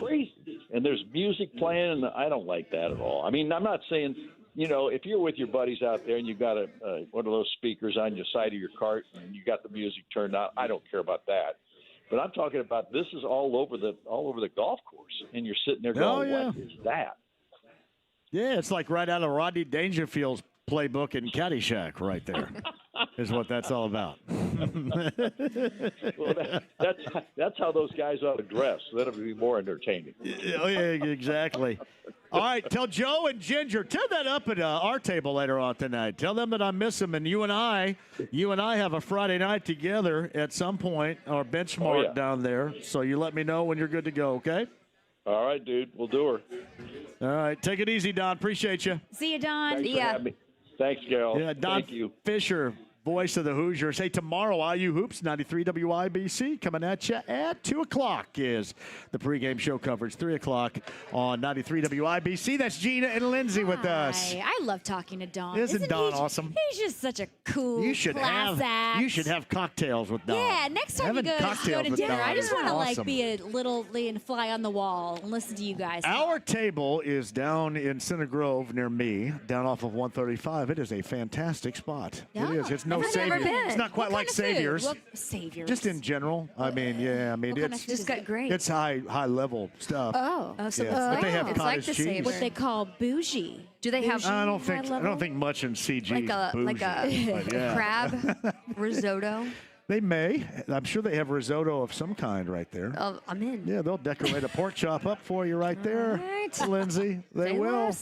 crazy. And there's music playing, and I don't like that at all. I mean, I'm not saying, if you're with your buddies out there and you've got one of those speakers on your side of your cart and you got the music turned out, I don't care about that. But I'm talking about this is all over the golf course, and you're sitting there going, what is that? Yeah, it's like right out of Rodney Dangerfield's playbook in Caddyshack right there is what that's all about. Well, that's how those guys ought to dress. That'll be more entertaining. Oh, yeah, exactly. All right, tell Joe and Ginger, tell that up at our table later on tonight. Tell them that I miss them, and you and I have a Friday night together at some point, our benchmark down there. So you let me know when you're good to go, okay? All right, dude. We'll do her. All right, take it easy, Don. Appreciate you. See you, Don. Thanks for having me. Thanks, Carol. Yeah, Don Thank you. Fisher, voice of the Hoosiers. Hey, tomorrow, IU Hoops, 93 WIBC, coming at you at 2 o'clock is the pregame show coverage. 3 o'clock on 93 WIBC. That's Gina and Lindsay with us. I love talking to Don. Isn't Don awesome? He's just such a cool class act. You should have cocktails with Don. Yeah, next time Having you go to dinner, Don I just want to awesome. be a little and fly on the wall and listen to you guys. Our table is down in Center Grove near me, down off of 135. It is a fantastic spot. Yeah. It is. It's no Savior. It's not quite like Saviors. Saviors. Just in general. I mean, it's just got great. It's high level stuff. So But they have it's like cottage the cheese. Savior. What they call bougie. Do they have? I don't think much in CG. Like a crab risotto. They may. I'm sure they have risotto of some kind right there. Oh, I'm in. Yeah, they'll decorate a pork chop up for you right there, Lindsay. They will.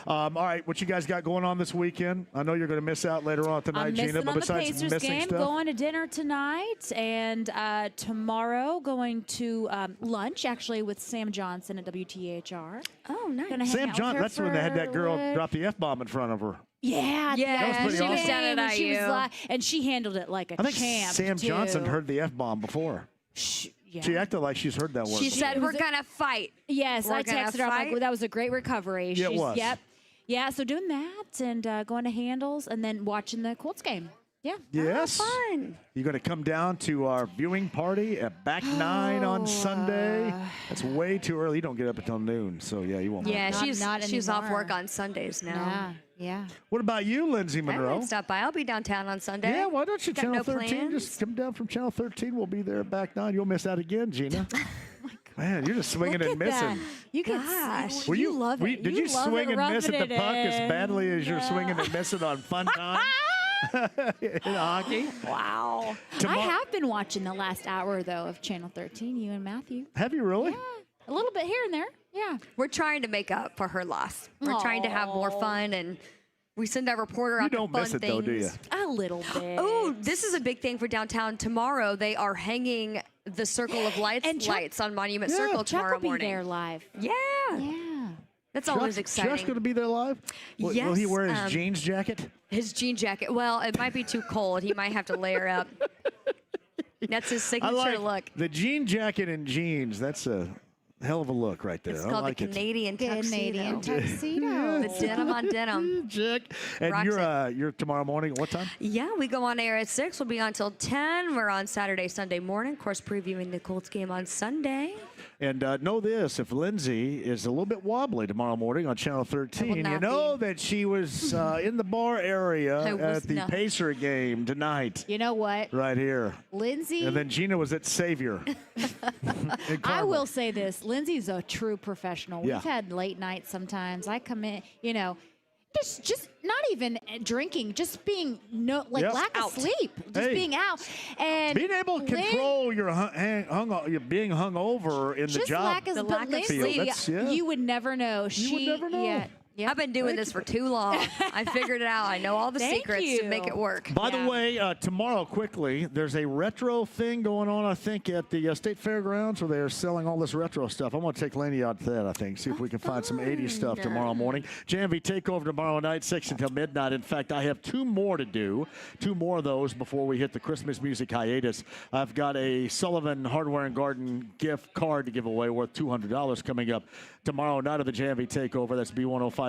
All right, what you guys got going on this weekend? I know you're going to miss out later on tonight, I'm Gina. But on besides the Pacers missing game, stuff, going to dinner tonight, and tomorrow going to lunch actually with Sam Johnson at WTHR. Oh, nice. Sam Johnson. That's when they had that girl drop the F-bomb in front of her. Yeah, that was pretty awesome. down at she IU. was and she handled it like a I think champ. Sam too. Johnson heard the F-bomb before. Yeah. She acted like she's heard that word. She said, "We're gonna fight." Yes, We're I gonna texted her. I'm like, fight? well, that was a great recovery. Yeah, it She's, was. Yep. Yeah, so doing that and going to Handles and then watching the Colts game. Yeah. Yes. Fun. You're going to come down to our viewing party at Back 9 on Sunday. That's way too early. You don't get up until noon, so yeah, you won't. Yeah, Not she's off anymore. work on Sundays now. Yeah. What about you, Lindsay I Monroe? might stop by. I'll be downtown on Sunday. Yeah, why don't you Got Channel no 13? plans. Just come down from Channel 13. We'll be there at Back 9. You'll miss out again, Gina. Man, you're just swinging Look and at missing. that. You can Gosh. Were you love it. Did you love swing it, and miss at rubbing the it puck as in. badly as you're swinging and missing on Fun Time in hockey? Wow. Tomorrow- I have been watching the last hour, though, of Channel 13, you and Matthew. Have you really? Yeah, a little bit here and there. Yeah. We're trying to make up for her loss. We're trying to have more fun, and we send our reporter You out to don't fun miss it, things. though, do you? A little bit. Oh, this is a big thing for downtown. Tomorrow, they are hanging the Circle of Lights And Chuck- lights on Monument Yeah. Circle Chuck tomorrow will be morning. there live. Yeah. Yeah. That's always Chuck's exciting. going to be there live? Will he Yes, wear his jeans jacket? His jean jacket. Well, it might be too cold. He might have to layer up. That's his I signature like look. the jean jacket and jeans. That's a Hell of a look right there. It's I called like the it. Canadian Canadian tuxedo. The denim on denim. Chick. And you're tomorrow morning at what time? Yeah, we go on air at 6. We'll be on till 10. We're on Saturday, Sunday morning. Of course, previewing the Colts game on Sunday. And know this, if Lindsay is a little bit wobbly tomorrow morning on Channel 13, you know that she was in the bar area at the Pacer game tonight. You know what? Right here. Lindsay. And then Gina was at Savior. I will say this. Lindsay's a true professional. Yeah. We've had late nights sometimes. I come in, just not even drinking, just being lack of sleep, just being out, and being able to control your being hungover in the job. The lack of sleep. You would never know. You would never know. Yeah. Yep. I've been doing this for too long. I figured it out. I know all the secrets to make it work. By the way, tomorrow, quickly, there's a retro thing going on, I think, at the State Fairgrounds where they're selling all this retro stuff. I'm going to take Laney out to that, I think, see if we can find some 80s stuff tomorrow morning. JMV Takeover tomorrow night, 6 until midnight. In fact, I have 2 more to do, 2 more of those before we hit the Christmas music hiatus. I've got a Sullivan Hardware and Garden gift card to give away worth $200 coming up tomorrow night of the JMV Takeover. That's B105.7.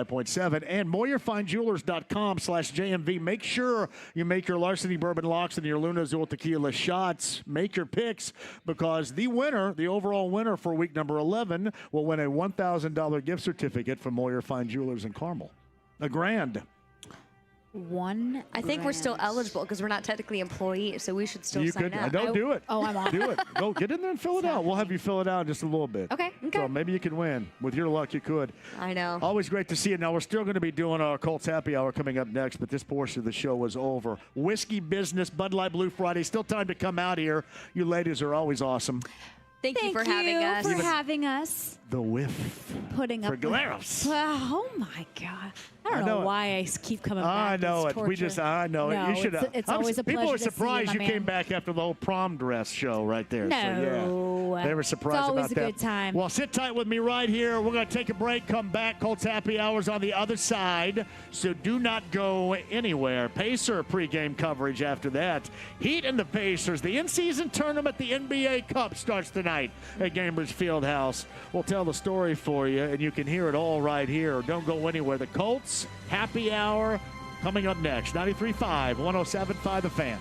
And MoyerFineJewelers.com/JMV. Make sure you make your Larceny Bourbon Locks and your Luna Azul Tequila shots. Make your picks because the winner, the overall winner for week number 11, will win a $1,000 gift certificate from Moyer Fine Jewelers in Carmel. $1,000. I think we're still eligible because we're not technically employees, so we should still sign up. Don't do it. Oh, I'm on. Do it. Go get in there and fill it out. We'll have you fill it out in just a little bit. Okay. So maybe you can win. With your luck, you could. I know. Always great to see you. Now, we're still going to be doing our Colts Happy Hour coming up next, but this portion of the show was over. Whiskey Business, Bud Light Blue Friday. Still time to come out here. You ladies are always awesome. Thank you for having us. For having us. The whiff. Putting up for Galeros. Oh, my God. I don't know why I keep coming back. I know it. Torture. I know it. You should have. It's always a pleasure. People are to see surprised you my came man. back after the whole prom dress show right there. No. So, yeah. They were surprised it's always about that. a good time. Well, sit tight with me right here. We're going to take a break, come back. Colts Happy Hours on the other side. So do not go anywhere. Pacer pregame coverage after that. Heat and the Pacers. The in-season tournament, the NBA Cup, starts tonight at Gamers Fieldhouse. We'll tell the story for you, and you can hear it all right here. Don't go anywhere. The Colts Happy Hour coming up next. 93.5, 107.5 The Fan.